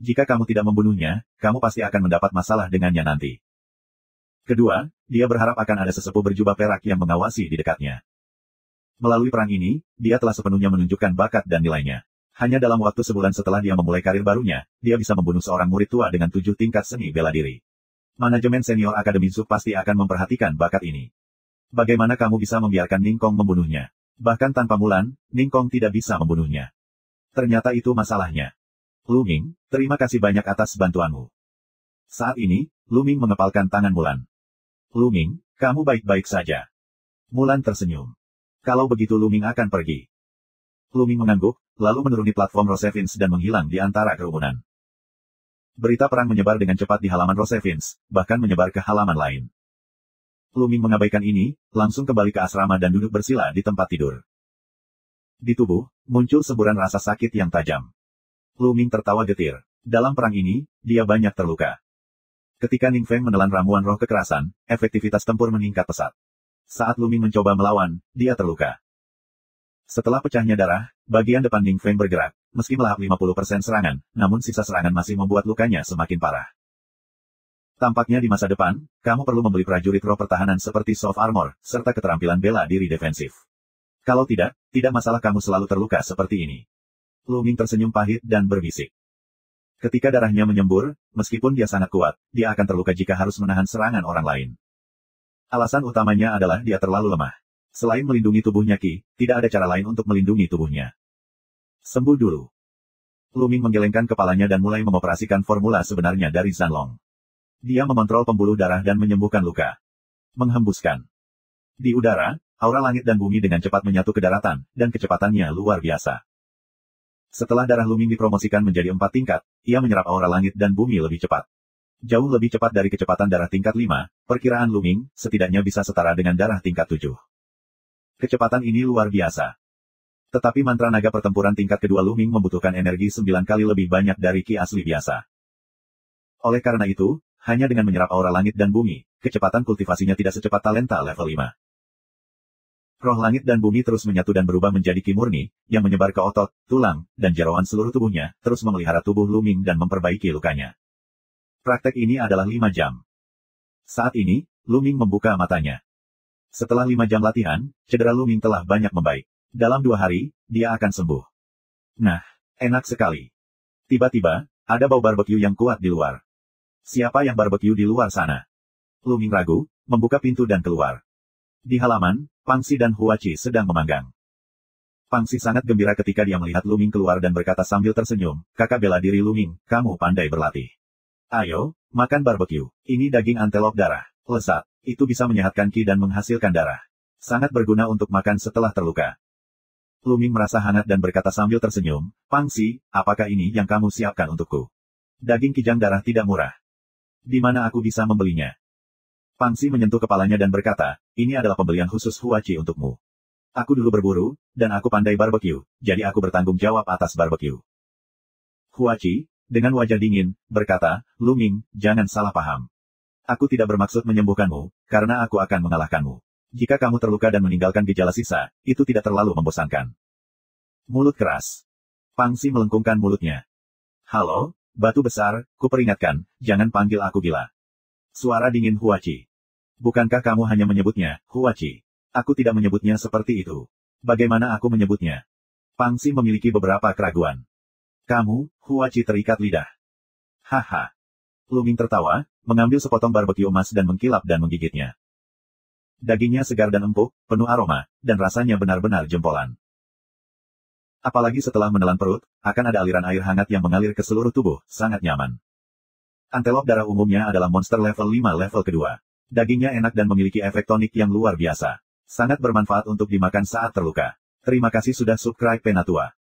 Jika kamu tidak membunuhnya, kamu pasti akan mendapat masalah dengannya nanti. Kedua, dia berharap akan ada sesepuh berjubah perak yang mengawasi di dekatnya. Melalui perang ini, dia telah sepenuhnya menunjukkan bakat dan nilainya. Hanya dalam waktu sebulan setelah dia memulai karir barunya, dia bisa membunuh seorang murid tua dengan 7 tingkat seni bela diri. Manajemen senior Akademi Zu pasti akan memperhatikan bakat ini. Bagaimana kamu bisa membiarkan Ning Kong membunuhnya? Bahkan tanpa Mulan, Ning Kong tidak bisa membunuhnya. Ternyata itu masalahnya. Lu Ming, terima kasih banyak atas bantuanmu. Saat ini, Lu Ming mengepalkan tangan Mulan. Lu Ming, kamu baik-baik saja. Mulan tersenyum. Kalau begitu Lu Ming akan pergi. Lu Ming mengangguk, lalu menuruni platform Rosevins dan menghilang di antara kerumunan. Berita perang menyebar dengan cepat di halaman Rosevins, bahkan menyebar ke halaman lain. Lu Ming mengabaikan ini, langsung kembali ke asrama dan duduk bersila di tempat tidur. Di tubuh, muncul semburan rasa sakit yang tajam. Lu Ming tertawa getir. Dalam perang ini, dia banyak terluka. Ketika Ning Feng menelan ramuan roh kekerasan, efektivitas tempur meningkat pesat. Saat Lu Ming mencoba melawan, dia terluka. Setelah pecahnya darah, bagian depan Ning Feng bergerak, meski melahap 50% serangan, namun sisa serangan masih membuat lukanya semakin parah. Tampaknya di masa depan, kamu perlu membeli prajurit roh pertahanan seperti soft armor, serta keterampilan bela diri defensif. Kalau tidak, tidak masalah kamu selalu terluka seperti ini. Lu Ming tersenyum pahit dan berbisik. Ketika darahnya menyembur, meskipun dia sangat kuat, dia akan terluka jika harus menahan serangan orang lain. Alasan utamanya adalah dia terlalu lemah. Selain melindungi tubuhnya tidak ada cara lain untuk melindungi tubuhnya. Sembuh dulu. Lu Ming menggelengkan kepalanya dan mulai mengoperasikan formula sebenarnya dari Zanlong. Dia memontrol pembuluh darah dan menyembuhkan luka. Menghembuskan. Di udara, aura langit dan bumi dengan cepat menyatu ke daratan, dan kecepatannya luar biasa. Setelah darah Luming dipromosikan menjadi 4 tingkat, ia menyerap aura langit dan bumi lebih cepat. Jauh lebih cepat dari kecepatan darah tingkat 5, perkiraan Luming, setidaknya bisa setara dengan darah tingkat 7. Kecepatan ini luar biasa. Tetapi mantra naga pertempuran tingkat kedua Luming membutuhkan energi 9 kali lebih banyak dari ki asli biasa. Oleh karena itu, hanya dengan menyerap aura langit dan bumi, kecepatan kultivasinya tidak secepat talenta level 5. Roh langit dan bumi terus menyatu dan berubah menjadi ki murni, yang menyebar ke otot, tulang, dan jeroan seluruh tubuhnya, terus memelihara tubuh Luming dan memperbaiki lukanya. Praktek ini adalah 5 jam. Saat ini, Luming membuka matanya. Setelah 5 jam latihan, cedera Luming telah banyak membaik. Dalam 2 hari, dia akan sembuh. Nah, enak sekali. Tiba-tiba, ada bau barbeque yang kuat di luar. Siapa yang barbeque di luar sana? Luming ragu, membuka pintu dan keluar. Di halaman, Pangsi dan Huachi sedang memanggang. Pangsi sangat gembira ketika dia melihat Luming keluar dan berkata sambil tersenyum, "Kakak bela diri Luming, kamu pandai berlatih. Ayo, makan barbeque. Ini daging antelop darah. Lezat. Itu bisa menyehatkan ki dan menghasilkan darah. Sangat berguna untuk makan setelah terluka." Luming merasa hangat dan berkata sambil tersenyum, "Pangsi, apakah ini yang kamu siapkan untukku? Daging kijang darah tidak murah. Di mana aku bisa membelinya?" Pangsi menyentuh kepalanya dan berkata, "Ini adalah pembelian khusus Huachi untukmu. Aku dulu berburu, dan aku pandai barbeque, jadi aku bertanggung jawab atas barbeque." Huachi, dengan wajah dingin, berkata, "Luming, jangan salah paham. Aku tidak bermaksud menyembuhkanmu, karena aku akan mengalahkanmu. Jika kamu terluka dan meninggalkan gejala sisa, itu tidak terlalu membosankan." Mulut keras. Pangsi melengkungkan mulutnya. "Halo, batu besar, kuperingatkan, jangan panggil aku gila." Suara dingin Huachi. "Bukankah kamu hanya menyebutnya, Huachi? Aku tidak menyebutnya seperti itu. Bagaimana aku menyebutnya?" Pangsi memiliki beberapa keraguan. "Kamu, Huachi terikat lidah." "Haha." Luming tertawa, mengambil sepotong barbeque emas dan mengkilap dan menggigitnya. Dagingnya segar dan empuk, penuh aroma, dan rasanya benar-benar jempolan. Apalagi setelah menelan perut, akan ada aliran air hangat yang mengalir ke seluruh tubuh, sangat nyaman. Antelop darah umumnya adalah monster level 5 level kedua. Dagingnya enak dan memiliki efek tonik yang luar biasa. Sangat bermanfaat untuk dimakan saat terluka. Terima kasih sudah subscribe Penatua.